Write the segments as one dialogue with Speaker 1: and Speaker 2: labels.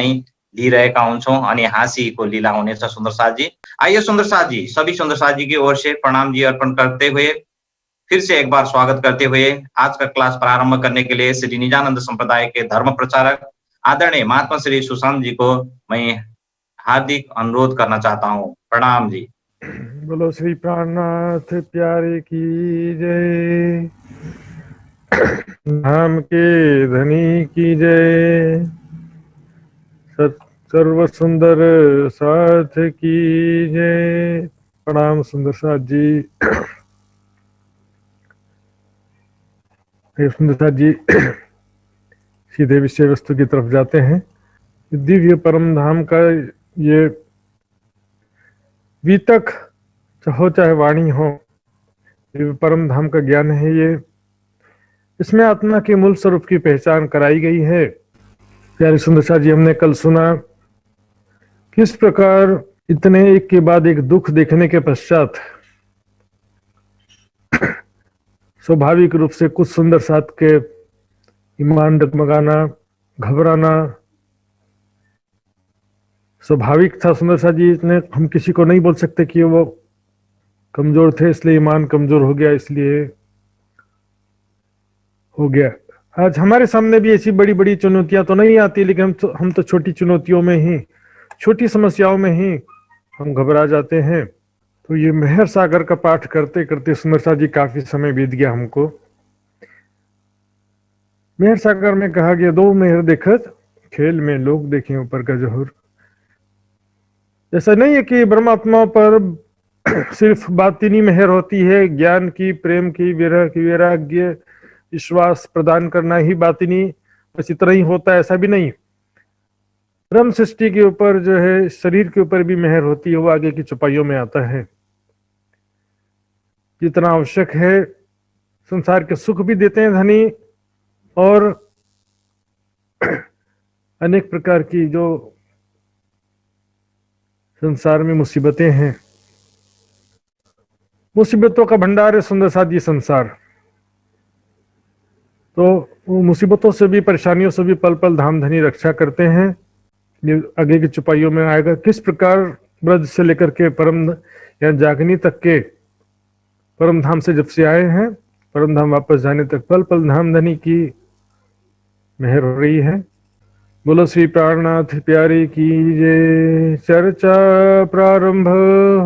Speaker 1: लिइरहेका हुन्छौँ अनि हाँसीको लीला हुनेछ सुन्दर साथजी। आइए सुन्दर साथजी, सभी सुन्दर साथजी की ओर से प्रणाम जी अर्पण करते हुए फिर से एक बार स्वागत करते हुए आज का क्लास प्रारंभ करने के लिए श्री निजानंद संप्रदाय के धर्म प्रचारक आदरणीय महात्मा श्री सुशांत जी को मैं हार्दिक अनुरोध करना चाहता हूँ। प्रणाम जी।
Speaker 2: बोलो श्री प्राणनाथ प्यारे की जय, धाम के धनी की जय, सर्व सुंदर साथ की जय। प्रणाम सुंदर साथ जी। सुंदर साथ जी सीधे विषय वस्तु की तरफ जाते हैं। दिव्य परम धाम का ये वीतक हो चाहे वाणी हो, दिव्य परम धाम का ज्ञान है ये। इसमें आत्मा के मूल स्वरूप की पहचान कराई गई है। प्यारे सुंदर साथ जी, हमने कल सुना किस प्रकार इतने एक के बाद एक दुख देखने के पश्चात स्वाभाविक रूप से कुछ सुंदर साथ के ईमान डगमगाना, घबराना स्वाभाविक था। सुंदर साथ जी, इतने हम किसी को नहीं बोल सकते कि वो कमजोर थे इसलिए ईमान कमजोर हो गया, इसलिए हो गया। आज हमारे सामने भी ऐसी बड़ी बड़ी चुनौतियां तो नहीं आती, लेकिन हम तो छोटी चुनौतियों में ही, छोटी समस्याओं में ही हम घबरा जाते हैं। तो ये मेहर सागर का पाठ करते करते सुंदर साथ जी काफी समय बीत गया हमको। मेहर सागर में कहा गया, दो मेहर देखत खेल में लोग देखें ऊपर का जोहर। ऐसा नहीं है कि ब्रह्मात्मा पर सिर्फ बातिनी मेहर होती है, ज्ञान की, प्रेम की, विरह की, वैराग्य, विश्वास प्रदान करना ही बातिनी बस इतना ही होता है, ऐसा भी नहीं। ब्रह्म सृष्टि के ऊपर जो है, शरीर के ऊपर भी मेहर होती है, वो आगे की चौपाइयों में आता है। जितना आवश्यक है, संसार के सुख भी देते हैं धनी, और अनेक प्रकार की जो संसार में मुसीबतें हैं, मुसीबतों का भंडार है सुंदर साथ जी संसार। तो वो मुसीबतों से भी, परेशानियों से भी पल पल धाम धनी रक्षा करते हैं। ये आगे की चुपाइयों में आएगा किस प्रकार ब्रज से लेकर के परम या जागनी तक के परम धाम से जब से आए हैं, परम धाम वापस जाने तक पल पल धाम धनी की मेहर हो रही है। बोलो श्री प्राणनाथ प्यारे की जय। चर्चा प्रारंभ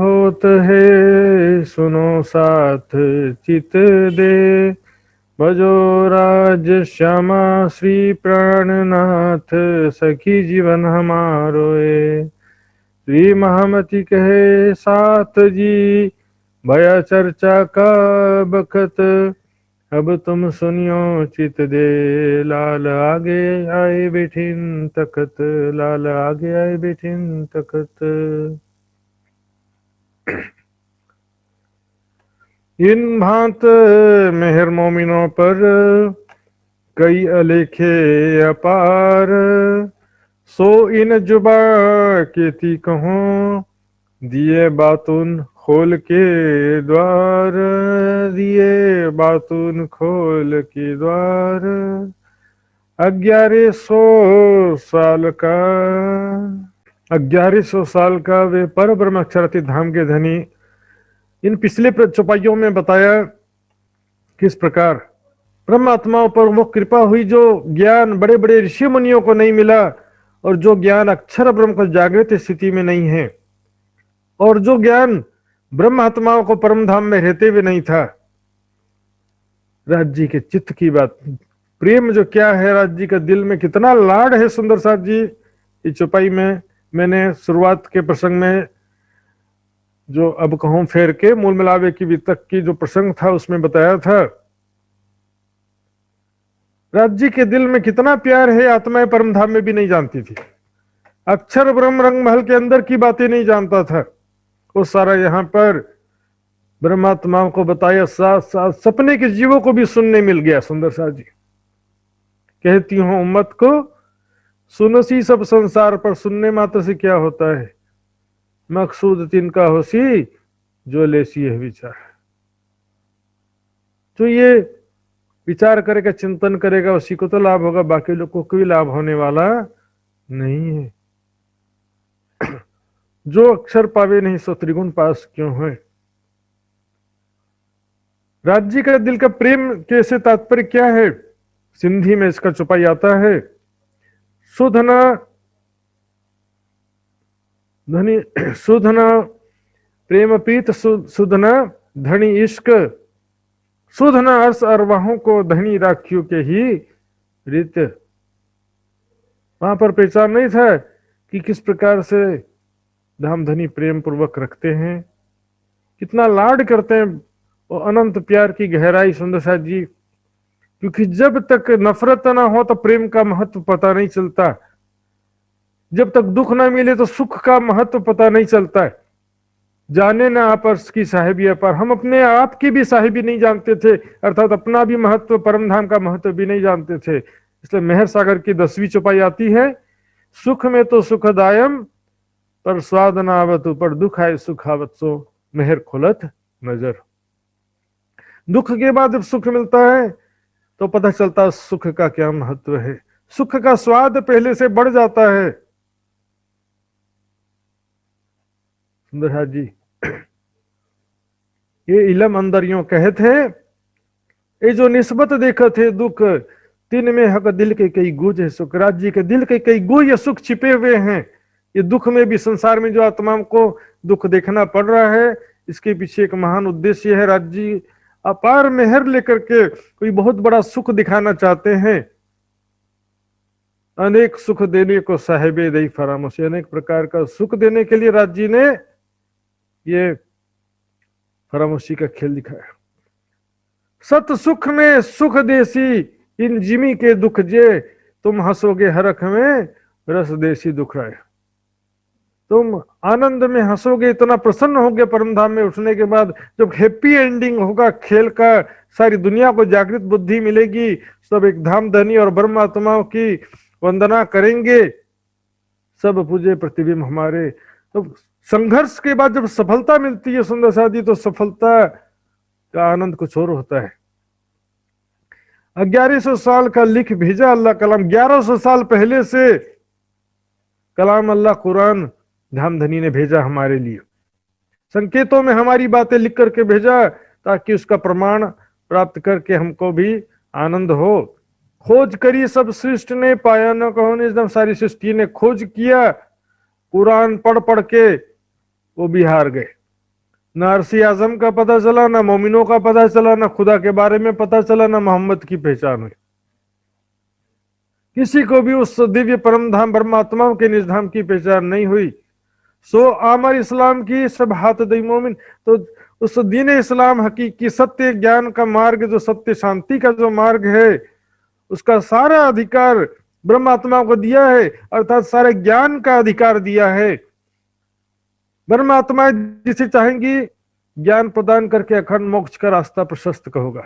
Speaker 2: होत है, सुनो साथ चित दे, भजो राज श्यामा श्री प्राणनाथ, सखी जीवन हमारो ए। श्री महामती कहे साथ जी, भया चर्चा का बखत, अब तुम सुनियो चित दे, लाल आगे आए बैठिन तखत, लाल आगे आए बैठिन तखत। इन भांत मेहर मोमिनों पर कई अलेखे अपार, सो इन जुबा केती कहूँ, दिए बातुन खोल के द्वार, दिए बातुन खोल के द्वार। 1100 साल का, 1100 साल का वे पर ब्रह्म अक्षराती धाम के धनी। इन पिछले चौपाइयों में बताया किस प्रकार ब्रह्मात्माओं पर वो कृपा हुई जो ज्ञान बड़े बड़े ऋषि मुनियों को नहीं मिला, और जो ज्ञान अक्षर ब्रह्म को जागृत स्थिति में नहीं है, और जो ज्ञान ब्रह्मात्माओं को परम धाम में रहते हुए नहीं था। राज जी के चित्त की बात, प्रेम जो क्या है, राज जी का दिल में कितना लाड है सुंदर साथ जी। इस चौपाई में मैंने शुरुआत के प्रसंग में जो अब कहूं फेर के मूल मिलावे की वितक की जो प्रसंग था उसमें बताया था, राज जी के दिल में कितना प्यार है, आत्माएं परम धाम में भी नहीं जानती थी। अक्षर ब्रह्म रंग महल के अंदर की बातें नहीं जानता था, वो सारा यहां पर ब्रह्मात्माओं को बताया, साथ साथ सपने के जीवों को भी सुनने मिल गया। सुंदर साथ जी कहती हूं उम्मत को, सुनसी सब संसार पर, सुनने मात्र से क्या होता है, मकसूद तिनका होसी जो लेसी है विचार। जो ये विचार करेगा, चिंतन करेगा, उसी को तो लाभ होगा, बाकी लोगों को भी लाभ होने वाला नहीं है। जो अक्षर पावे नहीं सो त्रिगुण पास क्यों है। राज्य का दिल का प्रेम के से तात्पर्य क्या है? सिंधी में इसका चौपाई आता है, सुधना धनी सुधना प्रेम प्रीत सुधना धनी इश्क, सुधना अर्स अरवाहों को धनी राखियों के ही रित। वहां पर पहचान नहीं था कि किस प्रकार से धाम धनी प्रेम पूर्वक रखते हैं, कितना लाड करते हैं, वो अनंत प्यार की गहराई सुंदर साथ जी। क्योंकि जब तक नफरत ना हो तो प्रेम का महत्व पता नहीं चलता, जब तक दुख ना मिले तो सुख का महत्व पता नहीं चलता है। जाने ना आप अर्श की साहिबिया पर, हम अपने आप की भी साहिबी नहीं जानते थे, अर्थात अपना भी महत्व, परम धाम का महत्व भी नहीं जानते थे। इसलिए मेहर सागर की 10वीं चौपाई आती है, सुख में तो सुखदायम पर स्वाद न आवत, ऊपर दुख आए सुख आवत सो मेहर खुलत नजर। दुख के बाद जब सुख मिलता है तो पता चलता सुख का क्या महत्व है, सुख का स्वाद पहले से बढ़ जाता है। सुंदर जी ये इलम अंदर यूं कहत है, ये जो निस्बत देखत है दुख, तीन में हक दिल के कई गुज है सुख। राज्य के दिल के कई गुज या सुख छिपे हुए हैं। ये दुख में भी, संसार में जो आत्माओं को दुख देखना पड़ रहा है, इसके पीछे एक महान उद्देश्य है। राज्य अपार मेहर लेकर के कोई बहुत बड़ा सुख दिखाना चाहते हैं। अनेक सुख देने को साहिबे दई फरामोशी, अनेक प्रकार का सुख देने के लिए राज्य ने ये फरामोशी का खेल दिखाया। सत सुख में सुख देसी इन जिमी के दुख जे, तुम हंसोगे हरख में रस देसी दुख आए। तुम आनंद में हंसोगे, इतना प्रसन्न होगे परम धाम में उठने के बाद, जब हैप्पी एंडिंग होगा खेल का, सारी दुनिया को जागृत बुद्धि मिलेगी, सब एक धाम धनी और ब्रह्म आत्माओं की वंदना करेंगे, सब पूजे प्रतिबिंब हमारे। तो संघर्ष के बाद जब सफलता मिलती है सुंदर साथी, तो सफलता का आनंद कुछ और होता है। 1100 साल का लिख भेजा अल्लाह कलाम, 1100 साल पहले से कलाम अल्लाह कुरान धामधनी ने भेजा हमारे लिए, संकेतों में हमारी बातें लिख करके भेजा, ताकि उसका प्रमाण प्राप्त करके हमको भी आनंद हो। खोज करी सब सृष्टि ने, पाया न कहो निजम, सारी सृष्टि ने खोज किया, कुरान पढ़ पढ़ के वो भी हार गए। न अरसी आजम का पता चला, न मोमिनों का पता चला, न खुदा के बारे में पता चला, न मोहम्मद की पहचान हुई। किसी को भी उस दिव्य परम धाम परमात्माओं के निज धाम की पहचान नहीं हुई। सो आमर इस्लाम की सब हाथ दई मोमिन, तो उस दीन इस्लाम हकीकी सत्य ज्ञान का मार्ग, जो सत्य शांति का जो मार्ग है, उसका सारा अधिकार ब्रह्मात्मा को दिया है, अर्थात सारे ज्ञान का अधिकार दिया है। ब्रह्मात्मा जिसे चाहेंगी ज्ञान प्रदान करके अखंड मोक्ष का रास्ता प्रशस्त होगा।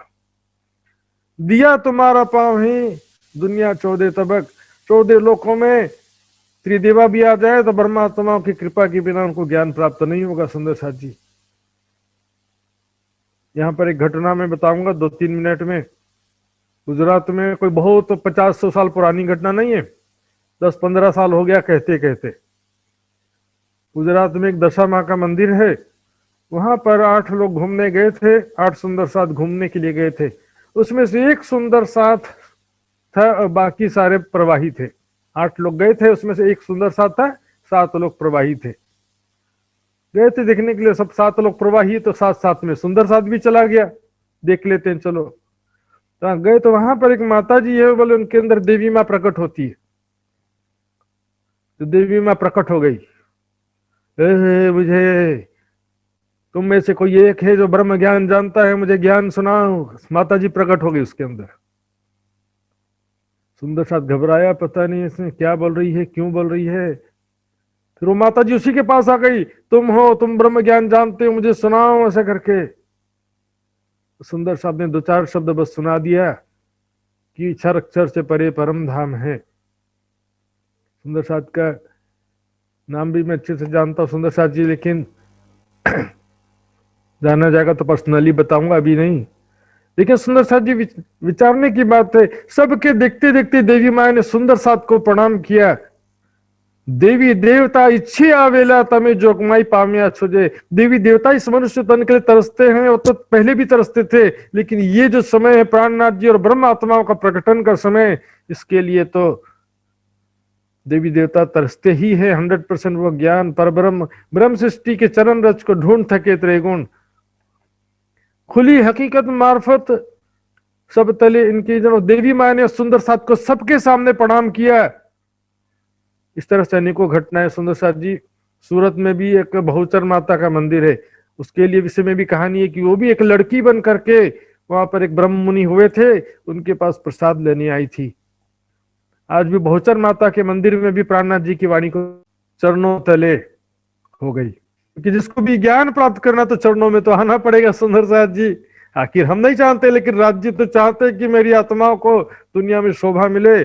Speaker 2: दिया तुम्हारा पांव ही दुनिया 14 तबक, 14 लोकों में त्रिदेवा भी आ जाए तो ब्रह्मात्माओं की कृपा के बिना उनको ज्ञान प्राप्त नहीं होगा। सुंदर साथ जी यहाँ पर एक घटना मैं बताऊंगा 2-3 मिनट में। गुजरात में कोई बहुत 50-100 साल पुरानी घटना नहीं है, 10-15 साल हो गया कहते कहते। गुजरात में एक दशा माँ का मंदिर है, वहां पर 8 लोग घूमने गए थे, 8 सुंदर साथ घूमने के लिए गए थे। उसमें से एक सुंदर साथ था और बाकी सारे प्रवाही थे। 8 लोग गए थे, उसमें से एक सुंदर साथ था, 7 लोग प्रवाही थे। गए थे देखने के लिए, सब 7 लोग प्रवाही, तो साथ साथ में सुंदर साथ भी चला गया, देख लेते हैं चलो। तो गए तो वहां पर एक माता जी है, बोले उनके अंदर देवी माँ प्रकट होती है। तो देवी माँ प्रकट हो गई, मुझे तुम में से कोई एक है जो ब्रह्म ज्ञान जानता है, मुझे ज्ञान सुनाओ। माता जी प्रकट हो गई उसके अंदर। सुंदर साथ घबराया, पता नहीं इसने क्या बोल रही है, क्यों बोल रही है। फिर वो माता जी उसी के पास आ गई, तुम हो, तुम ब्रह्म ज्ञान जानते हो, मुझे सुनाओ, ऐसा करके। सुंदर साहब ने 2-4 शब्द बस सुना दिया कि क्षर अक्षर से परे परम धाम है। सुंदर साथ का नाम भी मैं अच्छे से जानता हूं सुंदर साथ जी, लेकिन जाना जाएगा तो पर्सनली बताऊंगा, अभी नहीं। लेकिन सुंदर साथ जी विचारने की बात है, सबके देखते देखते देवी माया ने सुंदर साथ को प्रणाम किया। देवी देवता इच्छे आवेला तमे जोगमाई पामिया छुजे। देवी देवता इस मनुष्य तन के लिए तरसते हैं, वो तो पहले भी तरसते थे, लेकिन ये जो समय है प्राणनाथ जी और ब्रह्म आत्माओं का प्रकटन का समय, इसके लिए तो देवी देवता तरसते ही है। 100% वो ज्ञान पर ब्रह्म सृष्टि के चरण रच को ढूंढ थके त्रिगुण। खुली हकीकत मार्फत सब तले इनकी जनो। देवी माँ ने सुंदर साथ को सबके सामने प्रणाम किया। इस तरह से अनेकों घटनाएं सुंदर साथ जी। सूरत में भी एक बहुचर माता का मंदिर है, उसके लिए विषय में भी कहानी है कि वो भी एक लड़की बन करके वहां पर एक ब्रह्म मुनि हुए थे, उनके पास प्रसाद लेने आई थी। आज भी बहुचर माता के मंदिर में भी प्राणनाथ जी की वाणी को चरणों तले हो गई, क्योंकि जिसको भी ज्ञान प्राप्त करना तो चरणों में तो आना पड़ेगा सुंदर साथ जी। आखिर हम नहीं चाहते, लेकिन राज्य तो चाहते कि मेरी आत्माओं को दुनिया में शोभा मिले।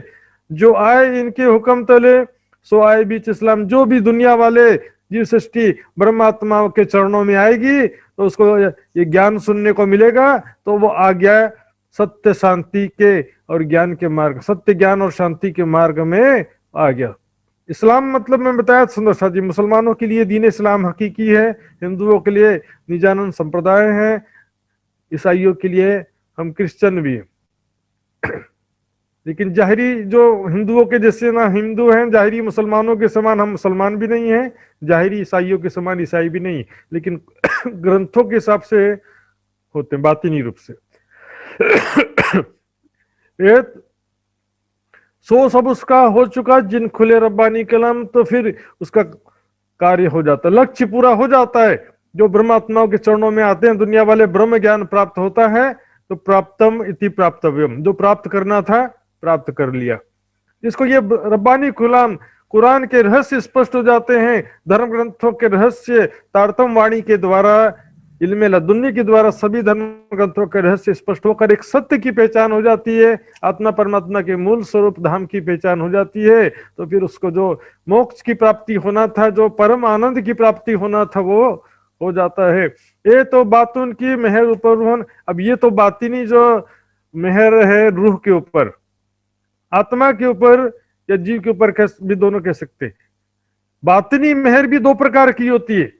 Speaker 2: जो आए इनके हुक्म तले सो आए बीच इस्लाम। जो भी दुनिया वाले जीव सृष्टि ब्रह्मात्माओं के चरणों में आएगी तो उसको ये ज्ञान सुनने को मिलेगा, तो वो आ गया सत्य शांति के और ज्ञान के मार्ग, सत्य ज्ञान और शांति के मार्ग में आ गया। इस्लाम मतलब मैं बताया सुंदर साथ जी, मुसलमानों के लिए दीन इस्लाम हकीकी है, हिंदुओं के लिए निजानंद संप्रदाय है, ईसाइयों के लिए हम क्रिश्चियन भी हैं। लेकिन जाहिरी जो हिंदुओं के जैसे ना हिंदू हैं, जाहिरी मुसलमानों के समान हम मुसलमान भी नहीं हैं, जाहिरी ईसाइयों के समान ईसाई भी नहीं, लेकिन ग्रंथों के हिसाब से होते हैं, बातिनी रूप से। सो सब उसका हो चुका जिन खुले रब्बानी कलम, तो फिर उसका कार्य हो जाता है, लक्ष्य पूरा हो जाता है। जो ब्रह्मात्माओं के चरणों में आते हैं दुनिया वाले, ब्रह्म ज्ञान प्राप्त होता है तो प्राप्तम इति प्राप्तव्यम, जो प्राप्त करना था प्राप्त कर लिया। इसको ये रब्बानी कुलाम कुरान के रहस्य स्पष्ट हो जाते हैं, धर्म ग्रंथों के रहस्य तारतम वाणी के द्वारा, इल्मे लदुन्नी के द्वारा सभी धर्म ग्रंथों के रहस्य स्पष्ट होकर एक सत्य की पहचान हो जाती है, आत्मा परमात्मा के मूल स्वरूप धाम की पहचान हो जाती है। तो फिर उसको जो मोक्ष की प्राप्ति होना था, जो परम आनंद की प्राप्ति होना था, वो हो जाता है। ये तो बातुन की मेहर ऊपर। अब ये तो बातिनी जो मेहर है रूह के ऊपर, आत्मा के ऊपर या जीव के ऊपर भी दोनों कह सकते हैं। बातिनी मेहर भी दो प्रकार की होती है।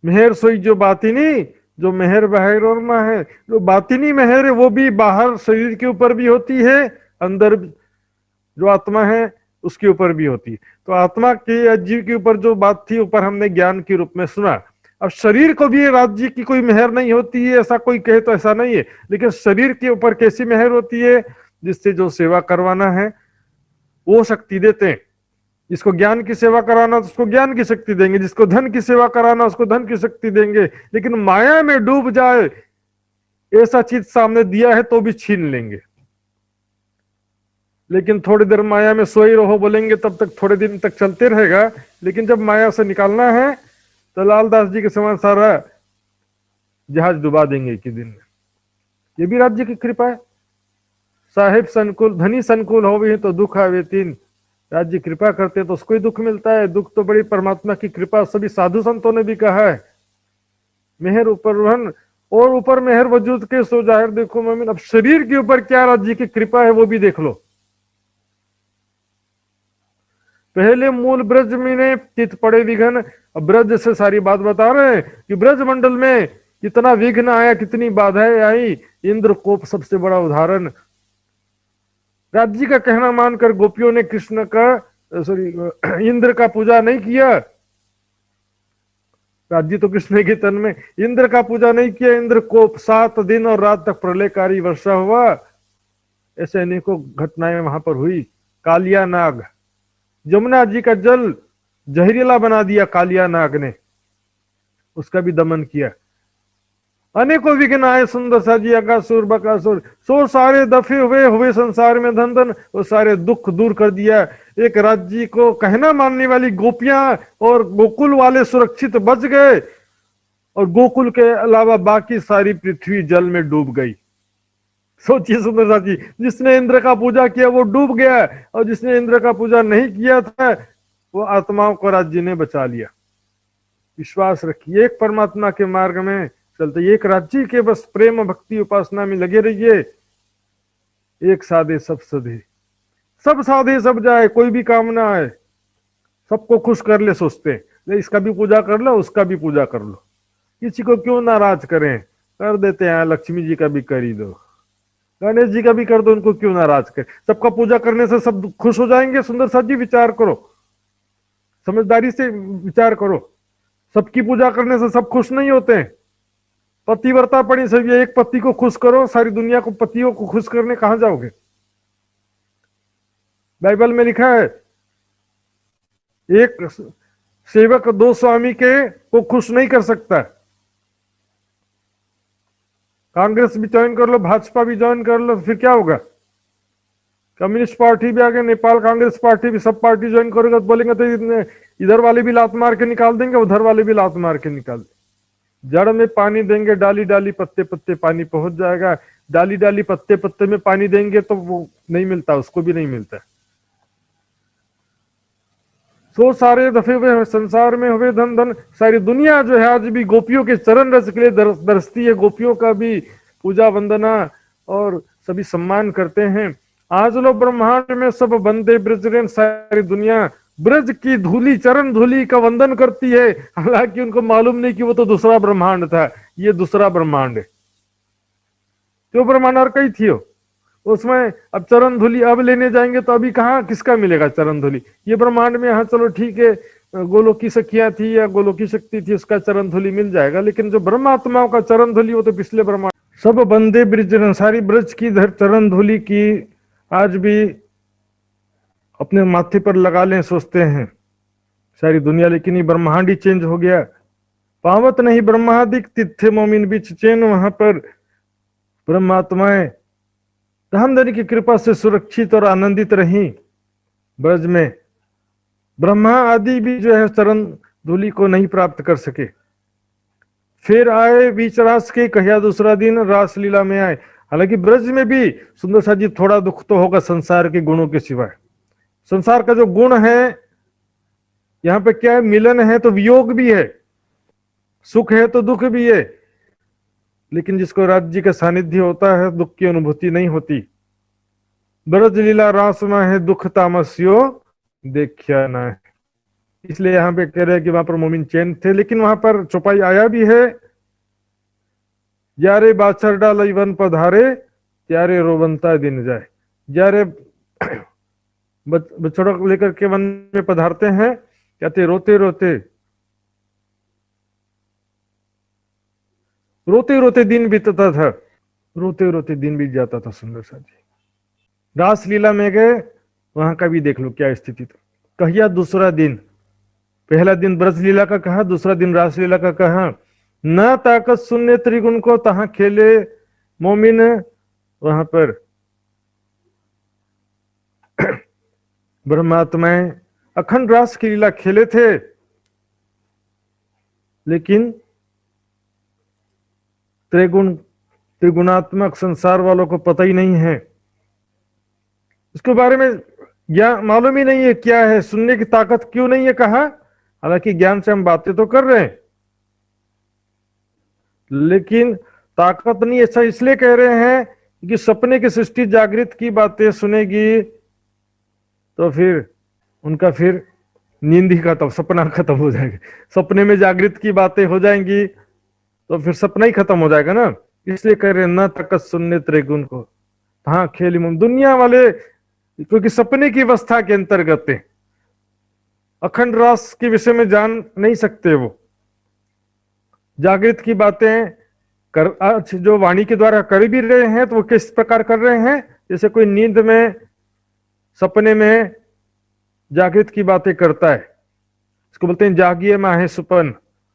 Speaker 2: मेहर सोई जो बातिनी, जो मेहर बाहर और मां है। जो बातिनी मेहर है वो भी बाहर शरीर के ऊपर भी होती है, अंदर जो आत्मा है उसके ऊपर भी होती है। तो आत्मा के या जीव के ऊपर जो बात थी ऊपर हमने ज्ञान के रूप में सुना। अब शरीर को भी राज्य की कोई मेहर नहीं होती है, ऐसा कोई कहे तो ऐसा नहीं है, लेकिन शरीर के ऊपर कैसी मेहर होती है, जिससे जो सेवा करवाना है वो शक्ति देते हैं। जिसको ज्ञान की सेवा कराना उसको ज्ञान की शक्ति देंगे, जिसको धन की सेवा कराना उसको धन की शक्ति देंगे। लेकिन माया में डूब जाए ऐसा चीज सामने दिया है तो भी छीन लेंगे। लेकिन थोड़ी देर माया में सोई रहो बोलेंगे तब तक थोड़े दिन तक चलते रहेगा, लेकिन जब माया से निकालना है तो लालदास जी के समान सारा जहाज डुबा देंगे एक ही दिन में। ये भी राज्य की कृपा है। साहेब संकुल धनी संकुल हो भी तो दुख आवे तीन। राज्य कृपा करते तो उसको ही दुख मिलता है। दुख तो बड़ी परमात्मा की कृपा, सभी साधु संतों ने भी कहा है। मेहर ऊपर रहन और ऊपर मेहर वजूद के सो जाहिर देखो मोमिन। अब शरीर के ऊपर क्या राज्य की कृपा है वो भी देख लो। पहले मूल ब्रज में ने चित पड़े विघ्न। अब ब्रज से सारी बात बता रहे हैं कि ब्रज मंडल में कितना विघ्न आया, कितनी बाधाएं आई। इंद्र कोप सबसे बड़ा उदाहरण। राज्य का कहना मानकर गोपियों ने कृष्ण का इंद्र का पूजा नहीं किया। राज्य तो कृष्ण के तन में, इंद्र का पूजा नहीं किया। इंद्र कोप 7 दिन और रात तक प्रलयकारी वर्षा हुआ। ऐसे अनेकों घटनाएं वहां पर हुई। कालिया नाग, यमुना जी का जल जहरीला बना दिया कालिया नाग ने, उसका भी दमन किया। अनेकों विघ्न आए सुंदर सा जी, अगासुर बकासुर सो सारे दफे हुए संसार में धन धन, वो सारे दुख दूर कर दिया। एक राज्य को कहना मानने वाली गोपियां और गोकुल वाले सुरक्षित बच गए, और गोकुल के अलावा बाकी सारी पृथ्वी जल में डूब गई। सोचिए सुंदर सा जी, जिसने इंद्र का पूजा किया वो डूब गया, और जिसने इंद्र का पूजा नहीं किया था वो आत्माओं को राज्य ने बचा लिया। विश्वास रखिए, एक परमात्मा के मार्ग में चलते, एक राज्य के बस प्रेम भक्ति उपासना में लगे रहिए। एक साधे सब सधे, सब साधे सब जाए, कोई भी काम ना आए, सबको खुश कर ले सोचते हैं, इसका भी पूजा कर लो, उसका भी पूजा कर लो, किसी को क्यों नाराज करें, कर देते हैं, लक्ष्मी जी का भी कर ही दो, गणेश जी का भी कर दो, उनको क्यों नाराज करें। सबका पूजा करने से सब खुश हो जाएंगे। सुंदर साथ जी विचार करो, समझदारी से विचार करो, सबकी पूजा करने से सब खुश नहीं होते हैं। पतिव्रता पड़ी सब, ये एक पति को खुश करो, सारी दुनिया को पतियों को खुश करने कहां जाओगे। बाइबल में लिखा है एक सेवक दो स्वामी के को खुश नहीं कर सकता। कांग्रेस भी ज्वाइन कर लो, भाजपा भी ज्वाइन कर लो, फिर क्या होगा। कम्युनिस्ट पार्टी भी आ गए, नेपाल कांग्रेस पार्टी भी, सब पार्टी ज्वाइन करेगा तो बोलेंगे तो इधर वाले भी लात मार के निकाल देंगे, उधर वाले भी लात मार के निकाल देंगे। जड़ में पानी देंगे, डाली डाली पत्ते पत्ते पानी पहुंच जाएगा। डाली डाली पत्ते पत्ते में पानी देंगे तो वो नहीं मिलता, उसको भी नहीं मिलता। सो सारे दफे हुए संसार में हुए धन धन, सारी दुनिया जो है आज भी गोपियों के चरण रस के लिए दरसती है। गोपियों का भी पूजा वंदना और सभी सम्मान करते हैं। आज लोग ब्रह्मांड में सब बंदे ब्रजरेन, सारी दुनिया ब्रज की धूली, चरण धूली का वंदन करती है। हालांकि उनको मालूम नहीं कि वो तो दूसरा ब्रह्मांड था, ये दूसरा ब्रह्मांड है। जो ब्रह्मांड और कई थी उसमें अब चरण धूली अब लेने जाएंगे तो अभी कहाँ किसका मिलेगा चरण धूली। ये ब्रह्मांड में हाँ चलो ठीक है, गोलोकी सखिया थी या गोलोकी शक्ति थी, उसका चरण धूली मिल जाएगा, लेकिन जो ब्रह्मात्माओं का चरण धूली वो तो पिछले ब्रह्मांड। सब बंदे ब्रज, सारी ब्रज की चरण धूली की आज भी अपने माथे पर लगा लें सोचते हैं सारी दुनिया, लेकिन ये ब्रह्मांड ही चेंज हो गया। पावत नहीं ब्रह्मादिक तिथे मोमिन बीच चैन, वहां पर ब्रह्मात्माएं धामधनी की कृपा से सुरक्षित और आनंदित रही। ब्रज में ब्रह्मा आदि भी जो है चरण धूली को नहीं प्राप्त कर सके। फिर आए बीच रास के, कहिया दूसरा दिन रास लीला में आए। हालांकि ब्रज में भी सुंदर सा जी थोड़ा दुख तो होगा संसार के गुणों के सिवाय। संसार का जो गुण है यहां पे क्या है, मिलन है तो वियोग भी है, सुख है तो दुख भी है। लेकिन जिसको राज्य का सानिध्य होता है दुख की अनुभूति नहीं होती। ब्रज लीला रास में है दुख तामस्यो देखिया ना है। इसलिए यहां पे कह रहे हैं कि वहां पर मोमिन चैन थे। लेकिन वहां पर चौपाई आया भी है, जारे बाछर डाल वन पधारे त्यारे रोवंता दिन जाए। जारे बछड़ा लेकर के वन में पधारते हैं, कहते रोते रोते रोते रोते दिन बीतता था, रोते रोते दिन बीत जाता था। सुंदर सा जी रास लीला में गए, वहां का भी देख लो क्या स्थिति था। कहिया दूसरा दिन, पहला दिन ब्रज लीला का कहा, दूसरा दिन रास लीला का कहा। न ताकत सुनने त्रिगुण को तहां खेले मोमिन, वहां पर ब्रह्मात्माएं अखंड रास की लीला खेले थे, लेकिन त्रिगुणात्मक संसार वालों को पता ही नहीं है, उसके बारे में ज्ञान मालूम ही नहीं है क्या है, सुनने की ताकत क्यों नहीं है कहा। हालांकि ज्ञान से हम बातें तो कर रहे हैं, लेकिन ताकत नहीं। ऐसा इसलिए कह रहे हैं कि सपने की सृष्टि जागृत की बातें सुनेगी तो फिर उनका फिर नींद ही खत्म, सपना खत्म हो जाएगा। सपने में जागृत की बातें हो जाएंगी तो फिर सपना ही खत्म हो जाएगा ना। इसलिए कह रहे हैं न ताकत सुनने त्रिगुण को हाँ खेली मुम। दुनिया वाले क्योंकि सपने की अवस्था के अंतर्गत है, अखंड रास के विषय में जान नहीं सकते। वो जागृत की बातें कर आज जो वाणी के द्वारा कर भी रहे हैं तो वो किस प्रकार कर रहे हैं, जैसे कोई नींद में सपने में जागृत की बातें करता है, इसको बोलते हैं जागिए माहे सुपन।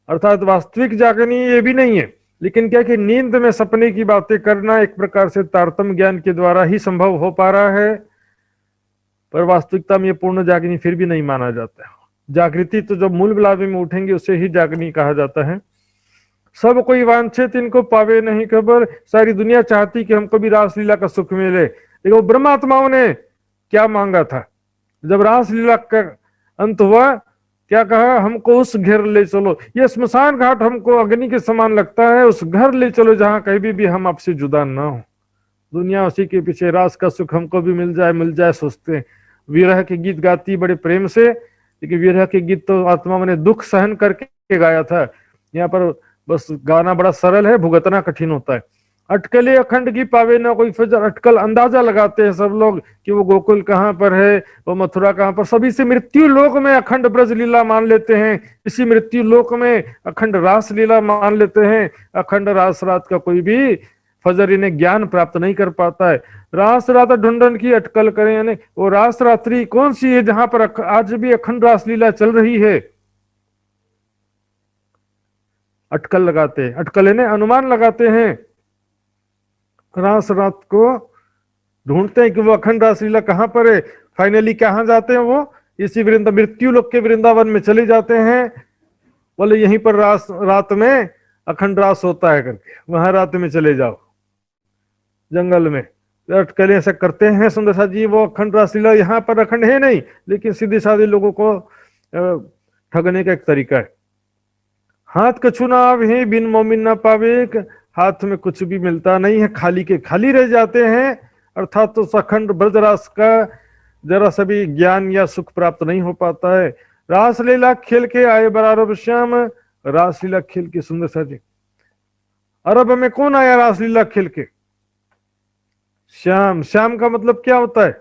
Speaker 2: अर्थात वास्तविक जागनी ये भी नहीं है, लेकिन क्या कि नींद में सपने की बातें करना एक प्रकार से तारतम्य ज्ञान के द्वारा ही संभव हो पा रहा है, पर वास्तविकता में ये पूर्ण जागनी फिर भी नहीं माना जाता है। जागृति तो जब मूल बिलावे में उठेंगे उसे ही जागनी कहा जाता है। सब कोई वांछित इनको पावे नहीं खबर, सारी दुनिया चाहती कि हमको भी रासलीला का सुख मिले, लेकिन वो ब्रह्मात्माओं ने क्या मांगा था जब रासलीला का अंत हुआ, क्या कहा, हमको उस घर ले चलो, ये स्मशान घाट हमको अग्नि के समान लगता है, उस घर ले चलो जहां कहीं भी हम आपसे जुदा ना हो। दुनिया उसी के पीछे, रास का सुख हमको भी मिल जाए सोचते हैं। विरह के गीत गाती बड़े प्रेम से, लेकिन विरह के गीत तो आत्मा ने दुख सहन करके गाया था। यहाँ पर बस गाना बड़ा सरल है, भुगतना कठिन होता है। अटकले अखंड की पावे ना कोई फजर, अटकल अंदाजा लगाते हैं सब लोग कि वो गोकुल कहाँ पर है, वो मथुरा कहाँ पर। सभी से मृत्यु लोक में अखंड ब्रज लीला मान लेते हैं, इसी मृत्यु लोक में अखंड रास लीला मान लेते हैं। अखंड रास रात का कोई भी फजर इन्हें ज्ञान प्राप्त नहीं कर पाता है। रास रात ढूंढन की अटकल करें, यानी वो रास रात्रि कौन सी है जहां पर आज भी अखंड रास लीला चल रही है। अटकल लगाते हैं, अटकल यानी अनुमान लगाते हैं, रास रात को ढूंढते हैं कि वो अखंड रास लीला कहां पर है। फाइनली कहां जाते हैं वो, इसी मृत्यु लोक के वृंदावन में चले जाते हैं। बोले यहीं पर रात में अखंड रास होता है करके, वहां रात में चले जाओ जंगल में। अटकलें ऐसा करते हैं सुंदर सा जी, वो अखंड रास लीला यहाँ पर अखंड है नहीं, लेकिन सीधे साधे लोगों को ठगने का एक तरीका है। हाथ कछु ना आवे बिन मोमिन ना पावे, हाथ में कुछ भी मिलता नहीं है, खाली के खाली रह जाते हैं। अर्थात तो अखंड ब्रजरास का जरा सा भी ज्ञान या सुख प्राप्त नहीं हो पाता है। रास लीला खेल के आए बराबर श्याम, रास लीला खेल के सुंदर सा जी। अरब में कौन आया रास लीला खेल के? श्याम। श्याम का मतलब क्या होता है?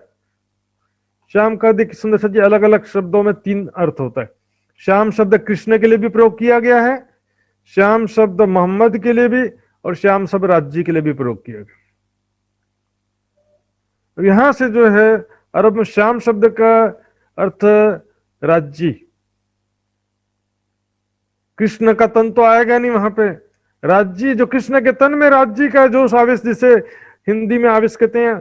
Speaker 2: श्याम का देखिए सुंदर सा जी, अलग अलग शब्दों में 3 अर्थ होता है। श्याम शब्द कृष्ण के लिए भी प्रयोग किया गया है, श्याम शब्द मोहम्मद के लिए भी, और श्याम शब्द राज्य के लिए भी प्रयोग किया गया। यहां से जो है अरब में श्याम शब्द का अर्थ राज्य, कृष्ण का तन तो आएगा नहीं वहां पे। राज्य जो कृष्ण के तन में राज्य का जोश आवेश, जिसे हिंदी में आवेश कहते हैं,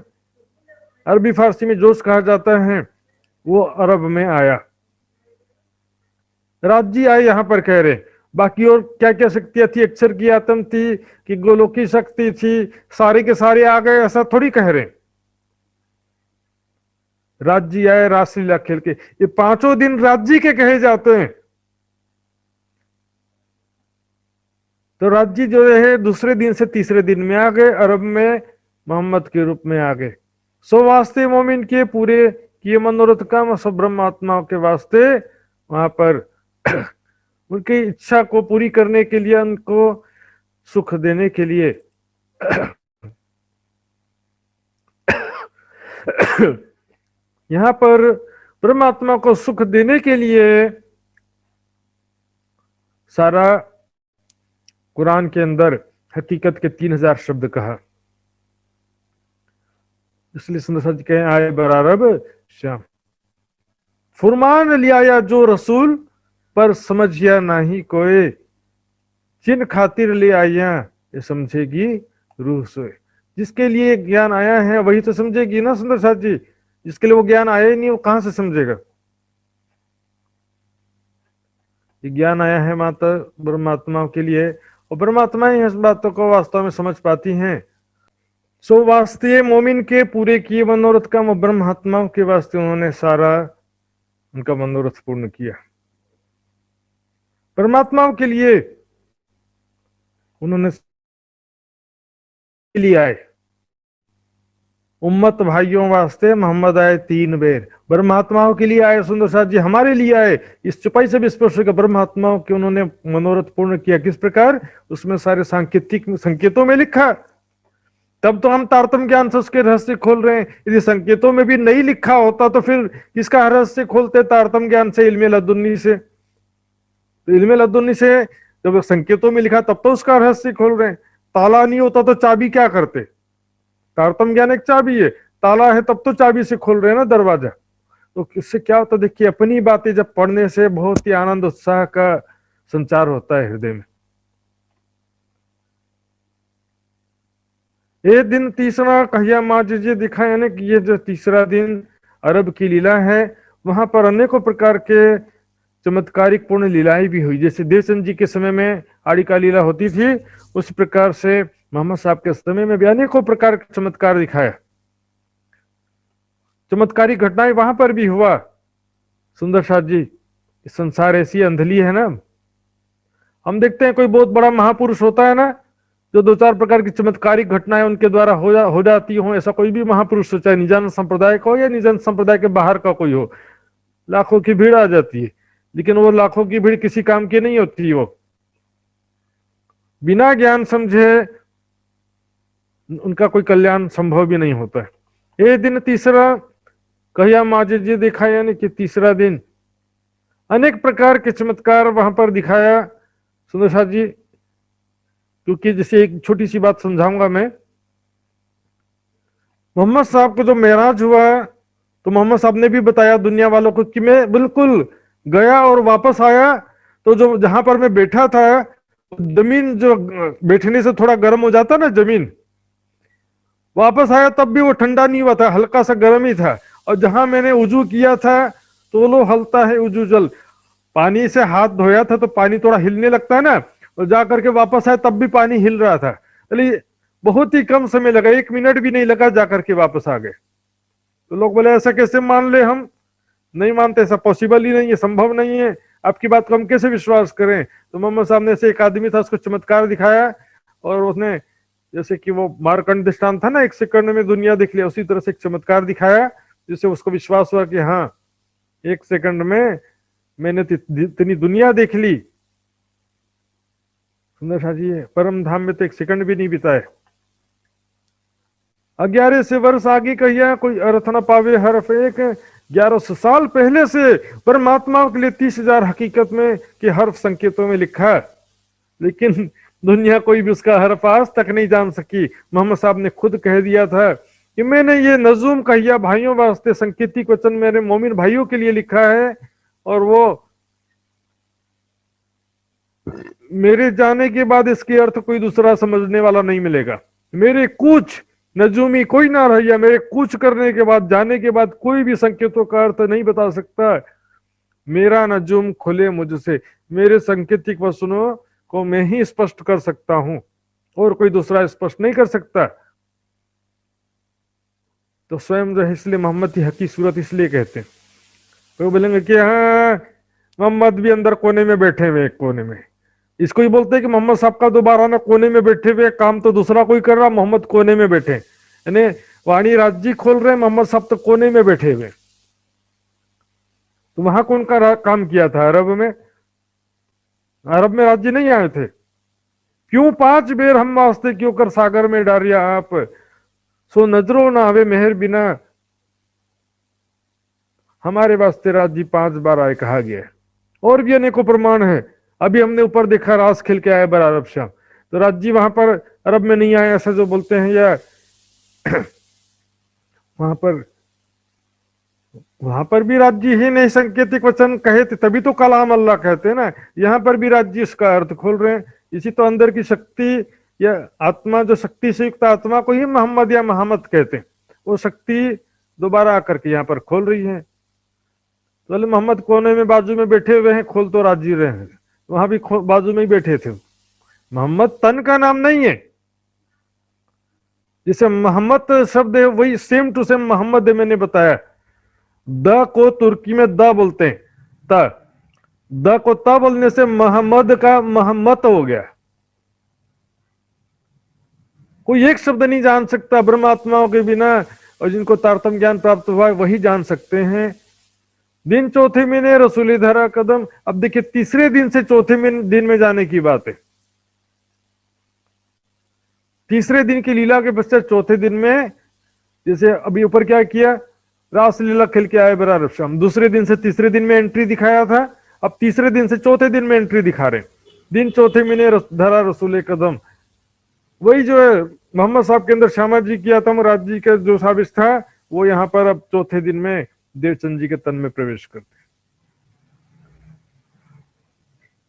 Speaker 2: अरबी फारसी में जोश कहा जाता है, वो अरब में आया। राज्य आए यहां पर कह रहे। बाकी और क्या क्या शक्तियां थी, अक्षर की आत्म थी कि गोलोकी शक्ति थी, सारे के सारे आ गए, ऐसा थोड़ी कह रहे। राज्य आए रासलीला खेल के, ये 5 दिन राज्य के कहे जाते हैं। तो राज्य जो है दूसरे दिन से तीसरे दिन में आ गए, अरब में मोहम्मद के रूप में आ गए। सो वास्ते मोमिन के पूरे किए मनोरथ काम, सब ब्रह्मात्माओं के वास्ते वहां पर उनकी इच्छा को पूरी करने के लिए, उनको सुख देने के लिए यहां पर परमात्मा को सुख देने के लिए सारा कुरान के अंदर हकीकत के 3000 शब्द कहा। इसलिए सुंदर सच कहें आए बरारब श्याम। फुरमान लिया जो रसूल पर समझिया नहीं कोई, जिन खातिर ले आया ये समझेगी रूह सोए। जिसके लिए ज्ञान आया है वही तो समझेगी ना सुंदर साथ जी। जिसके लिए वो ज्ञान आया ही नहीं, वो कहां से समझेगा? ये ज्ञान आया है माता परमात्माओं के लिए, और परमात्मा ही इस बातों को वास्तव में समझ पाती हैं। सो वास्ते मोमिन के पूरे किए मनोरथ का, ब्रह्मात्माओं के वास्ते उन्होंने सारा उनका मनोरथ पूर्ण किया। परमात्माओं के लिए उन्होंने लिए आए। उम्मत भाइयों वास्ते मोहम्मद आए 3 बेर, ब्रह्मात्माओं के लिए आए सुंदर साथ जी, हमारे लिए आए। इस चुपाई से भी स्पष्ट होगा ब्रह्मात्माओं के उन्होंने मनोरथ पूर्ण किया। किस प्रकार? उसमें सारे सांकेतिक संकेतों में लिखा, तब तो हम तारतम्य ज्ञान से उसके रहस्य खोल रहे हैं। यदि संकेतों में भी नहीं लिखा होता तो फिर किसका रहस्य खोलते? तारतम्य ज्ञान से, इल्मे लदुन्नी से। तो इल्मे लदुन्नी से जब संकेतों में लिखा तब तो उसका रहस्य खोल रहे हैं। ताला नहीं होता तो चाबी क्या करते? तारतम्य ज्ञान एक चाबी है, ताला है तब तो चाबी से खोल रहे हैं ना दरवाजा। तो इससे क्या होता? देखिए, अपनी बातें जब पढ़ने से बहुत ही आनंद उत्साह का संचार होता है हृदय में। ये दिन तीसरा कहिया माजिजे दिखा, यानी कि ये जो तीसरा दिन अरब की लीला है, वहां पर अनेकों प्रकार के चमत्कारिक पूर्ण लीलाएं भी हुई। जैसे देवचंद जी के समय में आड़ी का लीला होती थी, उस प्रकार से मोहम्मद साहब के समय में भी अनेकों प्रकार का चमत्कार दिखाया। चमत्कारिक घटनाएं वहां पर भी हुआ। सुंदर साथ जी, संसार ऐसी अंधली है ना, हम देखते हैं कोई बहुत बड़ा महापुरुष होता है ना, जो दो चार प्रकार की चमत्कारिक घटनाएं उनके द्वारा हो जाती हो, ऐसा कोई भी महापुरुष हो, चाहे निजानंद संप्रदाय का हो या निजानंद संप्रदाय के बाहर का कोई हो, लाखों की भीड़ आ जाती है, लेकिन वो लाखों की भीड़ किसी काम की नहीं होती। वो बिना ज्ञान समझे उनका कोई कल्याण संभव भी नहीं होता है। ये दिन तीसरा कहिया माजे जी देखा, यानी कि तीसरा दिन अनेक प्रकार के चमत्कार वहां पर दिखाया सुंदर साथ जी। क्योंकि जैसे एक छोटी सी बात समझाऊंगा मैं, मोहम्मद साहब को जो मेराज हुआ तो मोहम्मद साहब ने भी बताया दुनिया वालों को कि मैं बिल्कुल गया और वापस आया तो जो जहां पर मैं बैठा था, जमीन जो बैठने से थोड़ा गर्म हो जाता ना जमीन, वापस आया तब भी वो ठंडा नहीं हुआ था, हल्का सा गर्म ही था। और जहां मैंने उजू किया था तो लो हलता है उजू जल, पानी से हाथ धोया था तो पानी थोड़ा हिलने लगता है ना, और जाकर के वापस आया तब भी पानी हिल रहा था। चलिए बहुत ही कम समय लगा, 1 मिनट भी नहीं लगा, जाकर के वापस आ गए। तो लोग बोले ऐसा कैसे मान ले, हम नहीं मानते, ऐसा पॉसिबल ही नहीं है, संभव नहीं है, आपकी बात को हम कैसे विश्वास करें। तो मोहम्मद साहब ने से एक आदमी था, उसको चमत्कार दिखाया और उसने जैसे कि वो मारकंड दृष्टांत था ना, 1 सेकंड में दुनिया देख लिया, उसी तरह से एक चमत्कार दिखाया जिससे उसको विश्वास हुआ कि हाँ 1 सेकंड में मैंने इतनी दुनिया देख ली। सुंदर शाह जी परम धाम में तो 1 सेकंड भी नहीं बिताए। 1100 वर्ष आगे कहिया कोई अर्थ न पावे हरफ एक, 1100 साल पहले से परमात्मा के लिए 30,000 हकीकत में के हर्फ संकेतों में लिखा, लेकिन दुनिया कोई भी उसका हर्फ आज तक नहीं जान सकी। मोहम्मद साहब ने खुद कह दिया था कि मैंने ये नजूम कहिया भाइयों वास्ते संकेतिक वचन मेरे मोमिन भाइयों के लिए लिखा है, और वो मेरे जाने के बाद इसके अर्थ कोई दूसरा समझने वाला नहीं मिलेगा। मेरे कुछ नजूमी कोई ना रहिया, मेरे कुछ करने के बाद, जाने के बाद कोई भी संकेतों का अर्थ नहीं बता सकता। मेरा नजूम खुले मुझसे, मेरे सांकेतिक वचनों को मैं ही स्पष्ट कर सकता हूं और कोई दूसरा स्पष्ट नहीं कर सकता। तो स्वयं जो है इसलिए मोहम्मद की हकी सूरत इसलिए कहते हैं। तो बोलेंगे कि हाँ मोहम्मद भी अंदर कोने में बैठे हुए, एक कोने में। इसको ही बोलते हैं कि मोहम्मद साहब का दोबारा ना कोने में बैठे हुए, काम तो दूसरा कोई कर रहा, मोहम्मद कोने में बैठे, यानी वाणी राज्य खोल रहे, मोहम्मद साहब तो कोने में बैठे हुए। तो वहां कौन का काम किया था? अरब में। अरब में राज्य नहीं आए थे। क्यों 5 बेर हम वास्ते क्यों कर सागर में डारिया आप, सो नजरों ना आवे मेहर बिना, हमारे वास्ते राज्य 5 बार आए कहा गया है। और भी अनेकों प्रमाण है। अभी हमने ऊपर देखा रास खेल के आए बर अरब शाम, तो राज्य वहां पर अरब में नहीं आए ऐसा जो बोलते हैं, या वहां पर भी राज्य ही नहीं, सांकेतिक वचन कहे थे तभी तो कलाम अल्लाह कहते हैं ना। यहां पर भी राज्य इसका अर्थ खोल रहे हैं। इसी तो अंदर की शक्ति या आत्मा, जो शक्ति से युक्त आत्मा को ही मोहम्मद या मोहम्मद कहते हैं, वो शक्ति दोबारा आकर के यहाँ पर खोल रही है। तो मोहम्मद कोने में बाजू में बैठे हुए हैं, खोल तो राज्य रहे हैं, वहां भी बाजू में ही बैठे थे। मोहम्मद तन का नाम नहीं है। जैसे मोहम्मद शब्द है वही सेम टू सेम मोहम्मद है। मैंने बताया द को तुर्की में द बोलते हैं, द को त बोलने से मोहम्मद का मोहम्मद हो गया। कोई एक शब्द नहीं जान सकता ब्रह्मात्माओं के बिना, और जिनको तारतम ज्ञान प्राप्त हुआ है वही जान सकते हैं। दिन चौथे महीने रसूली धरा कदम। अब देखिए तीसरे दिन से चौथे दिन में जाने की बात है। तीसरे दिन की लीला के पश्चात चौथे दिन में, जैसे अभी ऊपर क्या किया, रास लीला खेल के आए बराबर शाम, दूसरे दिन से तीसरे दिन में एंट्री दिखाया था, अब तीसरे दिन से चौथे दिन में एंट्री दिखा रहे। दिन चौथे महीने धरा रसूल कदम, वही जो है मोहम्मद साहब के अंदर श्यामा जी की आत्म राज्य का जो साबिश था, वो यहाँ पर अब चौथे दिन में देवचंद जी के तन में प्रवेश करते।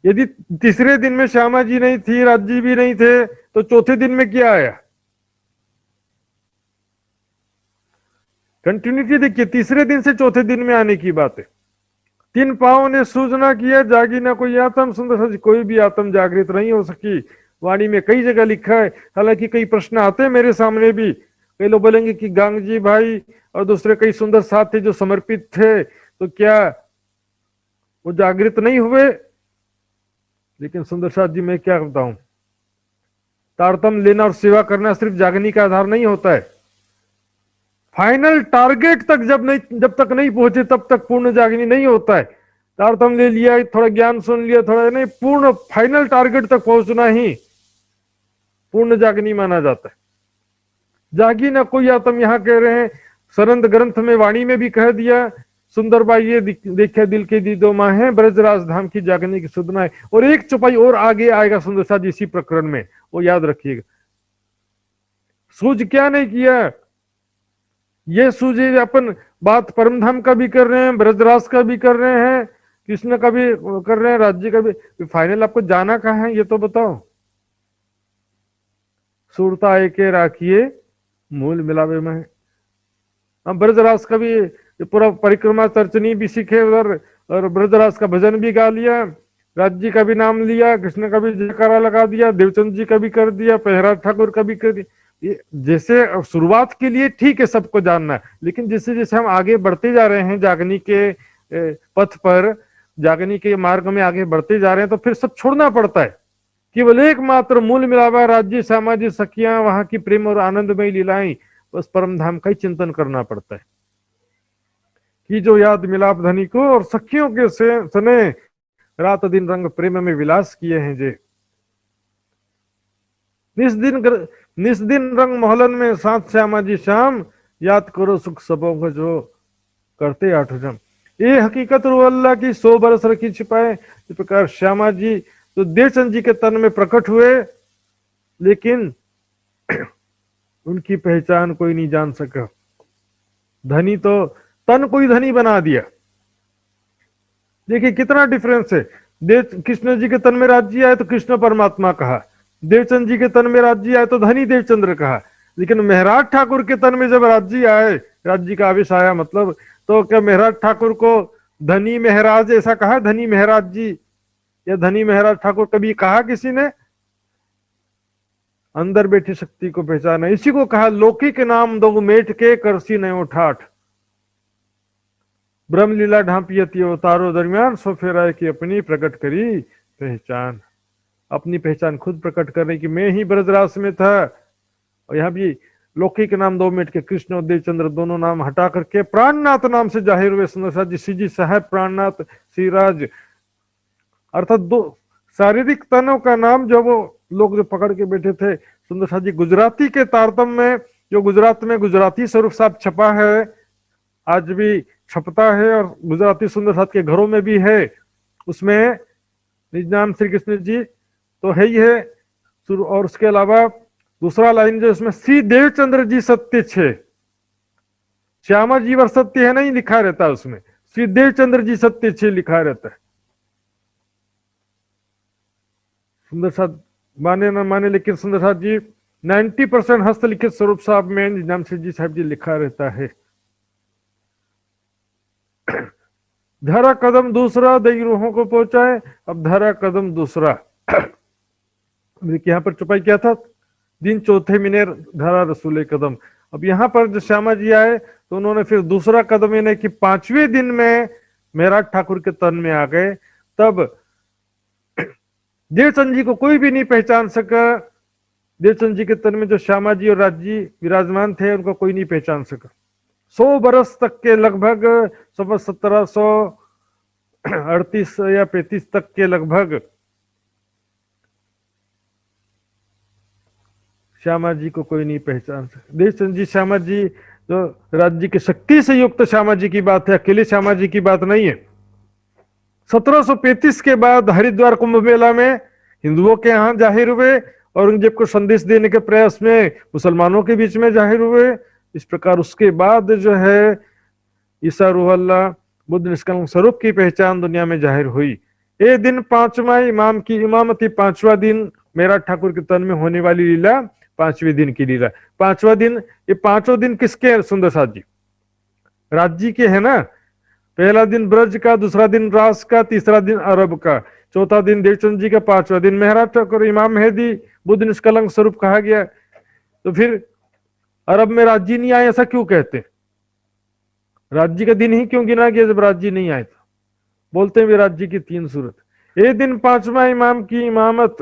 Speaker 2: यदि तीसरे दिन में श्यामा जी नहीं थी, राज्य भी नहीं थे, तो चौथे दिन में क्या आया? कंटिन्यूटी देखिए, तीसरे दिन से चौथे दिन में आने की बात है। 3 पांव ने सूझना किया, जागी ना कोई आत्म। सुंदर सच कोई भी आत्म जागृत नहीं हो सकी। वाणी में कई जगह लिखा है। हालांकि कई प्रश्न आते हैं मेरे सामने भी, कई लोग बोलेंगे कि गांगजी भाई और दूसरे कई सुंदर साथी जो समर्पित थे, तो क्या वो जागृत नहीं हुए? लेकिन सुंदर साथ जी मैं क्या बताऊं, तारतम्य लेना और सेवा करना सिर्फ जागनी का आधार नहीं होता है। फाइनल टारगेट तक जब तक नहीं पहुंचे तब तक पूर्ण जागनी नहीं होता है। तारतम्य ले लिया, थोड़ा ज्ञान सुन लिया, थोड़ा नहीं, पूर्ण फाइनल टारगेट तक पहुंचना ही पूर्ण जागनी माना जाता है। जागी ना कोई आत्म, यहां कह रहे हैं सरंद ग्रंथ में वाणी में भी कह दिया, सुंदर बाई ये देखे दिल के दी दो माँ है, ब्रजराज धाम की जागने की सुधना है। और एक चौपाई और आगे आएगा सुंदर सा जी इसी प्रकरण में, वो याद रखिएगा। सूझ क्या नहीं किया, ये सूझे अपन बात परम धाम का भी कर रहे हैं, ब्रजराज का भी कर रहे हैं, कृष्ण का भी कर रहे हैं, राज्य का भी। फाइनल आपको जाना कहाँ है ये तो बताओ। सुरता एके राखिए मूल मिलावे में। अब ब्रजराज का भी पूरा परिक्रमा तर्चनी भी सीखे उधर, और ब्रजराज का भजन भी गा लिया, राज्य का भी नाम लिया, कृष्ण का भी जयकारा लगा दिया, देवचंद जी का भी कर दिया, पहराज ठाकुर का भी कर दिया। ये जैसे शुरुआत के लिए ठीक है सबको जानना, लेकिन जैसे जैसे हम आगे बढ़ते जा रहे हैं जागनी के पथ पर, जागनी के मार्ग में आगे बढ़ते जा रहे हैं, तो फिर सब छोड़ना पड़ता है। केवल एकमात्र मूल मिलावा राज्य सामाजिक सखियां, वहां की प्रेम और आनंदमय लीलाएं, बस परम धाम का ही चिंतन करना पड़ता है कि जो याद मिलाप धनी को और सखियों के सने रात दिन रंग प्रेम में विलास किए हैं जे। निस्दिन रंग मोहलन में साथ श्यामा जी श्याम, याद करो सुख सबों को जो करते आठ जम। ये हकीकत रो अल्लाह की 100 बरस रखी छिपाए। इस प्रकार श्यामा जी तो देवचंद जी के तन में प्रकट हुए, लेकिन उनकी पहचान कोई नहीं जान सका। धनी तो तन कोई धनी बना दिया। देखिए कितना डिफरेंस है। कृष्ण जी के तन में राज्य आए तो कृष्ण परमात्मा कहा, देवचंद जी के तन में राज्य आए तो धनी देवचंद्र कहा। लेकिन महराज ठाकुर के तन में जब राज्य आए, राज्य का आवेश आया मतलब, तो क्या महराज ठाकुर को धनी महराज ऐसा कहा, धनी महराज जी या धनी महराज ठाकुर कभी कहा किसी ने? अंदर बैठी शक्ति को पहचाना, इसी को कहा लौकिक नाम दो मेट के करसी नयो ठाठ। ब्रह्मलीला ढांपियती अवतारों दरमियान सो फेराए की अपनी प्रकट करी पहचान। अपनी पहचान खुद प्रकट करने की, मैं ही ब्रजराज में था। और यहां भी लौकिक नाम दो मिनट के कृष्ण और देवचंद्र दोनों नाम हटा करके प्राणनाथ नाम से जाहिर हुए सुंदर सा जी। श्री जी साहब प्राणनाथ श्रीराज, अर्थात दो शारीरिक तनों का नाम जो वो लोग जो पकड़ के बैठे थे सुंदर सा जी। गुजराती के तारतम्य में जो गुजरात में गुजराती स्वरूप साहब छपा है, आज भी छपता है और गुजराती सुंदर साथ के घरों में भी है, उसमें निज नाम श्री कृष्ण जी तो है ही है। और उसके अलावा दूसरा लाइन जो इसमें श्री देवचंद्र जी सत्य छे, श्यामा जी वर सत्य है नहीं लिखा रहता है, उसमें श्री देवचंद्र जी सत्य छे लिखा रहता है। सुंदर साथ माने न माने, लेकिन सुंदर साथ जी 90% हस्तलिखित स्वरूप साहब में निज नाम श्री जी साहब जी लिखा रहता है। धरा कदम दूसरा दई रूहों को पहुंचाए। अब धरा कदम दूसरा, देखिए यहां पर चुपाई क्या था, दिन चौथे मिने धरा रसूले कदम। अब यहां पर जो श्यामा जी आए तो उन्होंने फिर दूसरा कदम, यानी कि 5वें दिन में महराज ठाकुर के तन में आ गए। तब देवचंद जी को कोई भी नहीं पहचान सका। देवचंद जी के तन में जो श्यामा जी और राज जी विराजमान थे उनको कोई नहीं पहचान सका। 100 बरस तक के लगभग 1738 या 35 तक के लगभग श्यामा जी को कोई नहीं पहचान सका। देवचंद जी श्यामा जी जो राज्य की शक्ति से युक्त श्यामा जी की बात है, अकेले श्यामा जी की बात नहीं है। 1735 के बाद हरिद्वार कुंभ मेला में हिंदुओं के यहाँ जाहिर हुए, औरंगजेब को संदेश देने के प्रयास में मुसलमानों के बीच में जाहिर हुए। इस प्रकार उसके बाद जो है ईसा रूह अल्लाह बुद्ध निष्कलंक स्वरूप की पहचान दुनिया में जाहिर हुई। ये दिन 5वां इमाम की इमामती, 5वां दिन मेरा ठाकुर के तन में होने वाली लीला 5वें दिन की लीला। 5वां दिन, ये 5 दिन किसके हैं सुंदर साथ जी? राज्य के है ना। पहला दिन ब्रज का, दूसरा दिन रास का, तीसरा दिन अरब का, चौथा दिन देवचंद जी का, 5वां दिन महराज ठाकुर इमाम मेहदी बुद्ध निष्कलंक स्वरूप कहा गया। तो फिर अरब में राज्य नहीं आए ऐसा क्यों कहते? राज्य का दिन ही क्यों गिना गया जब राज्य नहीं आए? तो बोलते हैं वे राज्य की 3 सूरत। ये दिन 5वां इमाम की इमामत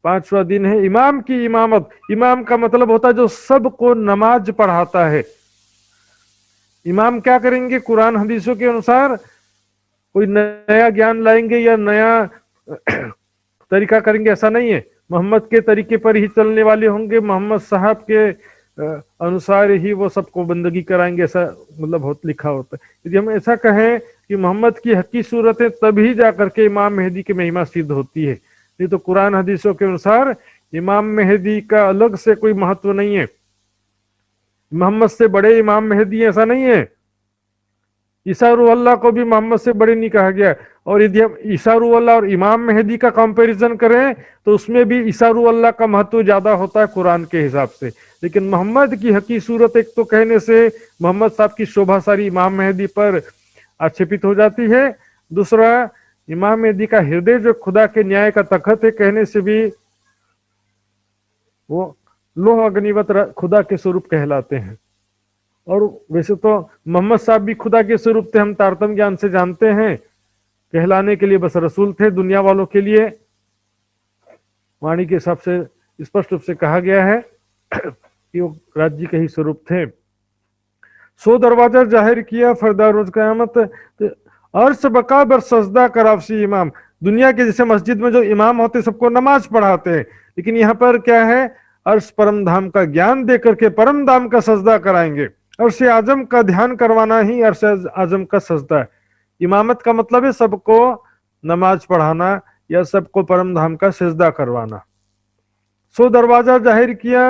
Speaker 2: 5वां दिन है इमाम की इमामत। इमाम का मतलब होता है जो सबको नमाज पढ़ाता है। इमाम क्या करेंगे? कुरान हदीसों के अनुसार कोई नया ज्ञान लाएंगे या नया तरीका करेंगे, ऐसा नहीं है। मोहम्मद के तरीके पर ही चलने वाले होंगे, मोहम्मद साहब के अनुसार ही वो सबको बंदगी कराएंगे, ऐसा मतलब बहुत लिखा होता है। यदि हम ऐसा कहें कि मोहम्मद की हकी सूरत है तभी जाकर के इमाम मेहदी की महिमा सिद्ध होती है, नहीं तो कुरान हदीसों के अनुसार इमाम मेहदी का अलग से कोई महत्व नहीं है। मोहम्मद से बड़े इमाम मेहदी ऐसा नहीं है। ईसा रूह अल्लाह को भी मोहम्मद से बड़े नहीं कहा गया। और यदि हम ईसा रूह अल्लाह और इमाम मेहदी का कंपैरिजन करें तो उसमें भी ईसा रूह अल्लाह का महत्व ज्यादा होता है कुरान के हिसाब से। लेकिन मोहम्मद की हकी सूरत एक तो कहने से मोहम्मद साहब की शोभा सारी इमाम मेहदी पर आक्षेपित हो जाती है। दूसरा, इमाम मेहदी का हृदय जो खुदा के न्याय का तखत है कहने से भी वो लोह अग्निवत खुदा के स्वरूप कहलाते हैं। और वैसे तो मोहम्मद साहब भी खुदा के स्वरूप थे, हम तारतम ज्ञान से जानते हैं। कहलाने के लिए बस रसूल थे, दुनिया वालों के लिए वाणी के हिसाब से स्पष्ट रूप से कहा गया है कि वो राज्य के ही स्वरूप थे। 100 दरवाजा जाहिर किया फरदा रोज कयामत, अर्श बका बर सजदा करावसी इमाम। दुनिया के जैसे मस्जिद में जो इमाम होते सबको नमाज पढ़ाते हैं, लेकिन यहाँ पर क्या है? अर्श परम धाम का ज्ञान दे करके परम धाम का सजदा कराएंगे। अर्श आजम का ध्यान करवाना ही अर्श आजम का सजदा है। इमामत का मतलब है सबको नमाज पढ़ाना या सबको परम धाम का सजदा करवाना। 100 दरवाजा जाहिर किया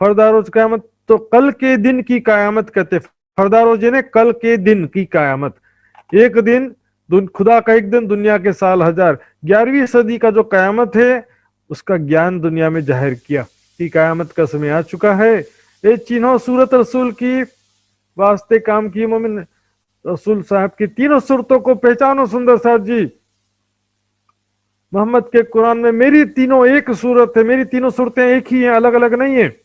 Speaker 2: फरदारोज कयामत, तो कल के दिन की कयामत कहते। फरदारोज ने कल के दिन की कयामत, एक दिन खुदा का एक दिन, दुनिया के साल हजार। 11वीं सदी का जो कयामत है उसका ज्ञान दुनिया में जाहिर किया कि कयामत का समय आ चुका है। ये चिन्हो सूरत रसूल की वास्ते काम की मोमिन। रसूल साहब की तीनों सूरतों को पहचानो सुंदर साहब जी। मोहम्मद के कुरान में मेरी तीनों एक सूरत है, मेरी तीनों सूरतें एक ही हैं, अलग अलग नहीं है।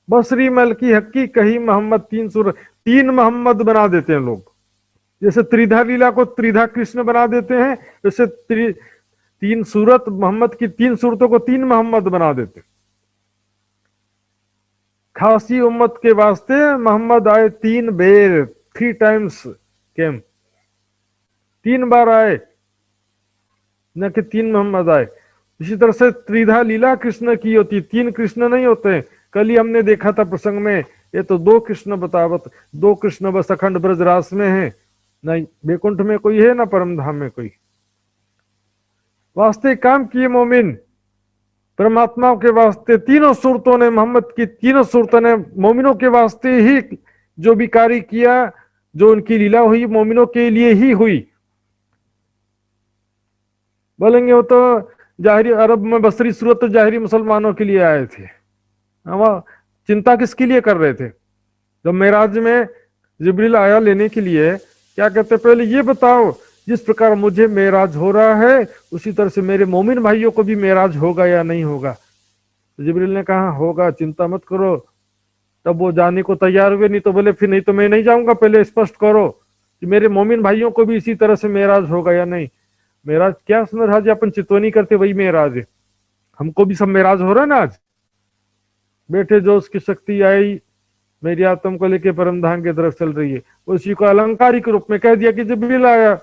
Speaker 2: बसरी मलकी हक्की कही मोहम्मद तीन सूरत, 3 मोहम्मद बना देते हैं लोग। जैसे त्रिधा लीला को त्रिधा कृष्ण बना देते हैं, वैसे 3 सूरत मोहम्मद की 3 सूरतों को 3 मोहम्मद बना देते। खासी उम्मत के वास्ते मोहम्मद आए 3 बेर, 3 टाइम्स केम, 3 बार आए, न कि 3 मोहम्मद आए। इसी तरह से त्रिधा लीला कृष्ण की होती, 3 कृष्ण नहीं होते। कल ही हमने देखा था प्रसंग में, ये तो 2 कृष्ण बतावत, 2 कृष्ण बस अखंड ब्रजरास में है, नहीं बैकुंठ में कोई है ना परम धाम में कोई। वास्ते काम किए मोमिन, परमात्मा के वास्ते तीनों सूरतों ने, मोहम्मद की तीनों सूरतों ने मोमिनों के वास्ते ही जो भी कार्य किया, जो उनकी लीला हुई मोमिनों के लिए ही हुई। बोलेंगे वो तो जाहिरी अरब में बसरी सूरत तो जाहिरी मुसलमानों के लिए आए थे, हम चिंता किसके लिए कर रहे थे? जब मेराज में जिब्रील आया लेने के लिए, क्या कहते? पहले ये बताओ जिस प्रकार मुझे मेराज हो रहा है उसी तरह से मेरे मोमिन भाइयों को भी मेराज होगा या नहीं होगा? तो जिब्रील ने कहा होगा, चिंता मत करो। तब वो जाने को तैयार हुए, नहीं तो बोले फिर नहीं तो मैं नहीं जाऊंगा, पहले स्पष्ट करो कि मेरे मोमिन भाइयों को भी इसी तरह से मेराज होगा या नहीं। मेराज क्या मेराज अपन चितवनी करते वही मेराज है, हमको भी सब मेराज हो रहा है ना। आज बैठे जो उसकी शक्ति आई मेरी आत्म को लेके परम धाम की तरफ चल रही है, उसी को अलंकारिक रूप में कह दिया कि जिब्रील आया,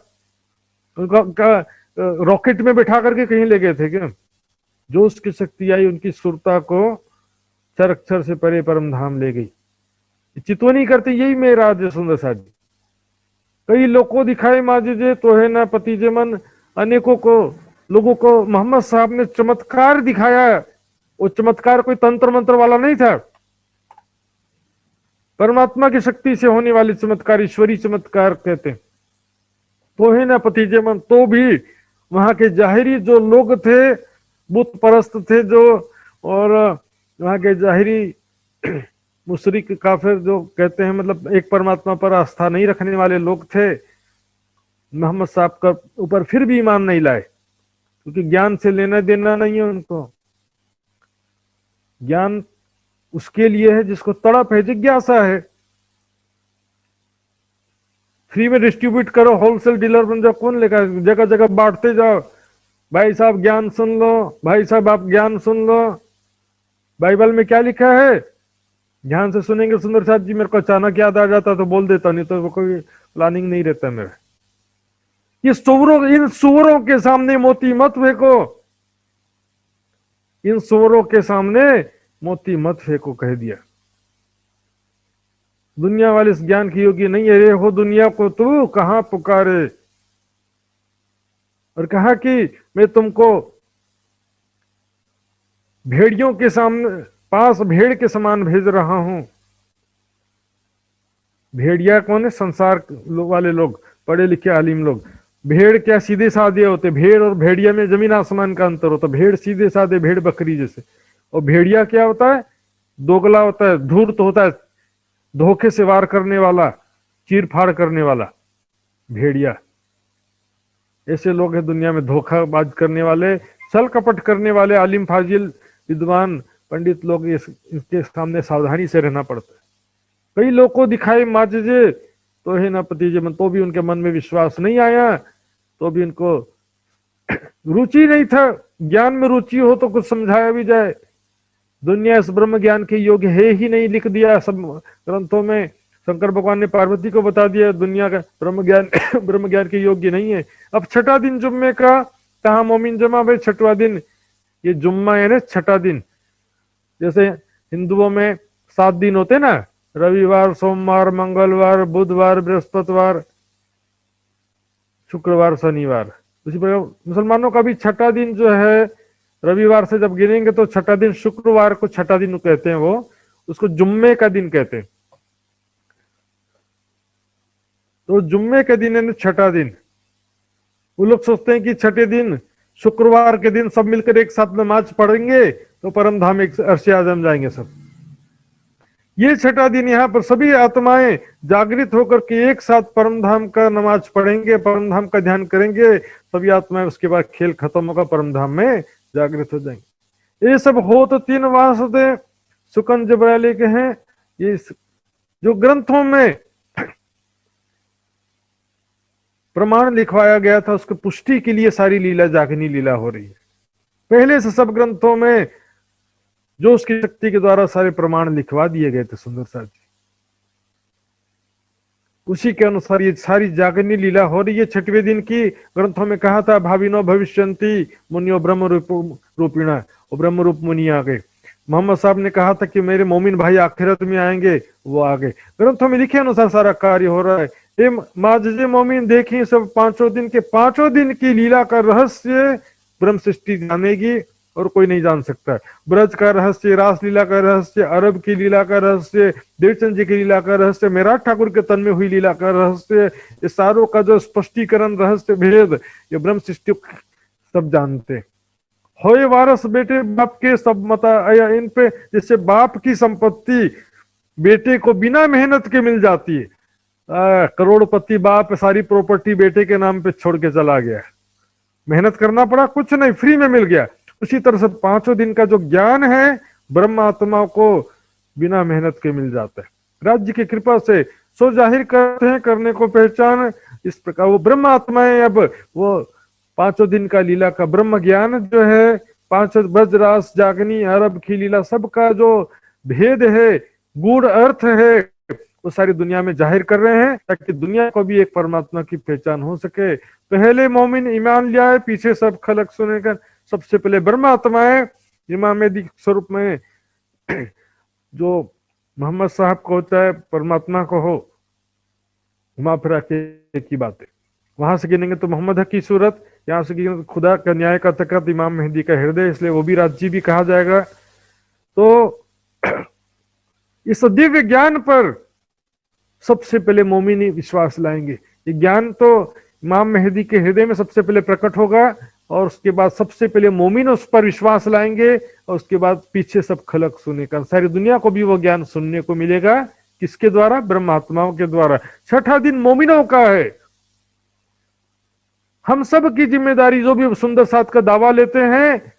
Speaker 2: उनका रॉकेट में बैठा करके कहीं ले गए थे क्या? जो उसकी शक्ति आई उनकी सुरता को क्षर अक्षर से परे परम धाम ले गई। चितवनी करते यही मेराज है सुंदर साथ जी। कई लोगों दिखाए माजिजे तो है ना पति जे मन, अनेकों को लोगों को मोहम्मद साहब ने चमत्कार दिखाया। वो चमत्कार कोई तंत्र मंत्र वाला नहीं था, परमात्मा की शक्ति से होने वाली चमत्कार, ईश्वरी चमत्कार कहते। तो है ना पतिजे मन, तो भी वहां के जाहिरी जो लोग थे, बुत परस्त थे जो, और वहां के जाहिरी मुशरिक काफिर जो कहते हैं, मतलब एक परमात्मा पर आस्था नहीं रखने वाले लोग थे, मोहम्मद साहब का ऊपर फिर भी ईमान नहीं लाए, क्योंकि ज्ञान से लेना देना नहीं है उनको। ज्ञान उसके लिए है जिसको तड़प है, जिज्ञासा है। फ्री में डिस्ट्रीब्यूट करो, होलसेल डीलर बन जाओ, कौन लेगा? जगह जगह बांटते जाओ, भाई साहब ज्ञान सुन लो, भाई साहब आप ज्ञान सुन लो। बाइबल में क्या लिखा है? ध्यान से सुनेंगे सुंदर साथ जी, मेरे को अचानक याद आ जाता तो बोल देता, नहीं तो वो कोई प्लानिंग नहीं रहता मेरा। ये सुअरों, इन सुअरों के सामने मोती मत फेंको, इन सुअरों के सामने मोती मत फेंको, कह दिया। दुनिया वाले इस ज्ञान की योग्य नहीं है, रे हो दुनिया को तू कहां पुकारे। और कहा कि मैं तुमको भेड़ियों के सामने पास भेड़ के समान भेज रहा हूं। भेड़िया कौन है? संसार वाले लोग, पढ़े लिखे आलिम लोग। भेड़ क्या सीधे साधे होते? भेड़ और भेड़िया में जमीन आसमान का अंतर होता। भेड़ सीधे साधे, भेड़ बकरी जैसे। और भेड़िया क्या होता है? दोगला होता है, धूर्त होता है, धोखे से वार करने वाला, चीर फाड़ करने वाला भेड़िया। ऐसे लोग हैं दुनिया में, धोखाबाज करने वाले, छल कपट करने वाले आलिम फाजिल विद्वान पंडित लोग। इसके सामने सावधानी से रहना पड़ता है। कई लोग को दिखाई माजजे तो है ना पतिजे मन, तो भी उनके मन में विश्वास नहीं आया, तो भी उनको रुचि नहीं था। ज्ञान में रुचि हो तो कुछ समझाया भी जाए। दुनिया इस ब्रह्म ज्ञान के योग्य है ही नहीं, लिख दिया सब ग्रंथों में। शंकर भगवान ने पार्वती को बता दिया दुनिया का ब्रह्म ज्ञान ब्रह्म ज्ञान के योग्य नहीं है। अब छठा दिन जुम्मे का, कहा मोमिन जमा भाई छठवा दिन, ये जुम्मा है ना छठा दिन। जैसे हिंदुओं में 7 दिन होते ना, रविवार, सोमवार, मंगलवार, बुधवार, बृहस्पतिवार, शुक्रवार, शनिवार। उसी प्रकार मुसलमानों का भी छठा दिन जो है, रविवार से जब गिनेंगे तो छठा दिन, शुक्रवार को छठा दिन कहते हैं, वो उसको जुम्मे का दिन कहते हैं। तो जुम्मे के दिन है छठा दिन। वो लोग सोचते हैं कि छठे दिन, शुक्रवार के दिन सब मिलकर एक साथ नमाज पढ़ेंगे तो परम धाम एक अर्शे आजम जाएंगे सब। ये छठा दिन यहाँ पर सभी आत्माएं जागृत होकर के एक साथ परम धाम का नमाज पढ़ेंगे, परम धाम का ध्यान करेंगे, सभी आत्माएं उसके बाद खेल खत्म होगा, परम धाम में जागृत हो जाएंगे। ये सब हो तो 3 वासुदेव सुकन जबराली के हैं। ये जो ग्रंथों में प्रमाण लिखवाया गया था, उसकी पुष्टि के लिए सारी लीला जागनी लीला हो रही है। पहले से सब ग्रंथों में जो उसकी शक्ति के द्वारा सारे प्रमाण लिखवा दिए गए थे सुंदर साथ जी, उसी के अनुसार ये सारी जागनी लीला हो रही है। छठवें दिन की ग्रंथों में कहा था भाविनो भविष्यंती मुनियो ब्रह्म रूपिणा, वो ब्रह्म रूप मुनि आ गए। मोहम्मद साहब ने कहा था कि मेरे मोमिन भाई आखिरत में आएंगे, वो आ गए। ग्रंथों में लिखे अनुसार सारा कार्य हो रहा है। माजजे मोमिन देखिए सब 5 दिन की लीला का रहस्य ब्रह्म सृष्टि जानेगी और कोई नहीं जान सकता। ब्रज का रहस्य, रास लीला का रहस्य, अरब की लीला का रहस्य, देवचंद जी की लीला का रहस्य, मेराठ ठाकुर के तन में हुई लीला का रहस्य, ये सारों का जो स्पष्टीकरण रहस्य भेद, ये ब्रह्म सृष्टि सब जानते। होए वारस बेटे बाप के सब मता आया इन पे, जैसे बाप की संपत्ति बेटे को बिना मेहनत के मिल जाती है। करोड़पति बाप सारी प्रॉपर्टी बेटे के नाम पे छोड़ के चला गया, मेहनत करना पड़ा कुछ नहीं, फ्री में मिल गया। उसी तरह से 5 दिन का जो ज्ञान है ब्रह्म आत्मा को बिना मेहनत के मिल जाता है, राज्य की कृपा से। सो जाहिर करते हैं करने को पहचान। इस प्रकार वो ब्रह्म आत्माएं, अब वो 5 दिन का लीला का ब्रह्म ज्ञान जो है, 5 ब्रजरास जागनी अरब की लीला, सबका जो भेद है, गूढ़ अर्थ है, वो सारी दुनिया में जाहिर कर रहे हैं ताकि दुनिया को भी एक परमात्मा की पहचान हो सके। पहले मोमिन ईमान लिया है, पीछे सब खलक सुनेकर। सबसे पहले ब्रह्म आत्माएं इमाम स्वरूप में जो मोहम्मद साहब को होता है, परमात्मा को हो, घुमा फिरा के की बातें। वहां से गिनेंगे तो मोहम्मद की सूरत, यहाँ से गिनेंगे तो खुदा का न्याय का तकत, इमाम मेहदी का हृदय, इसलिए वो भी राज्य भी कहा जाएगा। तो इस दिव्य ज्ञान पर सबसे पहले मोमिन विश्वास लाएंगे। ये ज्ञान तो इमाम मेहदी के हृदय में सबसे पहले प्रकट होगा और उसके बाद सबसे पहले मोमिन उस पर विश्वास लाएंगे और उसके बाद पीछे सब खलक सुनेगा। सारी दुनिया को भी वो ज्ञान सुनने को मिलेगा। किसके द्वारा? ब्रह्मात्माओं के द्वारा। छठा दिन मोमिनों का है। हम सब की जिम्मेदारी, जो भी सुंदर साथ का दावा लेते हैं,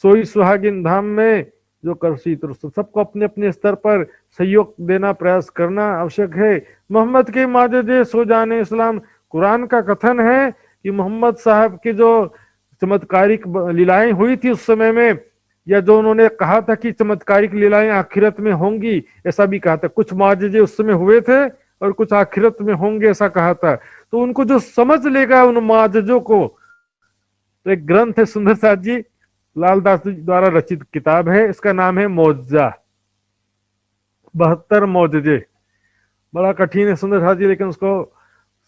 Speaker 2: सोई सुहागिन धाम में जो करसी तुरस्त, सबको अपने अपने स्तर पर सहयोग देना, प्रयास करना आवश्यक है। मोहम्मद के माजदे सो जाने इस्लाम, कुरान का कथन है कि मोहम्मद साहब के जो चमत्कारिक लीलाएं हुई थी उस समय में, या जो उन्होंने कहा था कि चमत्कारिक लीलाएं आखिरत में होंगी, ऐसा भी कहा था। कुछ माजिजे उस समय हुए थे और कुछ आखिरत में होंगे, ऐसा कहा था। तो उनको जो समझ लेगा उन माजिजों को, तो एक ग्रंथ है सुंदर साथ जी, लालदास जी द्वारा रचित किताब है, इसका नाम है मौजा, 72 मौजे। बड़ा कठिन है सुंदर साथ जी, लेकिन उसको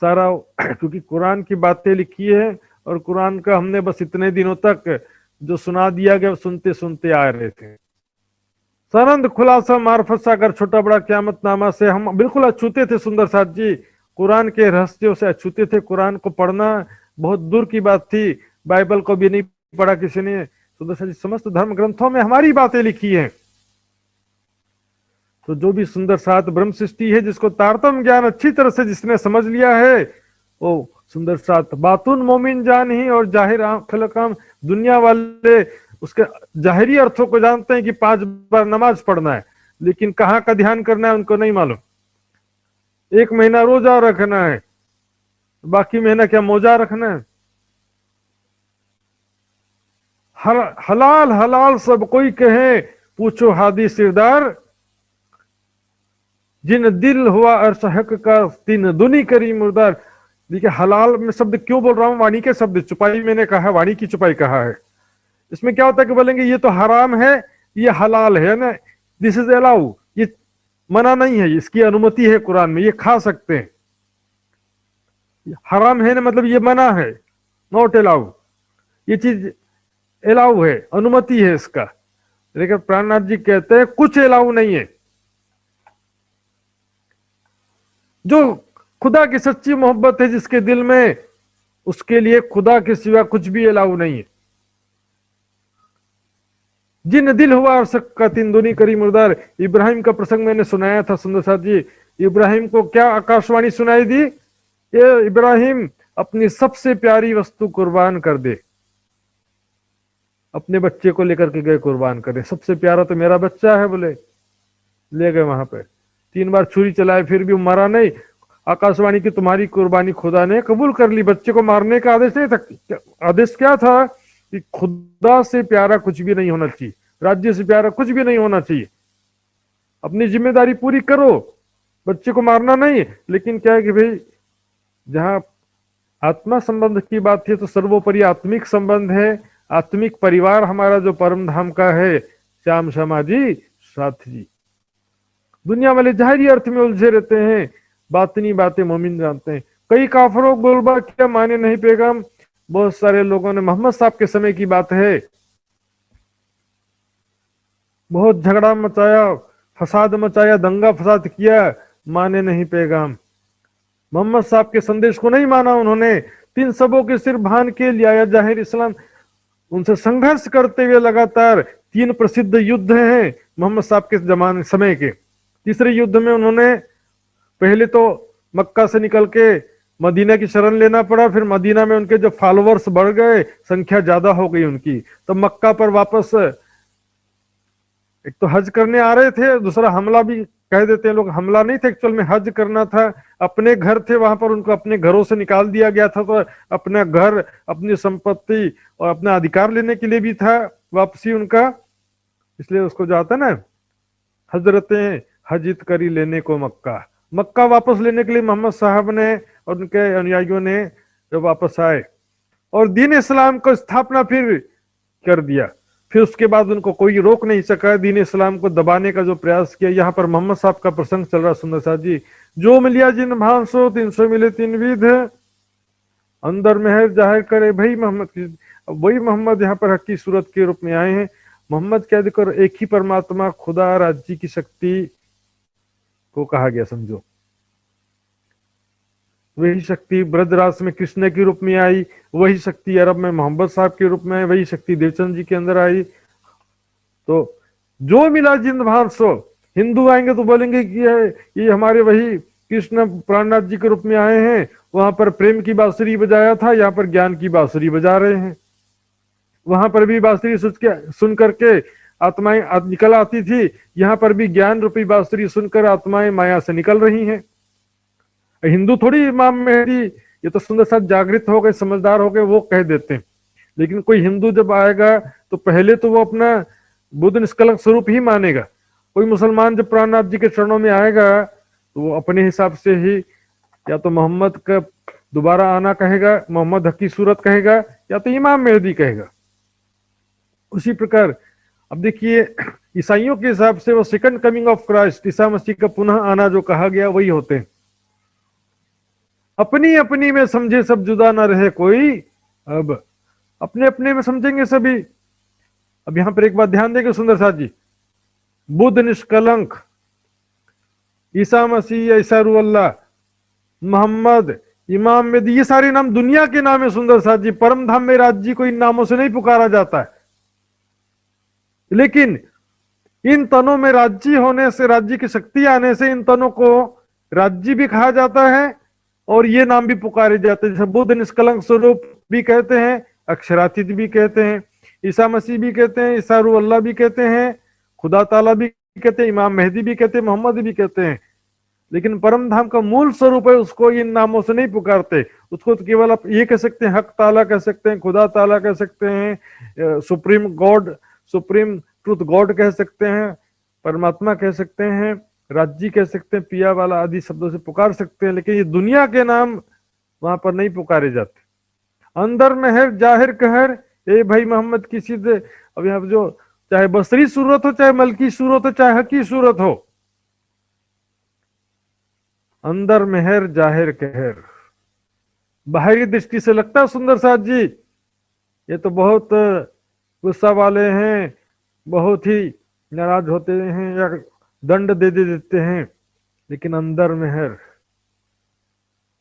Speaker 2: सारा क्योंकि कुरान की बातें लिखी है, और कुरान का हमने बस इतने दिनों तक जो सुना दिया गया सुनते सुनते आ रहे थे। सरंद खुलासा मार्फत सागर छोटा बड़ा क़यामत नामा से हम बिल्कुल अछूते थे सुंदर साथ जी, कुरान के रहस्यों से अछूते थे। कुरान को पढ़ना बहुत दूर की बात थी, बाइबल को भी नहीं पढ़ा किसी ने। सुंदर साथ जी, समस्त धर्म ग्रंथों में हमारी बातें लिखी हैं। तो जो भी सुंदर साथ ब्रह्म सृष्टि है, जिसको तारतम ज्ञान अच्छी तरह से जिसने समझ लिया है, वो सुंदर साथ बातुन मोमिन जान ही, और जाहिर खलकाम दुनिया वाले उसके जाहिरी अर्थों को जानते हैं कि 5 बार नमाज पढ़ना है, लेकिन कहाँ का ध्यान करना है उनको नहीं मालूम। 1 महीना रोजा रखना है, बाकी महीना क्या मोजा रखना है। हलाल हलाल सब कोई कहे, पूछो हादी सिरदार, जिन दिल हुआ अर्श हक का, तीन दुनी करी मुर्दार। देखिए हलाल में शब्द क्यों बोल रहा हूं, वाणी के शब्द, चुपाई मैंने कहा, वाणी की चुपाई कहा है। इसमें क्या होता है कि बोलेंगे ये तो हराम है, ये हलाल है ना, दिस इज अलाउ, ये मना नहीं है, इसकी अनुमति है कुरान में, ये खा सकते हैं। हराम है ना मतलब ये मना है, नॉट अलाउ, ये चीज अलाउ है, अनुमति है इसका। लेकिन प्राणनाथ जी कहते हैं कुछ अलाउ नहीं है। जो खुदा की सच्ची मोहब्बत है जिसके दिल में, उसके लिए खुदा के सिवा कुछ भी अलाउ नहीं है। जिन दिल हुआ अरसक का तीन दुनी करी मुर्दार। इब्राहिम का प्रसंग मैंने सुनाया था सुंदर साथ जी। इब्राहिम को क्या आकाशवाणी सुनाई दी, ये इब्राहिम अपनी सबसे प्यारी वस्तु कुर्बान कर दे। अपने बच्चे को लेकर के गए कुर्बान करने, सबसे प्यारा तो मेरा बच्चा है बोले, ले गए वहां पे। 3 बार छुरी चलाए फिर भी मरा नहीं। आकाशवाणी की तुम्हारी कुर्बानी खुदा ने कबूल कर ली। बच्चे को मारने का आदेश नहीं था, आदेश क्या था कि खुदा से प्यारा कुछ भी नहीं होना चाहिए, राज्य से प्यारा कुछ भी नहीं होना चाहिए। अपनी जिम्मेदारी पूरी करो, बच्चे को मारना नहीं। लेकिन क्या है कि भाई जहां आत्मा संबंध की बात है तो सर्वोपरि आत्मिक संबंध है। आत्मिक परिवार हमारा जो परम धाम का है, श्याम शर्मा जी साथ जी। दुनिया वाले जाहिरी अर्थ में उलझे रहते हैं, बातनी बातें मोमिन जानते हैं। कई काफरों बोलबा क्या माने नहीं पैगाम। बहुत सारे लोगों ने, मोहम्मद साहब के समय की बात है, बहुत झगड़ा मचाया, फसाद मचाया, दंगा फसाद किया, माने नहीं पैगाम। मोहम्मद साहब के संदेश को नहीं माना उन्होंने। 3 सबों के सिर भान के लिया जाहिर इस्लाम। उनसे संघर्ष करते हुए लगातार 3 प्रसिद्ध युद्ध हैं मोहम्मद साहब के जमाने समय के। तीसरे युद्ध में उन्होंने पहले तो मक्का से निकल के मदीना की शरण लेना पड़ा, फिर मदीना में उनके जो फॉलोअर्स बढ़ गए, संख्या ज्यादा हो गई उनकी, तो मक्का पर वापस, एक तो हज करने आ रहे थे, दूसरा हमला भी कह देते हैं लोग, हमला नहीं था एक्चुअल में, हज करना था। अपने घर थे वहां पर, उनको अपने घरों से निकाल दिया गया था, तो अपना घर, अपनी संपत्ति और अपना अधिकार लेने के लिए भी था वापसी उनका। इसलिए उसको जो आता ना, हजरतें हजित करी लेने को मक्का, मक्का वापस लेने के लिए मोहम्मद साहब ने और उनके अनुयायियों ने जब वापस आए और दीन इस्लाम को स्थापना फिर कर दिया, फिर उसके बाद उनको कोई रोक नहीं सका। दीन इस्लाम को दबाने का जो प्रयास किया, यहाँ पर मोहम्मद साहब का प्रसंग चल रहा सुंदर साहब जी। जो मिलिया जिन भांसो 300 मिले 3 विध, अंदर मेहर जाहिर करे भाई मोहम्मद की। वही मोहम्मद यहाँ पर हक की सूरत के रूप में आए हैं। मोहम्मद क्या देखो, एक ही परमात्मा खुदा राज्य की शक्ति को कहा गया समझो। वही शक्ति ब्रजराज में कृष्ण के रूप में आई, वही शक्ति अरब में मोहम्मद साहब के रूप में आई, वही शक्ति देवचंद जी के अंदर आई। तो जो मिला जिंद भार सो, हिंदू आएंगे तो बोलेंगे कि ये हमारे वही कृष्ण प्राणनाथ जी के रूप में आए हैं, वहां पर प्रेम की बांसुरी बजाया था, यहाँ पर ज्ञान की बांसुरी बजा रहे हैं। वहां पर भी बांसुरी सुन करके आत्माएं निकल आती थी, यहाँ पर भी ज्ञान रूपी बांसुरी सुनकर आत्माएं माया से निकल रही हैं। हिंदू थोड़ी इमाम मेहदी, ये तो सुंदर साथ जागृत हो गए, समझदार हो गए, वो कह देते हैं। लेकिन कोई हिंदू जब आएगा तो पहले तो वो अपना बुद्ध निष्कलंक स्वरूप ही मानेगा। कोई मुसलमान जब प्राणनाथ जी के चरणों में आएगा तो वो अपने हिसाब से ही या तो मोहम्मद का दोबारा आना कहेगा, मोहम्मद हक की सूरत कहेगा, या तो इमाम मेहदी कहेगा। उसी प्रकार अब देखिए ईसाइयों के हिसाब से वो second coming of Christ, Isa Masih का पुनः आना जो कहा गया वही होते हैं। अपनी अपनी में समझे सब जुदा ना रहे कोई, अब अपने अपने में समझेंगे सभी। अब यहां पर एक बात ध्यान देंगे सुंदर साथ जी, बुद्ध निष्कलंक, ईसा मसीह, ईसा रूअल्लाह, मोहम्मद, इमाम मेहदी, ये सारे नाम दुनिया के नाम है सुंदर साथ जी। परम धाम में राज्य को इन नामों से नहीं पुकारा जाता है, लेकिन इन तनों में राज्य होने से, राज्य की शक्ति आने से इन तनों को राज्य भी कहा जाता है और ये नाम भी पुकारे जाते हैं। जैसे बुद्ध निष्कलंक स्वरूप भी कहते हैं, अक्षरातीत भी कहते हैं, ईसा मसीह भी कहते हैं, ईसा रूह भी कहते हैं, खुदा ताला भी कहते हैं, इमाम मेहदी भी कहते हैं, मोहम्मद भी कहते हैं। लेकिन परम धाम का मूल स्वरूप है, उसको इन नामों से नहीं पुकारते। उसको तो केवल आप ये कह सकते हैं, हक ताला कह सकते हैं, खुदा ताला कह सकते हैं, supreme God, supreme truth God कह सकते हैं, परमात्मा कह सकते हैं, राज्य कह सकते हैं, पिया वाला आदि शब्दों से पुकार सकते हैं। लेकिन ये दुनिया के नाम वहां पर नहीं पुकारे जाते। अंदर में है जाहिर कहर, ए भाई मोहम्मद की सिद्ध। अब यहाँ जो चाहे बसरी सूरत हो, चाहे मलकी सूरत हो, चाहे हकी सूरत हो, अंदर मेहर जाहिर कहर। बाहरी दृष्टि से लगता है सुंदर साथ जी ये तो बहुत गुस्सा वाले हैं, बहुत ही नाराज होते हैं या दंड दे देते हैं, लेकिन अंदर मेहर,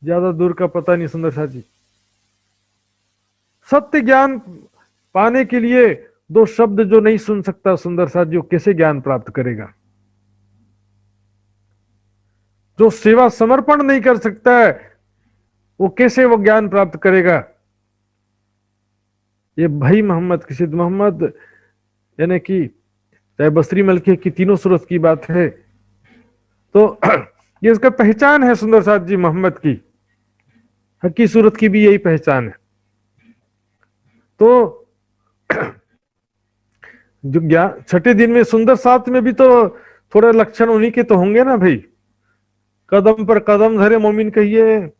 Speaker 2: ज्यादा दूर का पता नहीं सुंदर साथ जी। सत्य ज्ञान पाने के लिए दो शब्द जो नहीं सुन सकता सुंदर साथ जी, वो कैसे ज्ञान प्राप्त करेगा? जो सेवा समर्पण नहीं कर सकता है वो कैसे वो ज्ञान प्राप्त करेगा? ये भाई मोहम्मद की सिद्ध, मोहम्मद यानी कि चाहे बसरी मलकी की तीनों सूरत की बात है, तो ये इसका पहचान है सुंदर साथ जी मोहम्मद की। हकी सूरत की भी यही पहचान है। तो जो ज्ञान छठे दिन में सुंदर साथ में भी तो थोड़े लक्षण उन्हीं के तो होंगे ना भाई। कदम पर कदम धरे मोमिन कहिए।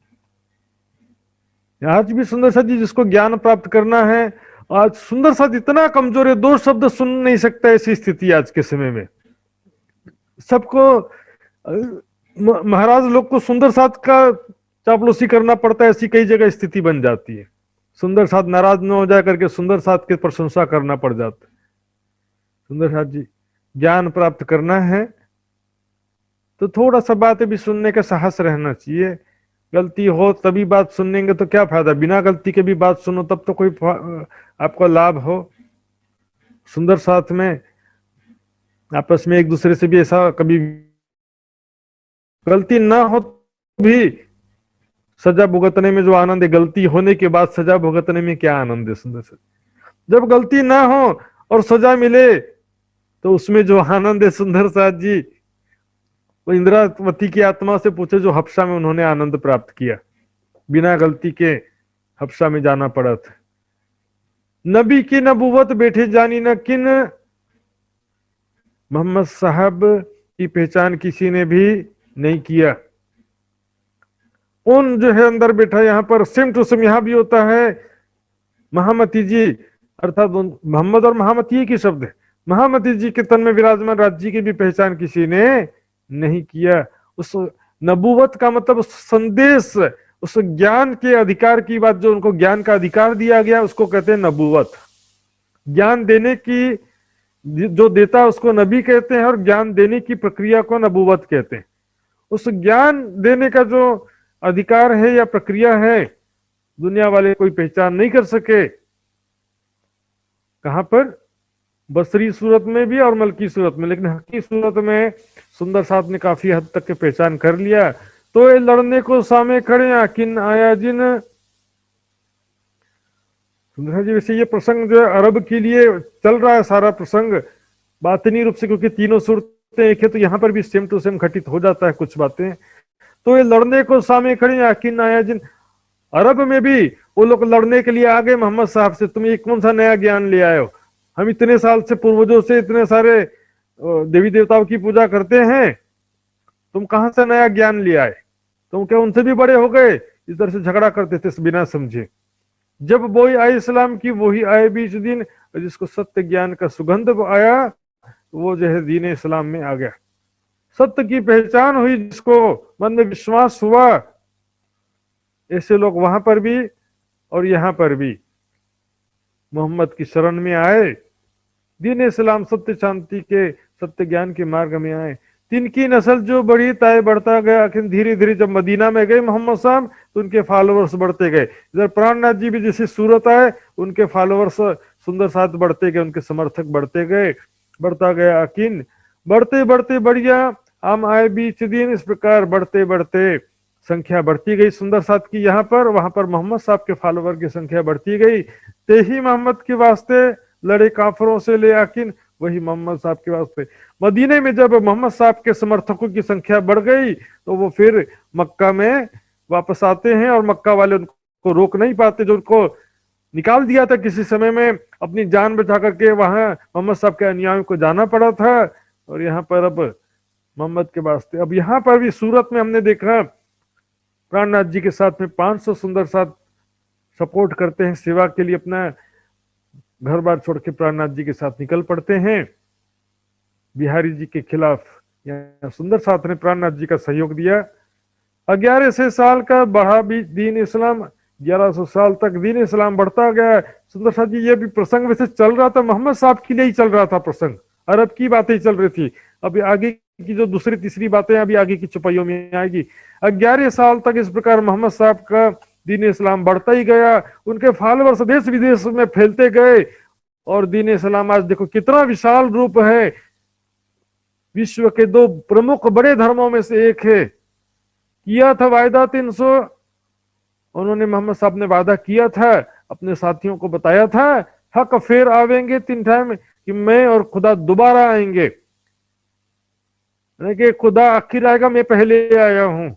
Speaker 2: आज भी सुंदर साथ जी जिसको ज्ञान प्राप्त करना है, आज सुंदर साथ इतना कमजोर है, दो शब्द सुन नहीं सकता, ऐसी स्थिति आज के समय में। सबको महाराज लोग को सुंदर साथ का चापलूसी करना पड़ता है, ऐसी कई जगह स्थिति बन जाती है। सुंदर साथ नाराज न हो जाए करके सुंदर साथ की प्रशंसा करना पड़ जाता है। सुंदर साथ जी ज्ञान प्राप्त करना है तो थोड़ा सा बातें भी सुनने का साहस रहना चाहिए। गलती हो तभी बात सुनेंगे तो क्या फायदा, बिना गलती के भी बात सुनो तब तो कोई आपको लाभ हो। सुंदर साथ में आपस में एक दूसरे से भी ऐसा कभी गलती ना हो भी सजा भुगतने में जो आनंद है, गलती होने के बाद सजा भुगतने में क्या आनंद है सुंदर साथ। जब गलती ना हो और सजा मिले तो उसमें जो आनंद है सुंदर साथ जी, वो इंद्रावती की आत्मा से पूछे जो हफ्सा में उन्होंने आनंद प्राप्त किया, बिना गलती के हफ्सा में जाना पड़ा था। नबी की नबूवत बैठे जानी न किन, मोहम्मद साहब की पहचान किसी ने भी नहीं किया। उन जो है अंदर बैठा, यहाँ पर सेम टू सेम यहाँ भी होता है महामती जी, अर्थात मोहम्मद और महामती एक ही शब्द है। महामती जी के तन में विराजमान राज्य की भी पहचान किसी ने नहीं किया। उस नबूवत का मतलब उस संदेश, उस ज्ञान के अधिकार की बात, जो उनको ज्ञान का अधिकार दिया गया उसको कहते हैं नबूवत। ज्ञान देने की जो देता है उसको नबी कहते हैं, और ज्ञान देने की प्रक्रिया को नबूवत कहते हैं। उस ज्ञान देने का जो अधिकार है या प्रक्रिया है, दुनिया वाले कोई पहचान नहीं कर सके। कहां पर? बसरी सूरत में भी और मलकी सूरत में। लेकिन हकी सूरत में सुंदर साथ ने काफी हद तक के पहचान कर लिया। तो ये लड़ने को सामने खड़े आकिन आया जिन। सुंदर जी वैसे ये प्रसंग जो है अरब के लिए चल रहा है सारा प्रसंग बातिनी रूप से, क्योंकि तीनों सूरतें एक है तो यहाँ पर भी सेम टू सेम घटित हो जाता है कुछ बातें। तो ये लड़ने को सामने खड़े आकिन आया जिन, अरब में भी वो लोग लड़ने के लिए आ गए मोहम्मद साहब से, तुम ये कौन सा नया ज्ञान ले आए हो, हम इतने साल से पूर्वजों से इतने सारे देवी देवताओं की पूजा करते हैं, तुम कहां से नया ज्ञान ले आए, तुम क्या उनसे भी बड़े हो गए। इस तरह से झगड़ा करते थे बिना समझे। जब वही आए इस्लाम की, वही आए बीच दिन, जिसको सत्य ज्ञान का सुगंध आया, वो जो है दीन इस्लाम में आ गया। सत्य की पहचान हुई, जिसको मन में विश्वास हुआ, ऐसे लोग वहां पर भी और यहां पर भी मोहम्मद की शरण में आए, दीन इस्लाम सत्य शांति के सत्य ज्ञान के मार्ग में आए। तिनकी नस्ल जो बड़ी ताय बढ़ता गया, आखिर धीरे धीरे जब मदीना में गए मोहम्मद साहब, तो उनके फॉलोअर्स बढ़ते गए। इधर प्राणनाथ जी भी जैसी सूरत आए, उनके फॉलोअर्स सुंदर साथ बढ़ते गए, उनके समर्थक बढ़ते गए, बढ़ता गया अकीन, बढ़ते बढ़ते बढ़िया हम आए बीच दिन। इस प्रकार बढ़ते बढ़ते संख्या बढ़ती गई सुंदर साथ की, यहाँ पर वहां पर मोहम्मद साहब के फॉलोवर की संख्या बढ़ती गई। ते ही मोहम्मद के वास्ते लड़े काफरों से ले आकिन, वही मोहम्मद साहब के वास्ते। मदीने में जब मोहम्मद साहब के समर्थकों की संख्या बढ़ गई, तो वो फिर मक्का में वापस आते हैं, और मक्का वाले उनको रोक नहीं पाते, जो उनको निकाल दिया था किसी समय में, अपनी जान बचा करके वहां मोहम्मद साहब के अनुयायियों को जाना पड़ा था। और यहाँ पर अब मोहम्मद के वास्ते, अब यहाँ पर भी सूरत में हमने देखा प्राणनाथ जी के साथ में 500 सुंदर साथ सपोर्ट करते हैं, सेवा के लिए अपना घर बार छोड़ के प्राणनाथ जी के साथ निकल पड़ते हैं बिहारी जी के खिलाफ। यहाँ सुंदर साथ ने प्राणनाथ जी का सहयोग दिया। 1100 साल का बढ़ा भी दीन इस्लाम, 1100 साल तक दीन इस्लाम बढ़ता गया। सुंदर साथ जी, ये भी प्रसंग वैसे चल रहा था, मोहम्मद साहब के लिए ही चल रहा था प्रसंग, अरब की बातें चल रही थी। अभी आगे की जो दूसरी तीसरी बातें अभी आगे की चौपाइयों में आएगी। 11 साल तक इस प्रकार मोहम्मद साहब का दीन इस्लाम बढ़ता ही गया, उनके फॉलोअर्स देश विदेश में फैलते गए, और दीन इस्लाम आज देखो कितना विशाल रूप है, विश्व के 2 प्रमुख बड़े धर्मों में से एक है। किया था वायदा 300, उन्होंने मोहम्मद साहब ने वादा किया था, अपने साथियों को बताया था, हक फिर आवेंगे 3 टाइम, कि मैं और खुदा दोबारा आएंगे, कि खुदा आखिर आएगा, मैं पहले आया हूं।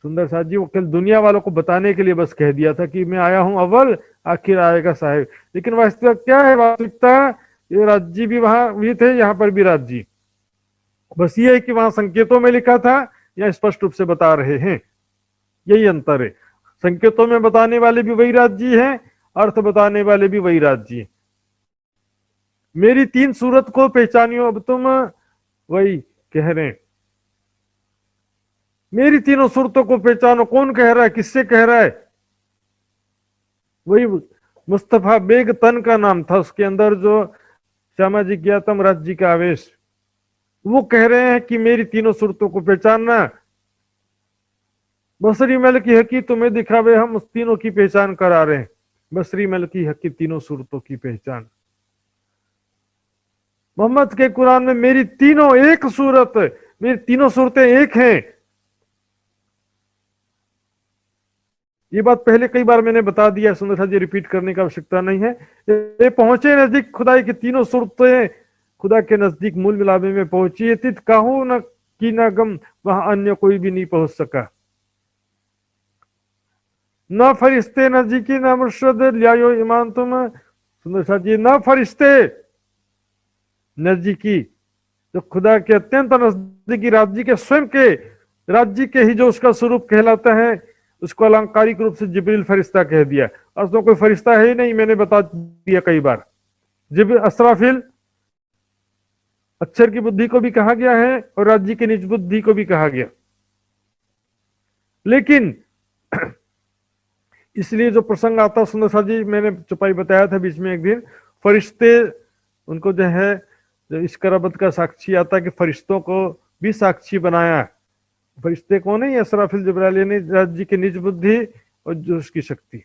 Speaker 2: सुंदर साथ जी वो कल दुनिया वालों को बताने के लिए बस कह दिया था कि मैं आया हूं अव्वल, आखिर आएगा साहिब। लेकिन वास्तविकता क्या है? वास्तविकता ये राज्य भी वहां भी थे, यहाँ पर भी राज्य, बस ये है कि वहां संकेतों में लिखा था, या स्पष्ट रूप से बता रहे हैं, यही अंतर है। संकेतों में बताने वाले भी वही राज्य हैं, अर्थ बताने वाले भी वही राज्य हैं। मेरी 3 सूरत को पहचानियो, अब तुम वही कह रहे हैं, मेरी तीनों सूरतों को पहचानो। कौन कह रहा है, किससे कह रहा है? वही मुस्तफा बेग तन का नाम था, उसके अंदर जो श्यामा जी किया तम राज्य का आवेश, वो कह रहे हैं कि मेरी तीनों सूरतों को पहचानना। बसरी मल की हकी तुम्हें दिखावे, हम उस तीनों की पहचान करा रहे हैं। बसरी मल की हकी तीनों सूरतों की पहचान। मोहम्मद के कुरान में मेरी तीनों एक सूरत, मेरी तीनों सूरतें एक हैं। ये बात पहले कई बार मैंने बता दिया, सुंदर साथ जी, रिपीट करने की आवश्यकता नहीं है। ये पहुंचे नजदीक खुदाई की तीनों सूरतें खुदा के नजदीक मूल मिलावे में पहुंची। तित काहू न की न गम, वहां अन्य कोई भी नहीं पहुंच सका। न फरिश्ते नजदीकी न मुर्शद लियायो ईमान तुम। सुंदर साथ जी, न फरिश्ते नजदीकी, जो खुदा के अत्यंत नजदीकी राज्य के स्वयं के राज्य के ही जो उसका स्वरूप कहलाता है, उसको अलंकारिक रूप से जिब्रील फरिश्ता कह दिया। असलों कोई फरिश्ता है ही नहीं, मैंने बता दिया कई बार। जिब्रील असराफिल अक्षर की बुद्धि को भी कहा गया है, और राज्य की निज बुद्धि को भी कहा गया। लेकिन इसलिए जो प्रसंग आता सुंदर साथ जी, मैंने चुपाई बताया था बीच में एक दिन, फरिश्ते उनको जो है, जो इस करबत का साक्षी आता कि फरिश्तों को भी साक्षी बनाया। फरिश्ते कौन है? असराफिल जिब्राइल, यानी राज्य की निज बुद्धि और जो उसकी शक्ति।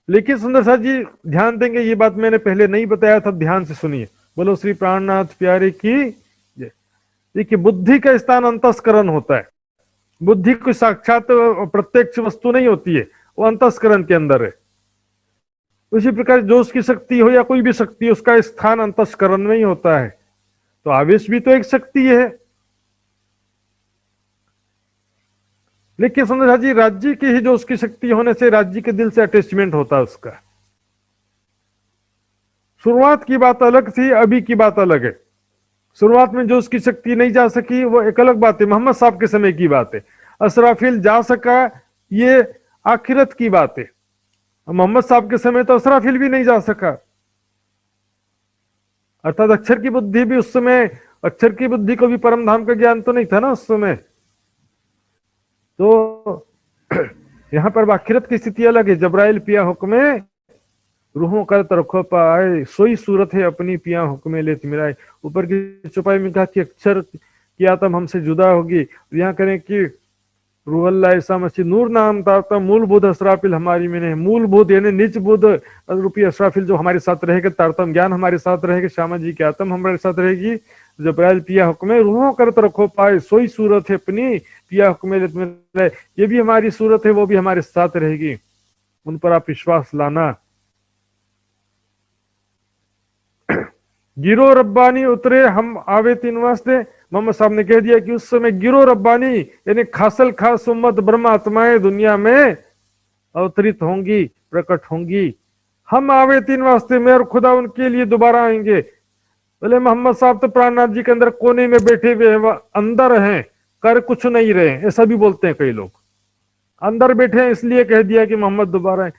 Speaker 2: लेकिन सुंदर साथ जी ध्यान देंगे, ये बात मैंने पहले नहीं बताया था, ध्यान से सुनिए। बोलो श्री प्राणनाथ प्यारे की जय। देखिए, बुद्धि का स्थान अंतस्करण होता है। बुद्धि कोई साक्षात प्रत्यक्ष वस्तु नहीं होती है, वो अंतस्करण के अंदर है। उसी प्रकार जो उसकी शक्ति हो या कोई भी शक्ति, उसका स्थान अंतस्करण में ही होता है। तो आवेश भी तो एक शक्ति है। लेकिन सुंदर जी, राज्य की ही जो उसकी शक्ति होने से राज्य के दिल से अटैचमेंट होता है उसका। शुरुआत की बात अलग थी, अभी की बात अलग है। शुरुआत में जो उसकी शक्ति नहीं जा सकी वो एक अलग बात है, मोहम्मद साहब के समय की बात है। असराफिल जा सका, ये आखिरत की बात है। मोहम्मद साहब के समय तो असराफिल भी नहीं जा सका। अर्थात अक्षर की बुद्धि भी उस समय, अक्षर की बुद्धि को भी परम धाम का ज्ञान तो नहीं था ना उस समय। तो यहां पर आखिरत की स्थिति अलग है। जबराइल पिया हुक्मे रूहों कर तरखो पाए, सोई सूरत है अपनी पिया हुक्मे ले तिमिराए। ऊपर की चौपाई में कहा कि अक्षर की आत्म हमसे जुदा होगी, यहाँ करें कि रूह अल्लाह ईसा मसीह नूर नाम ताता मूलभूत असराफिल हमारी में नहीं। मूलभूत यानी निज बुद्ध रूपी असराफिल जो हमारे साथ रहेगा, तारतम ज्ञान हमारे साथ रहेगा, श्यामा जी की आत्म हमारे साथ रहेगी। जबराइल पिया हुक्मे रूहों करत रखो पाए, सोई सूरत है अपनी पिया हुक्मे ले तिमिराए। ये भी हमारी सूरत है, वो भी हमारे साथ रहेगी, उन पर आप विश्वास लाना। गिरो रब्बानी उतरे हम आवे तीन वास्ते। मोहम्मद साहब ने कह दिया कि उस समय गिरो रब्बानी यानी खासल खास उम्मत ब्रह्मात्माएं दुनिया में अवतरित होंगी, प्रकट होंगी। हम आवे तीन वास्ते, मैं और खुदा उनके लिए दोबारा आएंगे। बोले मोहम्मद साहब तो प्राणनाथ जी के अंदर कोने में बैठे हुए हैं, अंदर हैं, कर कुछ नहीं रहे, ऐसा भी बोलते हैं कई लोग। अंदर बैठे हैं इसलिए कह दिया कि मोहम्मद दोबारा है।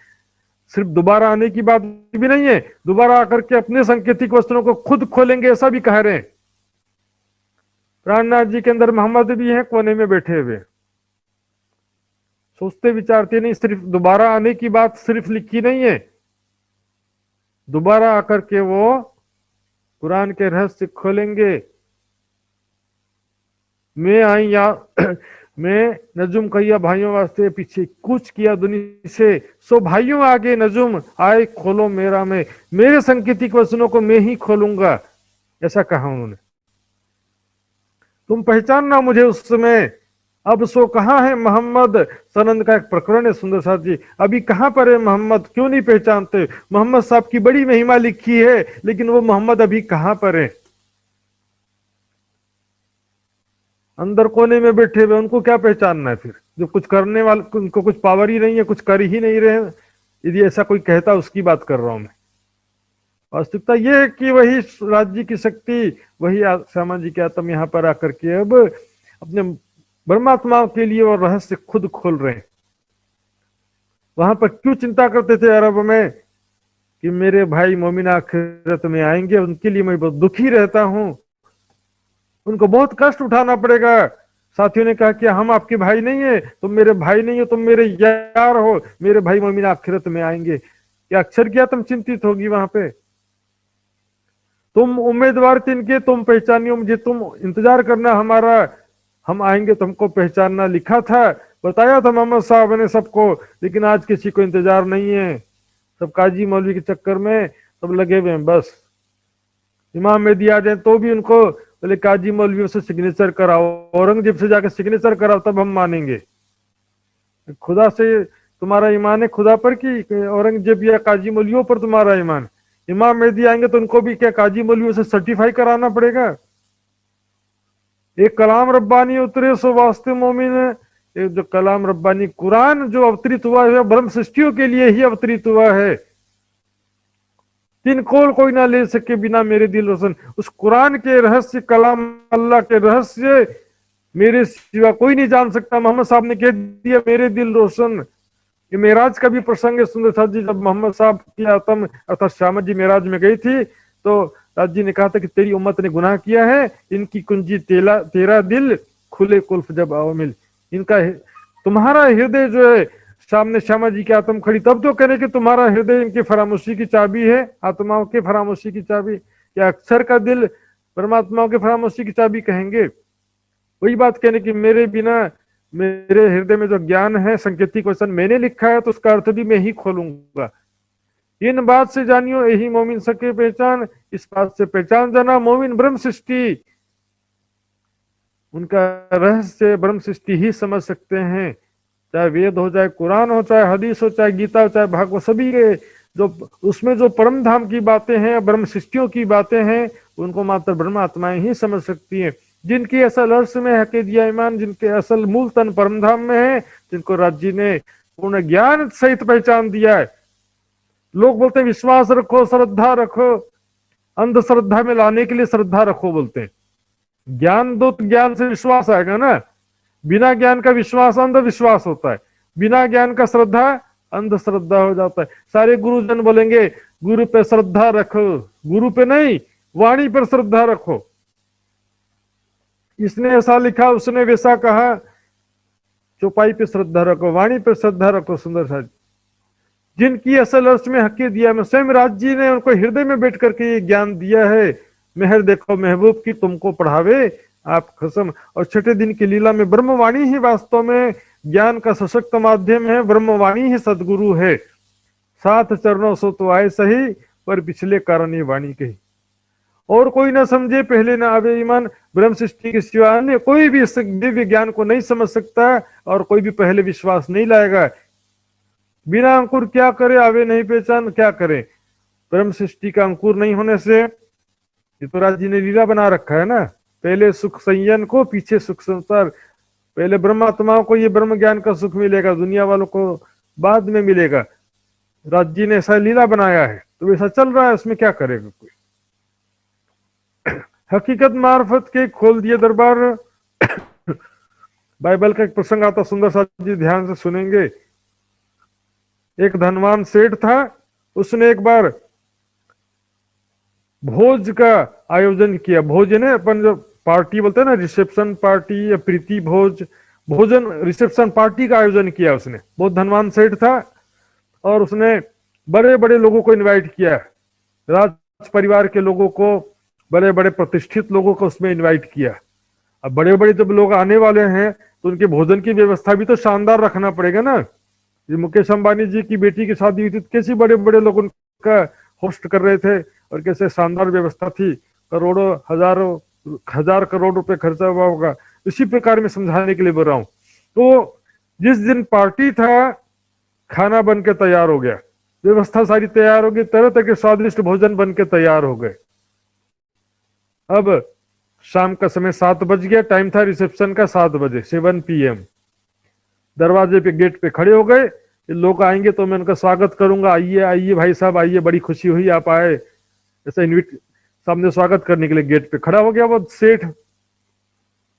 Speaker 2: सिर्फ दोबारा आने की बात भी नहीं है, दोबारा आकर के अपने सांकेतिक वस्त्रों को खुद खोलेंगे, ऐसा भी कह रहे हैं। प्राणनाथ जी के अंदर मोहम्मद भी हैं कोने में बैठे हुए। सोचते विचारते नहीं, सिर्फ दोबारा आने की बात सिर्फ लिखी नहीं है, दोबारा आकर के वो कुरान के रहस्य खोलेंगे। मैं आई या मैं नजुम कहिया भाइयों वास्ते पीछे कूच किया दुनिया से, सो भाइयों आगे नजुम आए खोलो मेरा में, मेरे संकेतिक वचनों को मैं ही खोलूंगा, ऐसा कहा उन्होंने। तुम पहचानना मुझे उस समय, अब सो कहां है मोहम्मद। सनंद का एक प्रकरण है सुंदर साहब जी, अभी कहां पर है मोहम्मद, क्यों नहीं पहचानते। मोहम्मद साहब की बड़ी महिमा लिखी है, लेकिन वो मोहम्मद अभी कहां पर है। अंदर कोने में बैठे हुए, उनको क्या पहचानना है फिर, जो कुछ करने वाले, उनको कुछ पावर ही नहीं है, कुछ कर ही नहीं रहे। यदि ऐसा कोई कहता, उसकी बात कर रहा हूं मैं। वास्तविकता यह है कि वही राज्य की शक्ति, वही श्यामा जी के आत्म यहां पर आकर के अब अपने ब्रह्मात्माओं के लिए और रहस्य खुद खोल रहे हैं। वहां पर क्यों चिंता करते थे अरब में कि मेरे भाई मोमिन आखिरत में आएंगे, उनके लिए मैं बहुत दुखी रहता हूं, उनको बहुत कष्ट उठाना पड़ेगा। साथियों ने कहा कि हम आपके भाई नहीं है, तुम मेरे भाई नहीं हो, तुम मेरे यार हो, मेरे भाई मोमिन आखिरत में आएंगे। क्या अक्षर किया तुम चिंतित होगी वहां पे। तुम उम्मीदवार तिनके, तुम पहचानियो मुझे, तुम इंतजार करना हमारा, हम आएंगे तुमको पहचानना। लिखा था, बताया था मोहम्मद साहब ने सबको, लेकिन आज किसी को इंतजार नहीं है। सब काजी मौलवी के चक्कर में सब लगे हुए हैं। बस इमाम मेहदी आ जाए तो भी उनको बोले काजी मौलवियों से सिग्नेचर कराओ, औरंगजेब से जाकर सिग्नेचर कराओ, तब हम मानेंगे। खुदा से तुम्हारा ईमान है, खुदा पर, कि औरंगजेब या काजी मौलवियों पर तुम्हारा ईमान। इमाम मेहदी आएंगे तो उनको भी क्या काजी मौलवियों से सर्टिफाई कराना पड़ेगा। एक कलाम रब्बानी उतरे सो वास्ते मोमिन है। एक जो कलाम रब्बानी कुरान जो अवतरित हुआ है, ब्रह्म सृष्टियों के लिए ही अवतरित हुआ है। तीन कोल कोई ना ले सके बिना मेरे दिल रोशन। उस कुरान के रहस्य, कलाम अल्लाह के रहस्य मेरे सिवा कोई नहीं जान सकता। मोहम्मद साहब ने कह दिया मेरे दिल रोशन। ये मेराज का भी प्रसंग है सुंदर साहब जी। जब मोहम्मद साहब की आत्म अर्थात श्यामा जी मेराज में गई थी, तो राज जी ने कहा था कि तेरी उम्मत ने गुनाह किया है, इनकी कुंजी तेरा दिल खुले कुल्फ जब आओ मिल। इनका तुम्हारा हृदय जो है, सामने श्यामा जी की आत्म खड़ी, तब तो करें कि तुम्हारा हृदय इनकी फरामोशी की चाबी है, आत्माओं के फरामोशी की चाबी। या अक्षर का दिल परमात्माओं के फरामोशी की चाबी कहेंगे। वही बात कहने की मेरे बिना, मेरे हृदय में जो ज्ञान है, संकेतिक वचन मैंने लिखा है, तो उसका अर्थ भी मैं ही खोलूंगा। इन बात से जानियो यही मोमिन सके पहचान, इस बात से पहचान जाना मोमिन ब्रह्म सृष्टि। उनका रहस्य ब्रह्म सृष्टि ही समझ सकते हैं। चाहे वेद हो, चाहे कुरान हो, चाहे हदीस हो, चाहे गीता हो, चाहे भागवत, सभी के जो उसमें जो परम धाम की बातें हैं, ब्रह्म सृष्टियों की बातें हैं, उनको मात्र ब्रह्म आत्माएं ही समझ सकती हैं। जिनकी असल अर्श में हकीदिया ईमान, जिनके असल मूल तन परमधाम में है, जिनको राज जी ने पूर्ण ज्ञान सहित पहचान दिया है। लोग बोलते हैं विश्वास रखो, श्रद्धा रखो, अंधश्रद्धा में लाने के लिए श्रद्धा रखो बोलते हैं। ज्ञान दो तो ज्ञान से विश्वास आएगा ना। बिना ज्ञान का विश्वास अंधविश्वास होता है, बिना ज्ञान का श्रद्धा अंधश्रद्धा हो जाता है। सारे गुरुजन बोलेंगे गुरु पे श्रद्धा रखो, गुरु पे नहीं, वाणी पर श्रद्धा रखो। इसने ऐसा लिखा, उसने वैसा कहा, चौपाई पे श्रद्धा रखो, वाणी पे श्रद्धा रखो। सुंदर सा जिनकी असल अर्थ में हक दिया, मैं स्वयं राज जी ने उनको हृदय में बैठ करके ये ज्ञान दिया है। मेहर देखो महबूब की तुमको पढ़ावे आप कसम। और छठे दिन की लीला में ब्रह्मवाणी ही वास्तव में ज्ञान का सशक्त माध्यम है, ब्रह्मवाणी ही सदगुरु है। सात चरणों सो तो आए सही, पर पिछले कारण ये वाणी कही। और कोई ना समझे पहले ना आवे ईमान, ब्रह्म सृष्टि के सिवा अन्य कोई भी इस दिव्य ज्ञान को नहीं समझ सकता, और कोई भी पहले विश्वास नहीं लाएगा। बिना अंकुर क्या करे, आवे नहीं पहचान क्या करे। ब्रह्म सृष्टि का अंकुर नहीं होने से, ये तो राज जी ने लीला बना रखा है ना, पहले सुख संयन को, पीछे सुख संसार। पहले ब्रह्मात्माओं को ये ब्रह्म ज्ञान का सुख मिलेगा, दुनिया वालों को बाद में मिलेगा। राज जी ने ऐसा लीला बनाया है, तो वैसा चल रहा है, उसमें क्या करेगा कोई। हकीकत मार्फत के खोल दिए दरबार। बाइबल का एक प्रसंग आता, सुंदर सा जी ध्यान से सुनेंगे। एक धनवान सेठ था, उसने एक बार भोज का आयोजन किया। भोजन है अपन जो पार्टी बोलते हैं ना, रिसेप्शन पार्टी या प्रीति भोज, भोजन रिसेप्शन पार्टी का आयोजन किया उसने। बहुत धनवान सेठ था और उसने बड़े बड़े लोगों को इनवाइट किया, राज परिवार के लोगों को, बड़े बड़े प्रतिष्ठित लोगों को उसमें इनवाइट किया। अब बड़े बड़े जब लोग आने वाले हैं तो उनके भोजन की व्यवस्था भी तो शानदार रखना पड़ेगा ना। ये मुकेश अंबानी जी की बेटी की शादी हुई थी, कैसे बड़े बड़े लोग उनका होस्ट कर रहे थे और कैसे शानदार व्यवस्था थी, करोड़ों हजारों हजार करोड़ रुपए खर्चा हुआ होगा। इसी प्रकार में समझाने के लिए बोल रहा हूं। तो जिस दिन पार्टी था, खाना बन के तैयार हो गया, व्यवस्था सारी तैयार हो गई, तरह तरह के स्वादिष्ट भोजन बन के तैयार हो गए। अब शाम का समय 7 बज गया, टाइम था रिसेप्शन का 7 बजे, 7 PM। दरवाजे पे गेट पे खड़े हो गए, लोग आएंगे तो मैं उनका स्वागत करूंगा, आइए आइए भाई साहब आइए, बड़ी खुशी हुई आप आए, ऐसा इनविट सामने स्वागत करने के लिए गेट पे खड़ा हो गया वो सेठ।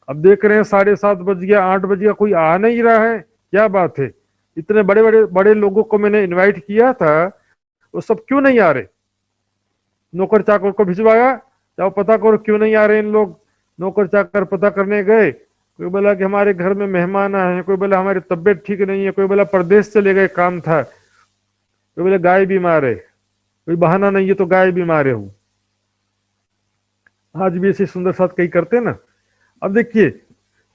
Speaker 2: अब देख रहे हैं 7:30 बज गया, 8 बज गया, कोई आ नहीं रहा है, क्या बात है, इतने बड़े बड़े बड़े लोगों को मैंने इन्वाइट किया था, वो सब क्यों नहीं आ रहे। नौकर चाकर को भिजवाया, जाओ पता करो क्यों नहीं आ रहे इन लोग। नौकर चाकर पता करने गए, कोई बोला कि हमारे घर में मेहमान आए हैं, कोई बोला हमारी तबीयत ठीक नहीं है, कोई बोला परदेश चले गए काम था, कोई बोला गाय बीमार है, कोई बहाना नहीं है तो गाय बीमार है। आज भी ऐसे सुंदर साथ कई करते ना। अब देखिए,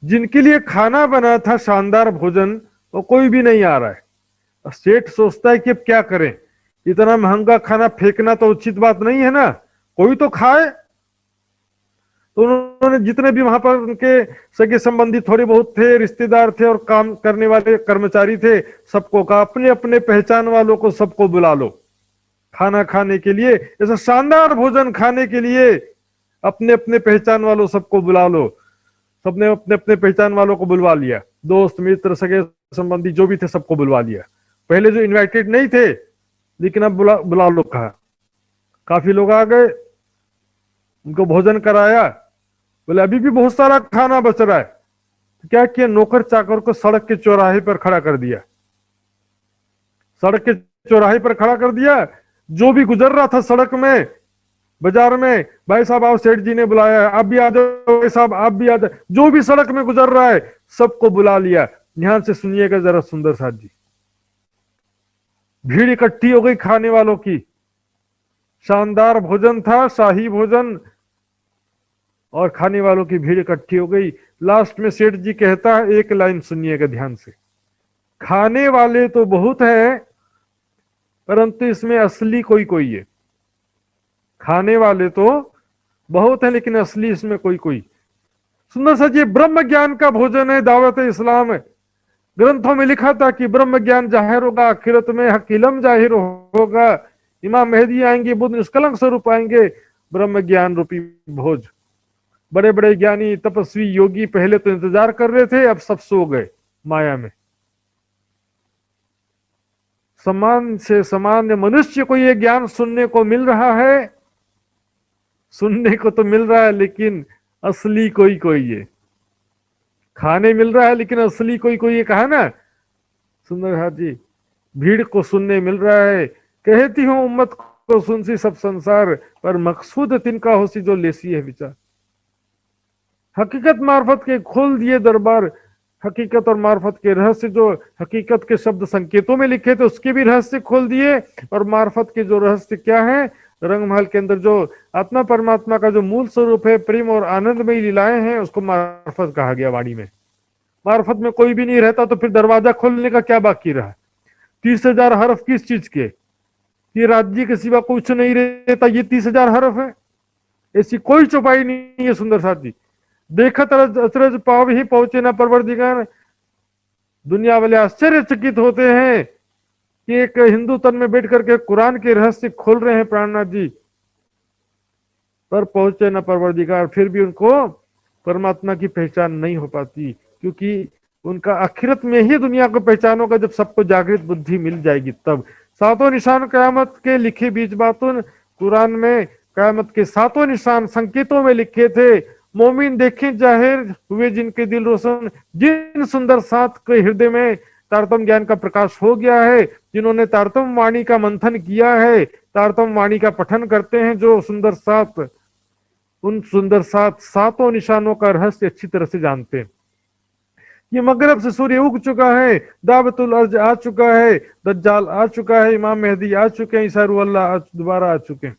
Speaker 2: जिनके लिए खाना बना था शानदार भोजन, वो कोई भी नहीं आ रहा है। सेठ सोचता है कि अब क्या करें, इतना महंगा खाना फेंकना तो उचित बात नहीं है ना, कोई तो खाए। तो उन्होंने जितने भी वहां पर उनके सगे संबंधी थोड़े बहुत थे, रिश्तेदार थे और काम करने वाले कर्मचारी थे, सबको कहा अपने अपने पहचान वालों को सबको बुला लो खाना खाने के लिए, ऐसा शानदार भोजन खाने के लिए अपने अपने पहचान वालों सबको बुला लो। सबने अपने अपने पहचान वालों को बुलवा लिया, दोस्त मित्र सगे संबंधी जो भी थे सबको बुलवा लिया। पहले जो इनवाइटेड नहीं थे, लेकिन अब बुला लो कहा। काफी लोग आ गए, उनको भोजन कराया। बोले अभी भी बहुत सारा खाना बच रहा है, तो क्या किया, नौकर चाकर को सड़क के चौराहे पर खड़ा कर दिया। सड़क के चौराहे पर खड़ा कर दिया, जो भी गुजर रहा था सड़क में, बाजार में, भाई साहब आओ सेठ जी ने बुलाया है, आप भी आ जाओ भाई साहब, आप भी आ जाओ। जो भी सड़क में गुजर रहा है सबको बुला लिया। ध्यान से सुनिएगा जरा सुंदर साथ जी। भीड़ इकट्ठी हो गई खाने वालों की, शानदार भोजन था, शाही भोजन, और खाने वालों की भीड़ इकट्ठी हो गई। लास्ट में सेठ जी कहता है, एक लाइन सुनिएगा ध्यान से, खाने वाले तो बहुत है परंतु इसमें असली कोई कोई है। खाने वाले तो बहुत है लेकिन असली इसमें कोई कोई। सुंदर सा जी, ब्रह्म ज्ञान का भोजन है, दावत इस्लाम है। ग्रंथों में लिखा था कि ब्रह्म ज्ञान जाहिर होगा आखिरत में, हक इल्म जाहिर होगा, इमाम मेहदी आएंगे, बुद्ध निष्कलंक स्वरूप आएंगे, ब्रह्म ज्ञान रूपी भोज। बड़े बड़े ज्ञानी तपस्वी योगी पहले तो इंतजार कर रहे थे, अब सब सो गए माया में। समान से सामान्य मनुष्य को ये ज्ञान सुनने को मिल रहा है, सुनने को तो मिल रहा है, लेकिन असली कोई कोई है। खाने मिल रहा है लेकिन असली कोई कोई है, कहा ना सुंदर हाथ जी। भीड़ को सुनने मिल रहा है, कहती हूं उम्मत को सुनसी सब संसार, पर मकसूद तिनका होसी जो लेसी है विचार। हकीकत मार्फत के खोल दिए दरबार, हकीकत और मार्फत के रहस्य जो हकीकत के शब्द संकेतों में लिखे थे उसके भी रहस्य खोल दिए, और मार्फत के जो रहस्य क्या है, रंगमहल के अंदर जो आत्मा परमात्मा का जो मूल स्वरूप है, प्रेम और आनंदमयी लीलाएं हैं, उसको मार्फत कहा गया वाणी में। मार्फत में कोई भी नहीं रहता तो फिर दरवाजा खोलने का क्या बाकी रहा। 30,000 हरफ किस चीज के, ये राज्य के सिवा कुछ नहीं रहता, ये 30,000 हरफ है। ऐसी कोई चौपाई नहीं है सुंदर साथ जी। देखत अचरज पाव ही पहुंचे ना परवरदिगार। दुनिया वाले आश्चर्यचकित होते हैं कि एक हिंदू तन में बैठ करके कुरान के रहस्य खोल रहे हैं प्राणनाथ जी, पर पहुंचे ना परवरदिगार, फिर भी उनको परमात्मा की पहचान नहीं हो पाती, क्योंकि उनका आखिरत में ही दुनिया को पहचान होगा जब सबको जागृत बुद्धि मिल जाएगी तब। सातों निशान कयामत के लिखे बीच बातुन, कुरान में कयामत के सातों निशान संकेतों में लिखे थे। मोमिन देखे जाहिर हुए जिनके दिल रोशन, जिन सुंदर सात के हृदय में तारतम ज्ञान का प्रकाश हो गया है, जिन्होंने तारतम वाणी का मंथन किया है, तारतम वाणी का पठन करते हैं, जो सुंदर सात, उन सुंदर सातों निशानों का रहस्य अच्छी तरह से जानते हैं। ये मगरब से सूर्य उग चुका है, दावतुल अर्ज आ चुका है, दज्जाल आ चुका है, इमाम मेहदी आ चुके हैं, ईसा रूह अल्लाह दोबारा आ चुके हैं।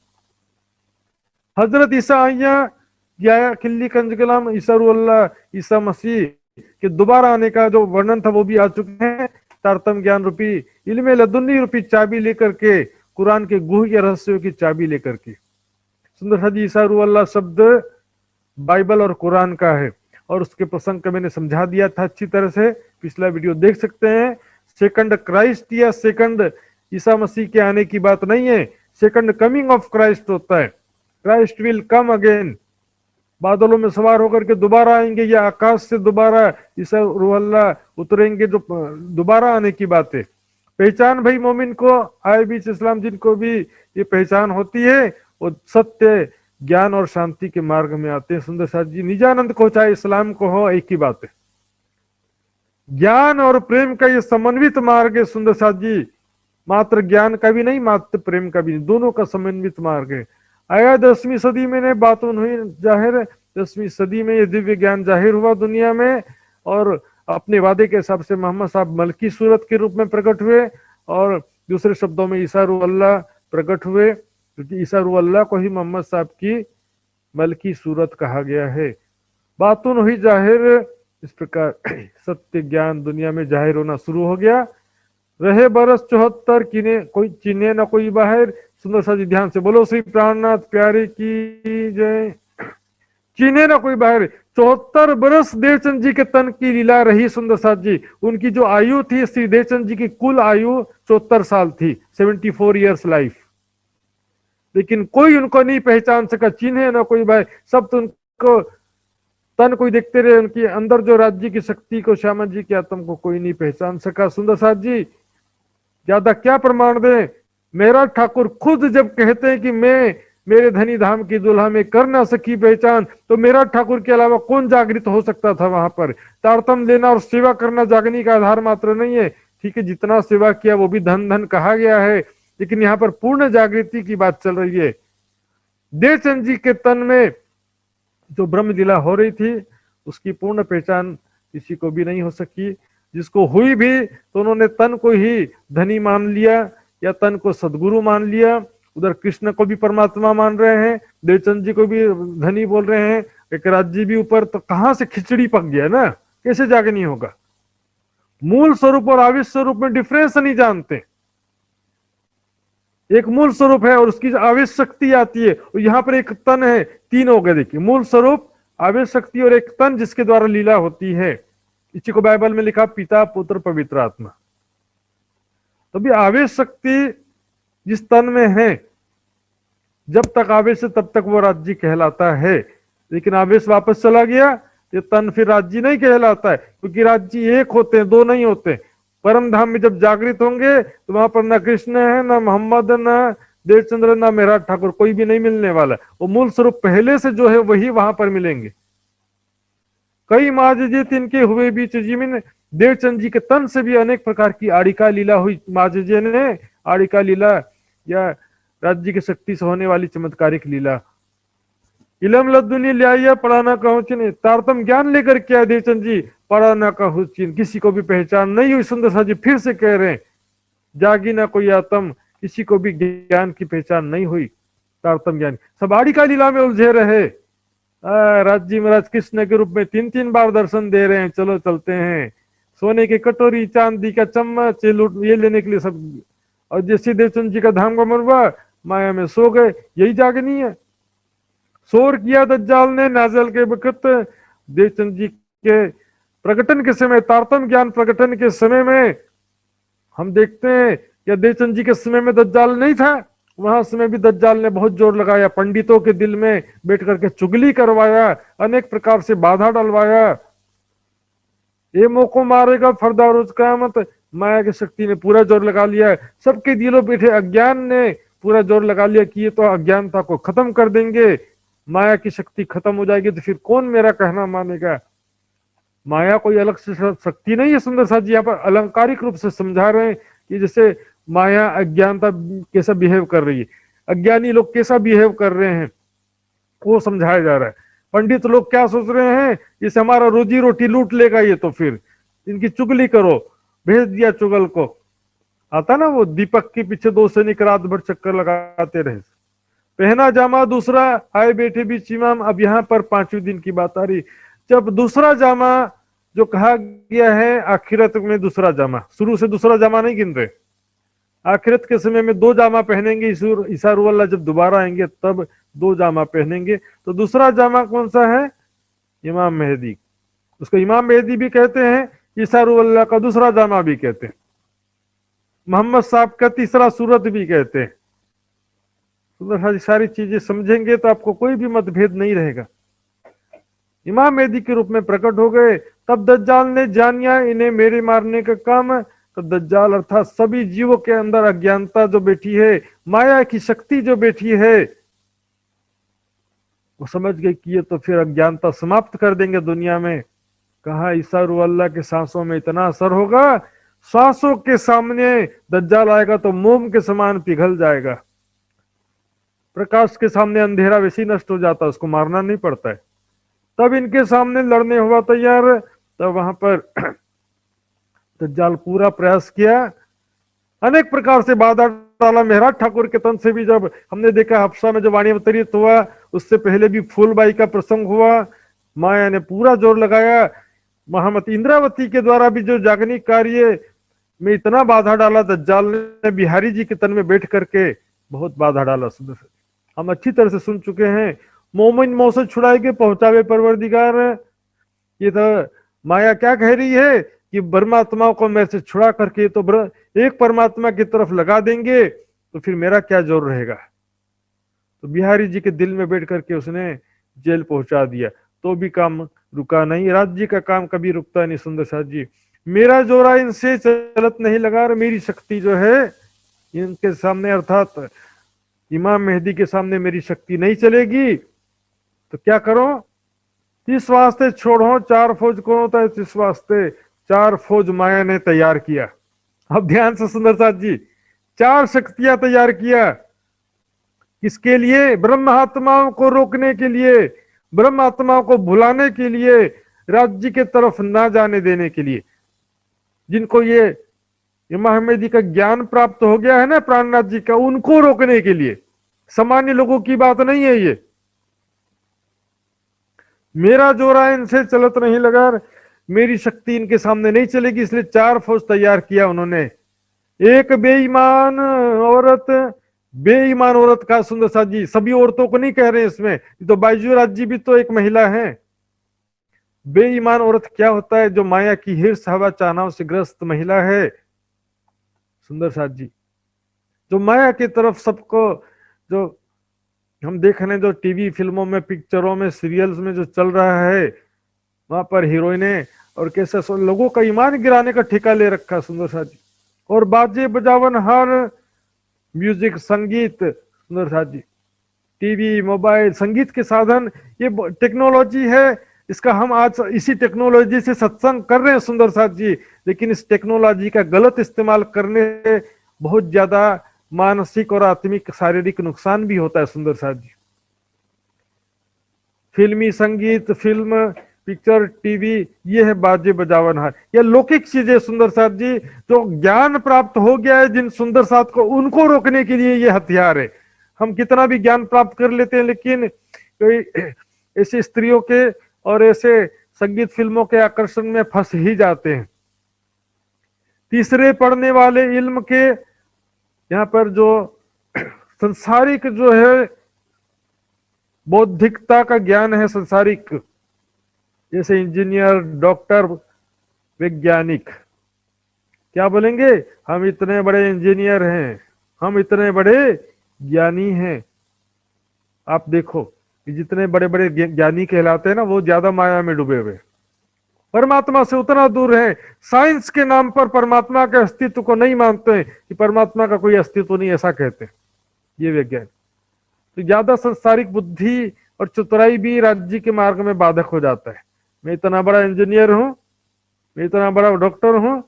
Speaker 2: हजरत ईसा आया या खिल्ली कंजकलाम ईसा रूह अल्लाह ईसा मसीह के दोबारा आने का जो वर्णन था वो भी आ चुके हैं। तारतम ज्ञान रूपी इल्मे लदुन्नी रूपी चाबी लेकर के, कुरान के गुह्य रहस्यों की चाबी लेकर के। सुंदर हजी ईसा रूह अल्लाह शब्द बाइबल और कुरान का है, और उसके प्रसंग का मैंने समझा दिया था अच्छी तरह से, पिछला वीडियो देख सकते हैं। सेकंड क्राइस्ट या सेकंड ईसा मसीह के आने की बात नहीं है, सेकंड कमिंग ऑफ क्राइस्ट होता है। क्राइस्ट विल कम अगेन, बादलों में सवार होकर के दोबारा आएंगे, या आकाश से दोबारा ईसा रूह अल्लाह उतरेंगे, जो दोबारा आने की बात है। पहचान भाई मोमिन को आए बीच इस्लाम जिनको भी ये पहचान होती है, वो सत्य ज्ञान और शांति के मार्ग में आते हैं। सुंदर साथ जी, निजानंद को चाहे इस्लाम को हो, एक ही बात है। ज्ञान और प्रेम का ये समन्वित मार्ग है सुंदर साथ जी, मात्र ज्ञान का भी नहीं, मात्र प्रेम का भी नहीं, दोनों का समन्वित मार्ग है। आया 10वीं सदी में ने बातों हुई जाहिर, 10वीं सदी में ये दिव्य ज्ञान जाहिर हुआ दुनिया में, और अपने वादे के हिसाब से मोहम्मद साहब मलकी सूरत के रूप में प्रकट हुए, और दूसरे शब्दों में ईसा रूह अल्लाह प्रकट हुए, क्योंकि ईसा रूह अल्लाह को ही मोहम्मद साहब की मलकी सूरत कहा गया है। बातून हुई जाहिर, इस प्रकार सत्य ज्ञान दुनिया में जाहिर होना शुरू हो गया। रहे बरस 74 किने कोई चिन्हे ना कोई बाहर। सुंदर सा जी ध्यान से बोलो, श्री प्राणनाथ प्यारे की जय। चिन्हे ना कोई बाहर, 74 बरस देवचंद जी के तन की लीला रही सुंदर साथ जी। उनकी जो आयु थी, श्री देवचंद जी की कुल आयु 74 साल थी, 74 ईयर्स लाइफ, लेकिन कोई उनको नहीं पहचान सका। चिन्हे ना कोई भाई, सब तो उनको तन कोई देखते रहे, उनके अंदर जो राज्य की शक्ति को, श्यामा जी के आत्म को कोई नहीं पहचान सका। सुंदर साथ जी, ज्यादा क्या प्रमाण दे, मेरा ठाकुर खुद जब कहते हैं कि मैं मेरे धनी धाम की दुल्हा में कर ना सकी पहचान, तो मेरा ठाकुर के अलावा कौन जागृत हो सकता था वहां पर। तारतम लेना और सेवा करना जागने का आधार मात्र नहीं है, ठीक है, जितना सेवा किया वो भी धन धन कहा गया है, लेकिन यहाँ पर पूर्ण जागृति की बात चल रही है। देवचंद जी के तन में जो ब्रह्म लीला हो रही थी, उसकी पूर्ण पहचान किसी को भी नहीं हो सकी। जिसको हुई भी तो उन्होंने तन को ही धनी मान लिया, या तन को सदगुरु मान लिया। उधर कृष्ण को भी परमात्मा मान रहे हैं, देवचंद जी को भी धनी बोल रहे हैं, एक राज्य भी ऊपर, तो कहां से खिचड़ी पक गया ना, कैसे जागनी होगा। मूल स्वरूप और आवेश स्वरूप में डिफरेंस नहीं जानते। एक मूल स्वरूप है और उसकी आवेश शक्ति आती है, और यहां पर एक तन है, तीन हो गए देखिए, मूल स्वरूप, आवेश शक्ति और एक तन जिसके द्वारा लीला होती है। इसी को बाइबल में लिखा पिता पुत्र पवित्र आत्मा। तो भी आवेश शक्ति जिस तन में है, जब तक आवेश है तब तक वो राज्य कहलाता है। लेकिन आवेश वापस चला गया, ये तन फिर राज्य नहीं कहलाता है, क्योंकि राज्य एक होते हैं, दो नहीं होते। परम धाम में जब जागृत होंगे तो वहां पर ना कृष्ण है, ना मोहम्मद, ना देवचंद्र, ना मेहरा ठाकुर, कोई भी नहीं मिलने वाला। वो मूल स्वरूप पहले से जो है वही वहां पर मिलेंगे। कई माजजित इनके हुए बीच जीवन, देवचंद जी के तन से भी अनेक प्रकार की आड़िका लीला हुई। माजजे ने आड़िका लीला या राज्य की शक्ति से होने वाली चमत्कारिक लीला। इलम लद्दुनी लिया पढ़ाना कहूँ चिन्ह, तारतम ज्ञान लेकर क्या देवचंद जी पढ़ाना कहूँ चिन्ह। किसी को भी पहचान नहीं हुई। सुंदर सा जी फिर से कह रहे हैं, जागी ना कोई आत्म, किसी को भी ज्ञान की पहचान नहीं हुई। तारतम ज्ञान सब आड़िका लीला में उलझे रहे। राज्य महाराज कृष्ण के रूप में 3-3 बार दर्शन दे रहे हैं, चलो चलते हैं। सोने की कटोरी, चांदी का चम्मच, ये लेने के लिए सब। और जैसे देवचंद जी का धाम गमन हुआ, माया में सो गए। यही जागनी है। शोर किया दज्जाल ने नाजल के वक्त, देवचंद जी के प्रकटन के समय, तारतम ज्ञान प्रकटन के समय में हम देखते हैं कि देवचंद जी के समय में दज्जाल नहीं था। वहां समय भी दज्जाल ने बहुत जोर लगाया, पंडितों के दिल में बैठ करके चुगली करवाया, अनेक प्रकार से बाधा डलवाया। ये मोको मारेगा फरदारोज कयामत, माया की शक्ति ने पूरा जोर लगा लिया। सबके दिलों बैठे अज्ञान ने पूरा जोर लगा लिया कि ये तो अज्ञानता को खत्म कर देंगे। माया की शक्ति खत्म हो जाएगी तो फिर कौन मेरा कहना मानेगा। माया कोई अलग से शक्ति नहीं है। सुंदर साथ जी यहाँ पर अलंकारिक रूप से समझा रहे हैं कि जैसे माया अज्ञानता कैसा बिहेव कर रही है, अज्ञानी लोग कैसा बिहेव कर रहे हैं, वो समझाया जा रहा है। पंडित लोग क्या सोच रहे हैं, जैसे हमारा रोजी रोटी लूट लेगा ये, तो फिर इनकी चुगली करो। भेज दिया चुगल को। आता ना वो दीपक के पीछे 2 सैनिक रात भर चक्कर लगाते रहे। पहना जामा दूसरा, आए बैठे बीच इमाम। अब यहाँ पर 5वें दिन की बात आ रही, जब दूसरा जामा जो कहा गया है, आखिरत में दूसरा जामा, शुरू से दूसरा जामा नहीं गिन रहे। आखिरत के समय में 2 जामा पहनेंगे। ईसा रूह अल्लाह जब दोबारा आएंगे तब 2 जामा पहनेंगे। तो दूसरा जामा कौन सा है? इमाम मेहदी। उसको इमाम मेहदी भी कहते हैं, ईसा रूह अल्लाह का दूसरा जामा भी कहते हैं, मोहम्मद साहब का तीसरा सूरत भी कहते हैं। सारी चीजें समझेंगे तो आपको कोई भी मतभेद नहीं रहेगा। इमाम मेहदी के रूप में प्रकट हो गए। तब दज्जाल ने जानिया इन्हें मेरे मारने का काम है। तो दज्जाल अर्थात सभी जीवों के अंदर अज्ञानता जो बैठी है, माया की शक्ति जो बैठी है, वो समझ गए कि ये तो फिर अज्ञानता समाप्त कर देंगे दुनिया में। कहा ईसा रूह अल्लाह के सांसों में इतना असर होगा, सांसों के सामने दज्जाल आएगा तो मोम के समान पिघल जाएगा। प्रकाश के सामने अंधेरा वैसे ही नष्ट हो जाता है, उसको मारना नहीं पड़ता है। तब इनके सामने लड़ने हुआ तैयार। तब वहां पर दज्जाल पूरा प्रयास किया, अनेक प्रकार से बाधा डाला। मेहराज ठाकुर के तन से भी जब हमने देखा हफ्सा में जो वाणी अवतरित हुआ, उससे पहले भी फूलबाई का प्रसंग हुआ। माया ने पूरा जोर लगाया। महामती इंद्रावती के द्वारा भी जो जागनी कार्य में इतना बाधा डाला, दज्जाल ने बिहारी जी के तन में बैठ करके बहुत बाधा डाला। हम अच्छी तरह से सुन चुके हैं। मोमिन मोह से छुड़ाएगे पहुंचावे परवरदिगार। ये तो माया क्या कह रही है कि परमात्मा को मेरे से छुड़ा करके तो एक परमात्मा की तरफ लगा देंगे, तो फिर मेरा क्या जोर रहेगा। तो बिहारी जी के दिल में बैठ करके उसने जेल पहुंचा दिया। तो भी काम रुका नहीं। राज्य का काम कभी रुकता नहीं। सुंदर साथ जी, मेरा जोरा इनसे चलत नहीं लगा, मेरी शक्ति जो है इनके सामने अर्थात इमाम मेहदी के सामने मेरी शक्ति नहीं चलेगी। तो क्या करो? इस वास्ते छोड़ो 4 फौज कौन होता है? इस वास्ते 4 फौज माया ने तैयार किया। अब ध्यान से सुंदर साथ जी, 4 शक्तियां तैयार किया। किसके लिए? ब्रह्म आत्माओं को रोकने के लिए, ब्रह्म आत्माओं को भुलाने के लिए, राज्य के तरफ ना जाने देने के लिए। जिनको ये इमाम मेहदी का ज्ञान प्राप्त हो गया है ना प्राणनाथ जी का, उनको रोकने के लिए। सामान्य लोगों की बात नहीं है ये। मेरा जोरा इनसे चलत नहीं लगा, मेरी शक्ति इनके सामने नहीं चलेगी, इसलिए 4 फौज तैयार किया उन्होंने। एक बेईमान औरत, बेईमान औरत का सुंदर साथ जी, सभी औरतों को नहीं कह रहे हैं इसमें, तो बाइजू राज जी भी तो एक महिला है। बेईमान औरत क्या होता है? जो माया की हिर्स हवा चाहनाओं से ग्रस्त महिला है। सुंदर साथ जी, जो माया की तरफ सबको जो हम देख रहे हैं जो टीवी फिल्मों में, पिक्चरों में, सीरियल्स में जो चल रहा है, वहां पर हीरोइनें और कैसे लोगों का ईमान गिराने का ठेका ले रखा है सुंदर साथ जी। और बाजे बजावन, हर म्यूजिक, संगीत, सुंदर साथ जी, टीवी, मोबाइल, संगीत के साधन, ये टेक्नोलॉजी है। इसका हम आज इसी टेक्नोलॉजी से सत्संग कर रहे हैं सुंदर साथ जी, लेकिन इस टेक्नोलॉजी का गलत इस्तेमाल करने से बहुत ज्यादा मानसिक और आत्मिक शारीरिक नुकसान भी होता है सुंदर साथ जी। फिल्मी संगीत, फिल्म, पिक्चर, टीवी, ये है बाजे बजावन हार, ये लौकिक चीजें सुंदर साथ जी, जो ज्ञान प्राप्त हो गया है जिन सुंदर साथ को, उनको रोकने के लिए ये हथियार है। हम कितना भी ज्ञान प्राप्त कर लेते हैं, लेकिन कोई ऐसी स्त्रियों के और ऐसे संगीत फिल्मों के आकर्षण में फंस ही जाते हैं। तीसरे पढ़ने वाले इल्म के, यहाँ पर जो संसारिक जो है बौद्धिकता का ज्ञान है, संसारिक, जैसे इंजीनियर, डॉक्टर, वैज्ञानिक, क्या बोलेंगे, हम इतने बड़े इंजीनियर हैं, हम इतने बड़े ज्ञानी हैं। आप देखो कि जितने बड़े बड़े ज्ञानी कहलाते हैं ना, वो ज्यादा माया में डूबे हुए, परमात्मा से उतना दूर है। साइंस के नाम पर परमात्मा के अस्तित्व को नहीं मानते हैं, कि परमात्मा का कोई अस्तित्व नहीं, ऐसा कहते हैं ये वैज्ञानिक। तो ज्यादा संसारिक बुद्धि और चतुराई भी राज्य के मार्ग में बाधक हो जाता है। मैं इतना बड़ा इंजीनियर हूं, मैं इतना बड़ा डॉक्टर हूं,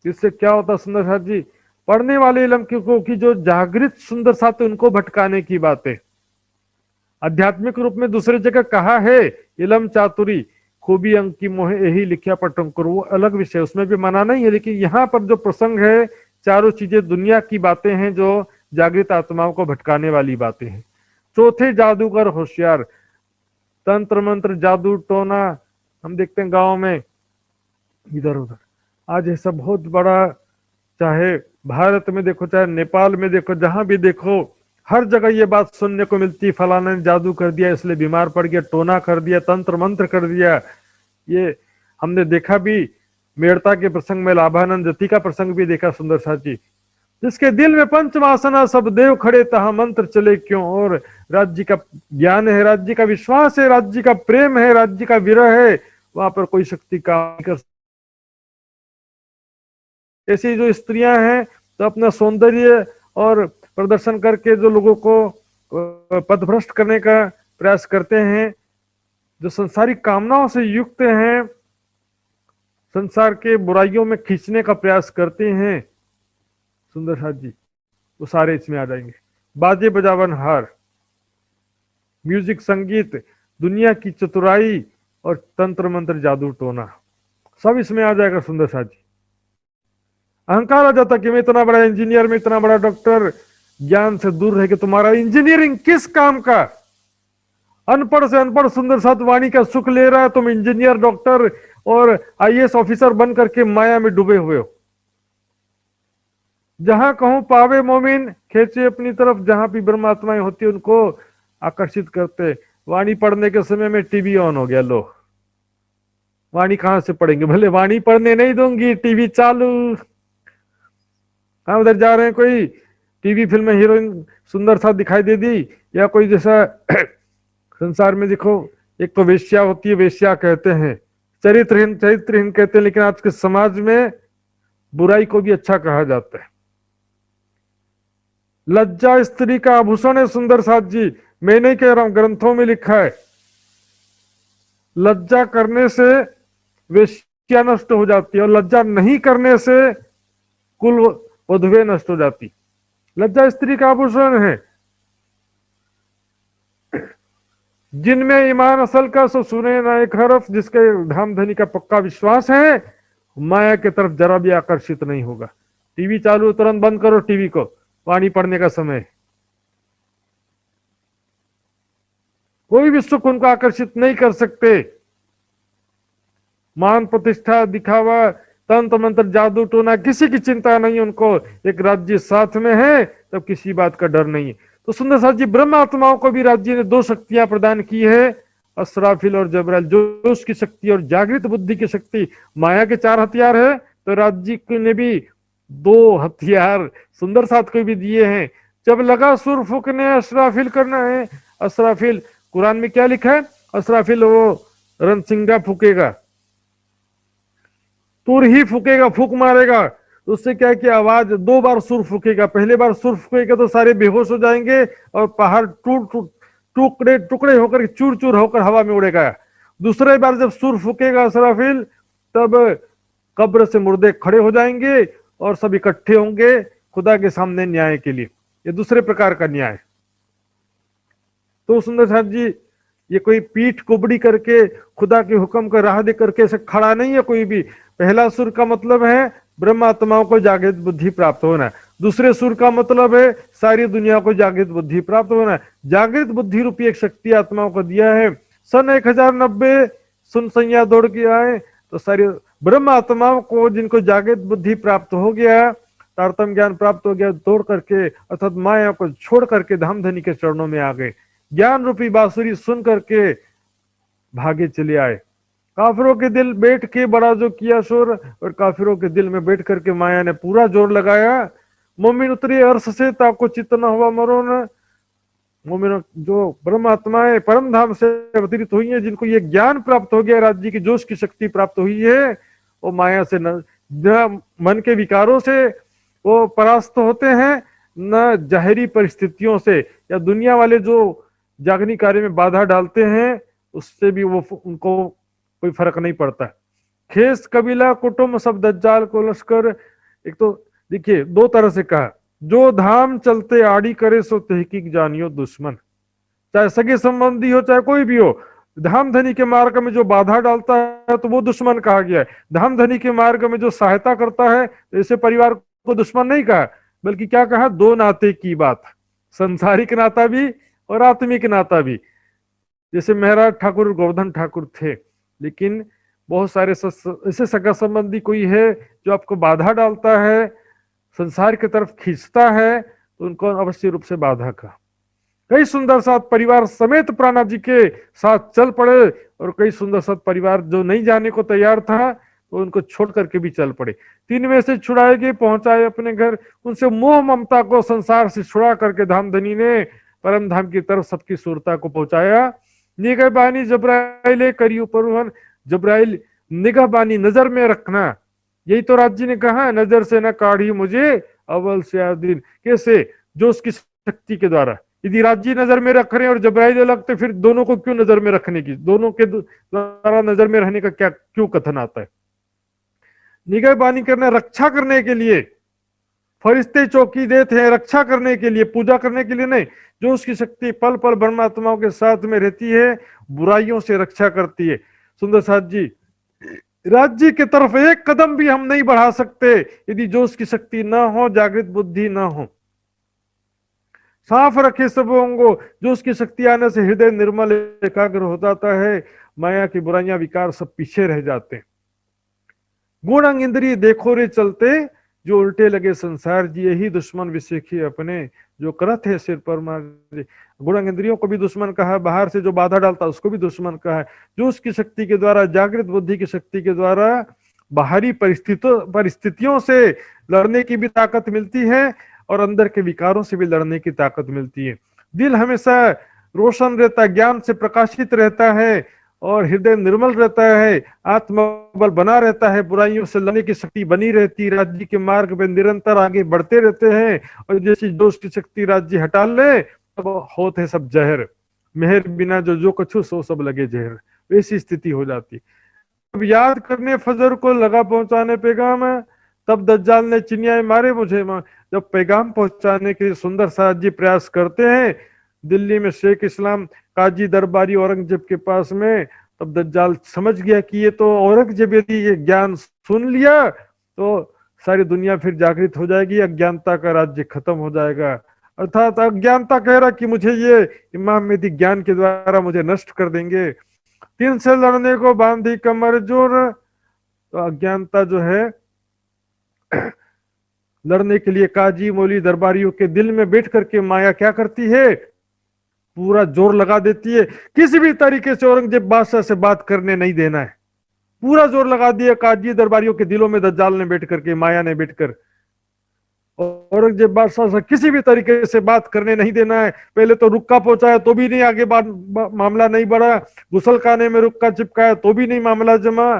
Speaker 2: इससे क्या होता सुंदर साथ जी, पढ़ने वाले इलम की जो जागृत सुंदर साथ उनको भटकाने की बातें। आध्यात्मिक रूप में दूसरी जगह कहा है, इलम चातुरी खूबी अंक की मोहे यही लिखिया पटम करो, वो अलग विषय, उसमें भी मना नहीं है। लेकिन यहाँ पर जो प्रसंग है, चारों चीजें दुनिया की बातें हैं जो जागृत आत्माओं को भटकाने वाली बातें हैं। चौथे, जादूगर होशियार, तंत्र मंत्र, जादू टोना, हम देखते हैं गांव में इधर उधर। आज ऐसा बहुत बड़ा, चाहे भारत में देखो, चाहे नेपाल में देखो, जहां भी देखो, हर जगह ये बात सुनने को मिलती, फलाने ने जादू कर दिया इसलिए बीमार पड़ गया, टोना कर दिया, तंत्र मंत्र कर दिया। ये हमने देखा भी, मेड़ता के प्रसंग में लाभानंद जति का प्रसंग भी देखा सुंदर साथ जी, जिसके दिल में पंचवासना सब देव खड़े तहा मंत्र चले क्यों। और राज्य का ज्ञान है, राज्य का विश्वास है, राज्य का प्रेम है, राज्य का विरह है, वहां पर कोई शक्ति काम कर। ऐसी जो स्त्रियां हैं तो अपना सौंदर्य और प्रदर्शन करके जो लोगों को पथभ्रष्ट करने का प्रयास करते हैं, जो संसारिक कामनाओं से युक्त हैं, संसार के बुराइयों में खींचने का प्रयास करते हैं सुंदर साथ जी, वो सारे इसमें आ जाएंगे। बाजे बजावन हार, म्यूजिक, संगीत, दुनिया की चतुराई और तंत्र मंत्र, जादू टोना, सब इसमें आ जाएगा सुंदर साथ जी। अहंकार आ जाता कि मैं इतना बड़ा इंजीनियर, मैं इतना बड़ा डॉक्टर, ज्ञान से दूर रह के तुम्हारा इंजीनियरिंग किस काम का। अनपढ़ से अनपढ़ सुंदर साथ वाणी का सुख ले रहा है, तुम इंजीनियर, डॉक्टर और आईएएस ऑफिसर बन करके माया में डूबे हुए हो। जहां कहूं पावे मोमिन खेचे अपनी तरफ, जहां भी ब्रह्मात्माएं होती है उनको आकर्षित करते। वाणी पढ़ने के समय में टीवी ऑन हो गया, लो वाणी कहां से पढ़ेंगे, भले वाणी पढ़ने नहीं दूंगी, टीवी चालू। हाँ, उधर जा रहे हैं, कोई टीवी फिल्म में हीरोइन सुंदर सा दिखाई दे दी, या कोई जैसा संसार में देखो, एक तो वेश्या होती है, वेश्या कहते हैं, चरित्रहीन चरित्रहीन कहते हैं, लेकिन आज के समाज में बुराई को भी अच्छा कहा जाता है। लज्जा स्त्री का आभूषण है सुंदर साथ जी, मैं नहीं कह रहा हूं, ग्रंथों में लिखा है। लज्जा करने से वेश्या नष्ट हो जाती है, और लज्जा नहीं करने से कुल वधुएं नष्ट हो जाती। लज्जा स्त्री का आभूषण है। जिनमें ईमान असल का सो सुने ना एक हरफ, जिसके धाम धनी का पक्का विश्वास है, माया की तरफ जरा भी आकर्षित नहीं होगा। टीवी चालू, तुरंत बंद करो टीवी को, वाणी पढ़ने का समय। कोई भी सुख उनको आकर्षित नहीं कर सकते। मान प्रतिष्ठा, दिखावा, तंत्र मंत्र, जादू टोना, किसी की चिंता नहीं उनको। एक राज्य साथ में है तब किसी बात का डर नहीं है। तो सुंदर साथ जी, ब्रह्म आत्माओं को भी राज्य ने दो शक्तियां प्रदान की है, असराफिल और जबराइल, जोश की शक्ति और जागृत बुद्धि की शक्ति। माया के 4 हथियार है, तो राज्य ने भी 2 हथियार सुंदर साथ को भी दिए हैं। जब लगा सुर फूकने, असराफिल करना है, असराफिल, कुरान में क्या लिखा है? असराफिल वो रणसिंगा फूकेगा, तुर ही फूकेगा, फूक मारेगा। तो उससे क्या है कि आवाज 2 बार सुर फूकेगा। पहले बार सुर फूकेगा तो सारे बेहोश हो जाएंगे और पहाड़ टूट टूट टुकड़े टुकड़े होकर चूर चूर होकर हवा में उड़ेगा। दूसरे बार जब सुर फूकेगा असराफिल, तब कब्र से मुर्दे खड़े हो जाएंगे और सब इकट्ठे होंगे खुदा के सामने न्याय के लिए। ये दूसरे प्रकार का न्याय। तो सुंदर साहब जी, ये कोई पीठ कुबड़ी करके खुदा के हुक्म का राह दे करके ऐसे खड़ा नहीं है कोई भी। पहला सुर का मतलब है ब्रह्म आत्माओं को जागृत बुद्धि प्राप्त होना। दूसरे सुर का मतलब है सारी दुनिया को जागृत बुद्धि प्राप्त होना। जागृत बुद्धि रूपी एक शक्ति आत्माओं को दिया है। सन 1090 सुन सैया दौड़ के आए तो सारी ब्रह्म आत्माओं को, जिनको जागृत बुद्धि प्राप्त हो गया, तारतम ज्ञान प्राप्त हो गया, दौड़ करके अर्थात माया को छोड़ करके धाम धनी के चरणों में आ गए। ज्ञान रूपी बांसुरी सुन करके भागे चले आए। काफिरों के दिल बैठ के बड़ा जो किया शोर, और काफिरों के दिल में बैठ करके माया ने पूरा जोर लगाया। मोमिन उतरे अर्श से ताको चित्त न हुआ मरो न। मोमिन जो ब्रह्म आत्माएं परम धाम से अवतरित हुई हैं, जिनको ये ज्ञान प्राप्त हो गया, राज्य की जोश की शक्ति प्राप्त हुई है, वो माया से न मन के विकारों से वो परास्त होते हैं, न जाहिरी परिस्थितियों से या दुनिया वाले जो जागनी कार्य में बाधा डालते हैं उससे भी वो उनको कोई फर्क नहीं पड़ता। खेस कबीला कुटुंब सब दज्जाल को लश्कर। एक तो देखिए 2 तरह से कहा, जो धाम चलते आड़ी करे सो तहकीक जानियो दुश्मन। चाहे सगे संबंधी हो चाहे कोई भी हो, धाम धनी के मार्ग में जो बाधा डालता है तो वो दुश्मन कहा गया है। धाम धनी के मार्ग में जो सहायता करता है ऐसे परिवार को दुश्मन नहीं कहा, बल्कि क्या कहा? 2 नाते की बात, संसारिक नाता भी और आत्मिक नाता भी। जैसे महाराज ठाकुर गोवर्धन ठाकुर थे, लेकिन बहुत सारे ऐसे सगा संबंधी कोई है जो आपको बाधा डालता है, संसार की तरफ खींचता है, तो उनको अवश्य रूप से बाधा का। कई सुंदर साथ परिवार समेत प्राणा जी के साथ चल पड़े, और कई सुंदर साथ परिवार जो नहीं जाने को तैयार था तो उनको छोड़ करके भी चल पड़े। 3 में से छुड़ाए गए, पहुंचाए अपने घर। उनसे मोह ममता को संसार से छुड़ा करके धाम धनी ने परम धाम की तरफ सबकी सूरता को पहुंचाया। निगहबानी जब्राइल करी उपरवन। जब्राइल निगहबानी, नजर में रखना, यही तो राज जी ने कहा, नजर से न काढ़ी मुझे अव्वल से आदिन। कैसे? जो उसकी शक्ति के द्वारा। यदि राज जी नजर में रख रहे हैं और जब्राइल अलग, तो फिर दोनों को क्यों नजर में रखने की, दोनों के द्वारा नजर में रहने का क्या क्यों कथन आता है? निगहबानी करना, रक्षा करने के लिए। फरिश्ते चौकी देते हैं रक्षा करने के लिए, पूजा करने के लिए नहीं। जो उसकी शक्ति पल पल ब्रह्मात्माओं के साथ में रहती है, बुराइयों से रक्षा करती है। सुंदर साथ जी, राज्य की तरफ एक कदम भी हम नहीं बढ़ा सकते यदि जो उसकी शक्ति ना हो, जागृत बुद्धि ना हो। साफ रखे सब अंगों। जो उसकी शक्ति आने से हृदय निर्मल एकाग्र हो जाता है, माया की बुराइयां विकार सब पीछे रह जाते हैं। गुण अंग इंद्रिय देखो रे चलते, जो उल्टे लगे संसार जी, यही दुश्मन विसेखी अपने, जो करत है सिर पर मारे। गुण अंग इंद्रियों को भी दुश्मन कहा, बाहर से जो बाधा डालता है उसको भी दुश्मन कहा है। जो उसकी शक्ति के द्वारा, जागृत बुद्धि की शक्ति के द्वारा बाहरी परिस्थितियों से लड़ने की भी ताकत मिलती है और अंदर के विकारों से भी लड़ने की ताकत मिलती है। दिल हमेशा रोशन रहता है, ज्ञान से प्रकाशित रहता है और हृदय निर्मल रहता है, आत्मबल बना रहता है, बुराइयों से लड़ने की शक्ति बनी रहती, राज्य के मार्ग में निरंतर आगे बढ़ते रहते हैं। और जैसी जोश की शक्ति राज्य हटा ले तब होते है सब जहर, मेहर बिना जो कछु सो सब लगे जहर, वैसी स्थिति हो जाती। अब याद करने फजर को लगा पहुंचाने पैगाम, तब दज्जाल ने चिनियाए मारे मुझे। जब पैगाम पहुंचाने के सुंदर साथ जी प्रयास करते हैं दिल्ली में शेख इस्लाम काजी दरबारी औरंगजेब के पास में, तब दज्जाल समझ गया कि ये तो औरंगजेब यदि ये ज्ञान सुन लिया तो सारी दुनिया फिर जागृत हो जाएगी, अज्ञानता का राज्य खत्म हो जाएगा। अर्थात अज्ञानता कह रहा कि मुझे ये इमाम मेहदी ज्ञान के द्वारा मुझे नष्ट कर देंगे। 3 से लड़ने को बांधी कमर जोर। तो अज्ञानता जो है लड़ने के लिए काजी मौली दरबारियों के दिल में बैठ करके माया क्या करती है, पूरा जोर लगा देती है। किसी भी तरीके से औरंगजेब बादशाह से बात करने नहीं देना है, पूरा जोर लगा दिया काजी दरबारियों के दिलों में दज्जाल ने बैठ करके, माया ने बैठकर। औरंगजेब बादशाह से किसी भी तरीके से बात करने नहीं देना है। पहले तो रुक्का पहुंचाया तो भी नहीं, आगे मामला नहीं बढ़ा। गुसलखाने में रुक्का चिपकाया तो भी नहीं मामला जमा।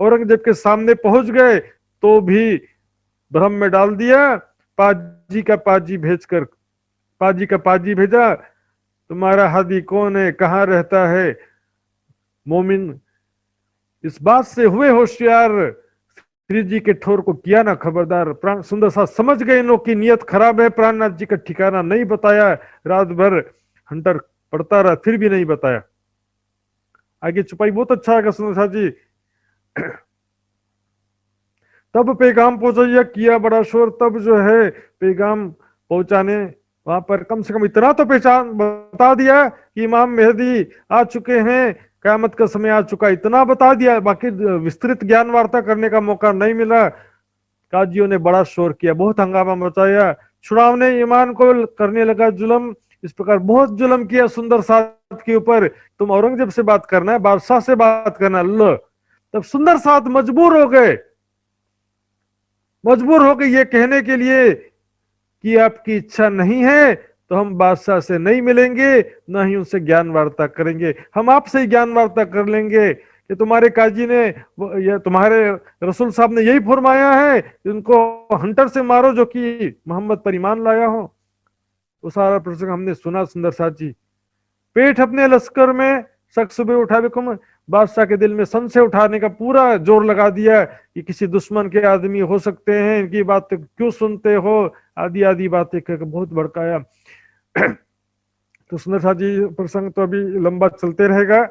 Speaker 2: औरंगजेब के सामने पहुंच गए तो भी भ्रम में डाल दिया। पाजी का पाजी भेजकर, पाजी का पाजी भेजा, तुम्हारा हादी कौन है, कहाँ रहता है। मोमिन इस बात से हुए होशियार, श्री जी के ठोर को किया ना खबरदार। प्राण सुंदर साथ समझ गए इन लोग की नीयत खराब है, प्राणनाथ जी का ठिकाना नहीं बताया। रात भर हंटर पड़ता रहा, फिर भी नहीं बताया। आगे छुपाई बहुत अच्छा है सुंदर साथ जी। तब पैगाम पहुंचाइया, किया बड़ा शोर। तब जो है पैगाम पहुंचाने वहां पर कम से कम इतना तो पहचान बता दिया कि इमाम मेहदी आ चुके हैं, कयामत का समय आ चुका, इतना बता दिया। बाकी विस्तृत ज्ञान वार्ता करने का मौका नहीं मिला। काजियों ने बड़ा शोर किया, बहुत हंगामा मचाया। छुड़ावने ईमान को करने लगा जुल्म। इस प्रकार बहुत जुल्म किया सुंदर साथ के ऊपर। तुम औरंगजेब से बात करना है, बादशाह से बात करना, लो। तब सुंदर साथ मजबूर हो गए ये कहने के लिए कि आपकी इच्छा नहीं है तो हम बादशाह से नहीं मिलेंगे, ना ही उनसे ज्ञान वार्ता करेंगे। हम आपसे ही ज्ञान वार्ता कर लेंगे कि तुम्हारे काजी ने, या तुम्हारे रसूल साहब ने यही फरमाया है कि उनको हंटर से मारो जो कि मोहम्मद पर ईमान लाया हो। वो सारा प्रसंग हमने सुना सुंदर साथ जी। पेट अपने लश्कर में शख्स सुबह उठा बेकुम, बादशाह के दिल में संशय उठाने का पूरा जोर लगा दिया कि किसी दुश्मन के आदमी हो सकते हैं, इनकी बात क्यों सुनते हो, आदि आदि बातें कहकर बहुत भड़काया। तो सुंदर साथ जी प्रसंग तो अभी लंबा चलते रहेगा।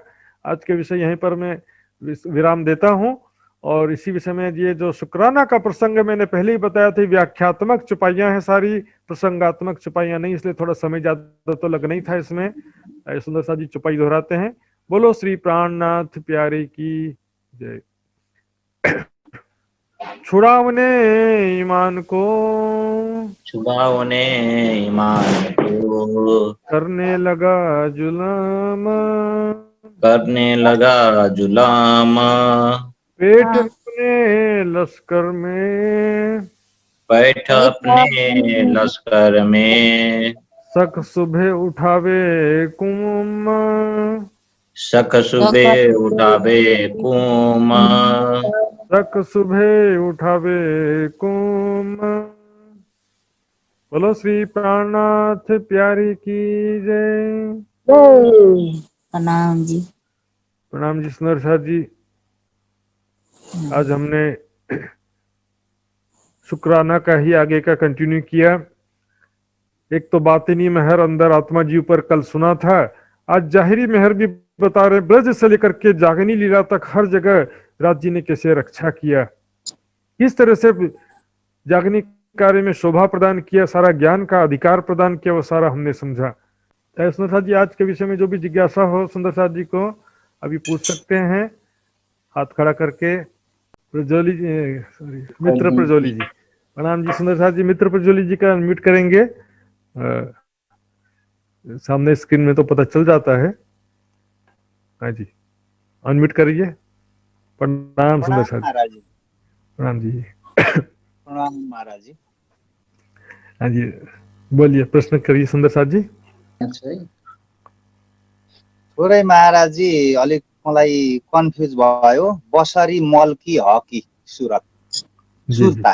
Speaker 2: आज के विषय यहीं पर मैं विराम देता हूं। और इसी विषय में ये जो शुक्राना का प्रसंग मैंने पहले ही बताया था, व्याख्यात्मक चुपाइयां हैं सारी, प्रसंगात्मक चुपाइयां नहीं, इसलिए थोड़ा समय ज्यादा तो लग नहीं था इसमें। सुंदर साथ जी चुपाई दोहराते हैं। बोलो श्री प्राणनाथ प्यारे की जय। छुड़ावने ईमान को,
Speaker 1: छुड़ावने ईमान को,
Speaker 2: करने लगा जुल्म,
Speaker 1: करने लगा जुलाम।
Speaker 2: पेट अपने लश्कर में,
Speaker 1: बैठ अपने लश्कर में,
Speaker 2: शक सुबह उठावे कुम,
Speaker 1: शक सुबह उठावे कुम।
Speaker 2: शक सुबह उठावे कुम। बोलो श्री प्राणनाथ प्यारी की जय।
Speaker 3: प्रणाम जी।
Speaker 2: प्रणाम जी सुंदर साथ जी। आज हमने शुक्राना का ही आगे का कंटिन्यू किया। एक तो बातिनी मेहर अंदर आत्मा जी ऊपर कल सुना था, आज जाहिरी मेहर भी बता रहे। ब्रज से लेकर के जागनी लीला तक हर जगह राज जी ने कैसे रक्षा किया, किस तरह से जागनी कार्य में शोभा प्रदान किया, सारा ज्ञान का अधिकार प्रदान किया, वो सारा हमने समझा। सुंदर साथ जी आज के विषय में जो भी जिज्ञासा हो सुंदर साथ जी को अभी पूछ सकते हैं, हाथ खड़ा करके। प्रज्वली जी, सॉरी मित्र प्रज्वली जी, प्रणाम जी सुंदर साथ जी। मित्र प्रज्वली जी का अनम्यूट करेंगे, सामने स्क्रीन में तो पता चल जाता है। हाँ जी, अनम्यूट करिए। प्रणाम सुंदर साथ जी। प्रणाम जी।
Speaker 4: प्रणाम महाराज जी।
Speaker 2: हाँ जी, बोलिए, प्रश्न करिए सुंदर साथ जी।
Speaker 4: थोरै महाराज जी अलिक मलाई कन्फ्युज भयो। बसरी मल कि ह कि सुरत, सुरता?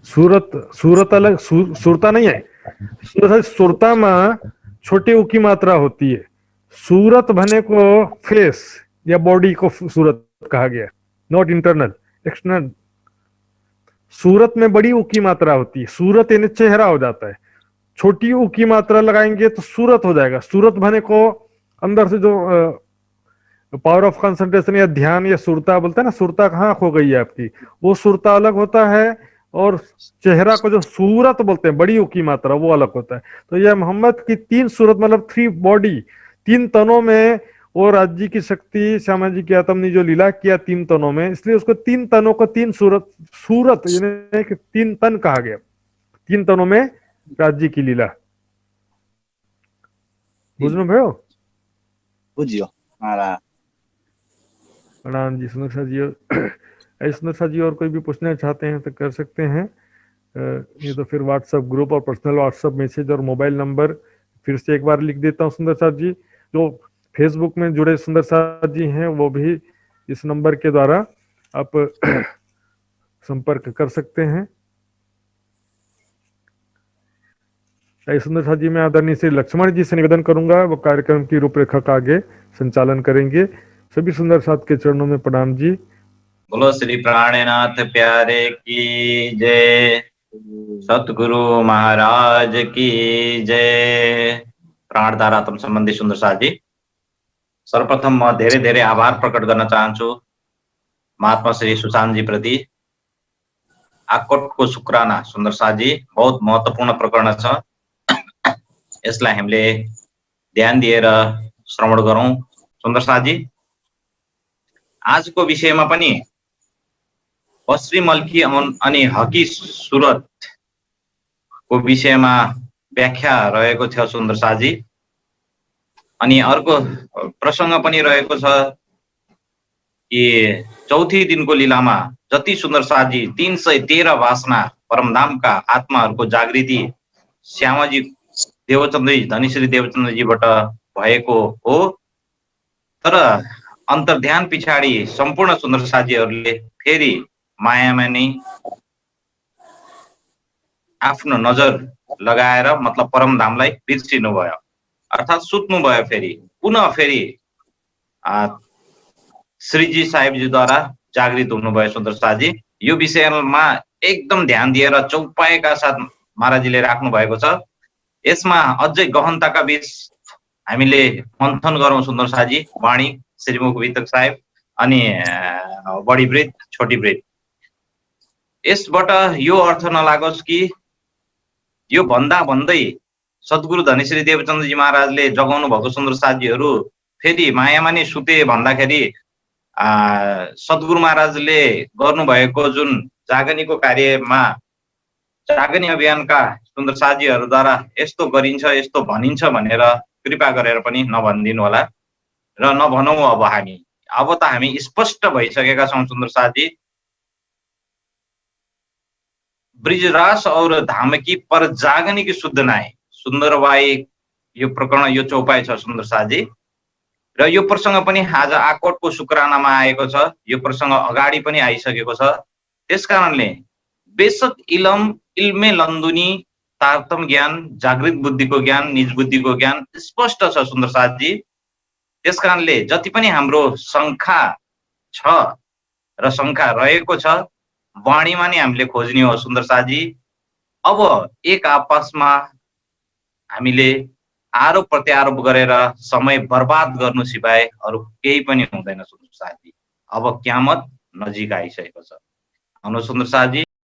Speaker 2: सूरत अलग, सुरता नहीं है। सुरता में छोटी ऊ की मात्रा होती है। सूरत भने को फेस या बॉडी को सूरत कहा गया, नॉट इंटरनल, एक्सटर्नल। सूरत में बड़ी ऊ की मात्रा होती है, सूरत यानी चेहरा हो जाता है। छोटी ऊ की मात्रा लगाएंगे तो सूरत हो जाएगा। सूरत भने को अंदर से जो पावर ऑफ कंसंट्रेशन या ध्यान या सुरता बोलते हैं ना, सुरता कहाँ खो गई है आपकी, वो सुरता अलग होता है। और चेहरा को जो सूरत बोलते हैं, बड़ी ऊ की मात्रा, वो अलग होता है। तो यह मोहम्मद की तीन सूरत, मतलब थ्री बॉडी, तीन तनों में वो राज्य की शक्ति, श्यामा जी की आत्म ने जो लीला किया तीन तनों में, इसलिए उसको तीन तनों को तीन सूरत यानी कि तीन तन कहा गया। तीन तनों में राज्य की लीला। बुझ्नु भयो?
Speaker 4: बुझियो महाराज।
Speaker 2: प्रणाम जी सुंदर साथ जी। सुंदर साथ जी और कोई भी पूछना चाहते हैं तो कर सकते हैं। ये तो फिर व्हाट्सएप ग्रुप और पर्सनल व्हाट्सएप मैसेज और मोबाइल नंबर फिर से एक बार लिख देता हूँ सुंदर साथ जी। जो फेसबुक में जुड़े सुंदर साथ जी हैं वो भी इस नंबर के द्वारा आप संपर्क कर सकते हैं। सुंदर साथ जी मैं आदरणीय श्री लक्ष्मण जी से निवेदन करूंगा, वो कार्यक्रम की रूपरेखा का आगे संचालन करेंगे। सभी सुंदर साथ के चरणों में प्रणाम जी।
Speaker 1: बोलो श्री प्राणनाथ प्यारे की जय, सतगुरु महाराज की जय। प्राणधारा आत्म सम्बन्धी सुन्दर साथी, सर्वप्रथम म धेरै धेरै आभार प्रकट गर्न चाहन्छु महात्मा श्री सुशान्त जी प्रति। आकोटको शुक्राना सुन्दर साथी बहुत महत्त्वपूर्ण प्रकरण छ, यसलाई हामीले ध्यान दिएर श्रवण गरौं। सुन्दर साथी, आजको विषयमा पनि बसरी मल्की अनि हकी सुरतको विषयमा व्याख्या रहेको थियो सुन्दर साथी। अनि अर्को प्रसंग पनि रहेको छ कि चौथी दिनको लीलामा जति सुन्दर साथी 313 वासना परमधामका आत्माहरूको जागृति श्यामाजी देवचन्द्रजी धनीश्री देवचन्द्रजीबाट भएको हो। तर अन्तर्ध्यान पछाडि सम्पूर्ण सुन्दर साथीहरूले फेरि मायामा नै आफ्नो नजर लगाएर मतलब परमधामलाई बिर्सिनु भयो, अर्थात् सुत्नु भयो। फेरि पुनः फेरि श्रीजी साहेबजीद्वारा जागृत हुनुभयो सुन्दर साथी। यो विषयमा एकदम ध्यान दिएर चौपाएका साथ महाराजजीले राख्नु भएको छ। यसमा अझै गहनताका बीच हामीले मन्थन गरौं सुन्दर साथी। वाणी श्रीमुख वितक साहेब अनि बडी वृत छोटी वृत। यसबाट यो अर्थ नलागोस् कि यो भन्दा भन्दै सद्गुरु धनीश्री देवचन्द्रजी महाराजले जगाउनु भएको सुन्दर साथीहरू फेरि मायामा नै सुते भन्दाखेरि सद्गुरु महाराजले गर्नुभएको जुन जागनीको कार्यमा जागनी अभियानका सुन्दर साथीहरूद्वारा यस्तो गरिन्छ यस्तो भनिन्छ भनेर कृपा गरेर पनि नभनिदिनु होला र नभनौं। अब त हामी स्पष्ट भइसकेका छौं सुन्दर साथी। ब्रिजरास और धामकी पर जागनी की शुद्ध नाय सुन्दरबाई यो प्रकरण यो चौपाई छ सुन्दर साथी। र यो प्रसंग पनि आज आकोटको शुक्रानामा आएको छ। यो प्रसंग अगाडि पनि आइसकेको छ। त्यसकारणले बेसक इल्मे लन्दुनी तारतम ज्ञान जागृत बुद्धिको ज्ञान निज बुद्धिको ज्ञान स्पष्ट छ सुन्दर साथी। त्यसकारणले जति पनि हाम्रो शंका छ र शंका रहेको छ वाणीमा नै हामीले खोज्ने हो सुन्दर साथी। अब एक आपसमा हामीले आरोप प्रत्यारोप गरेर समय बर्बाद गर्नु सिवाय अरु केही पनि हुँदैन सुन्दर साथी। अब क्यामत नजिक आइसकेको छ। आउनु सुन्दर साथी।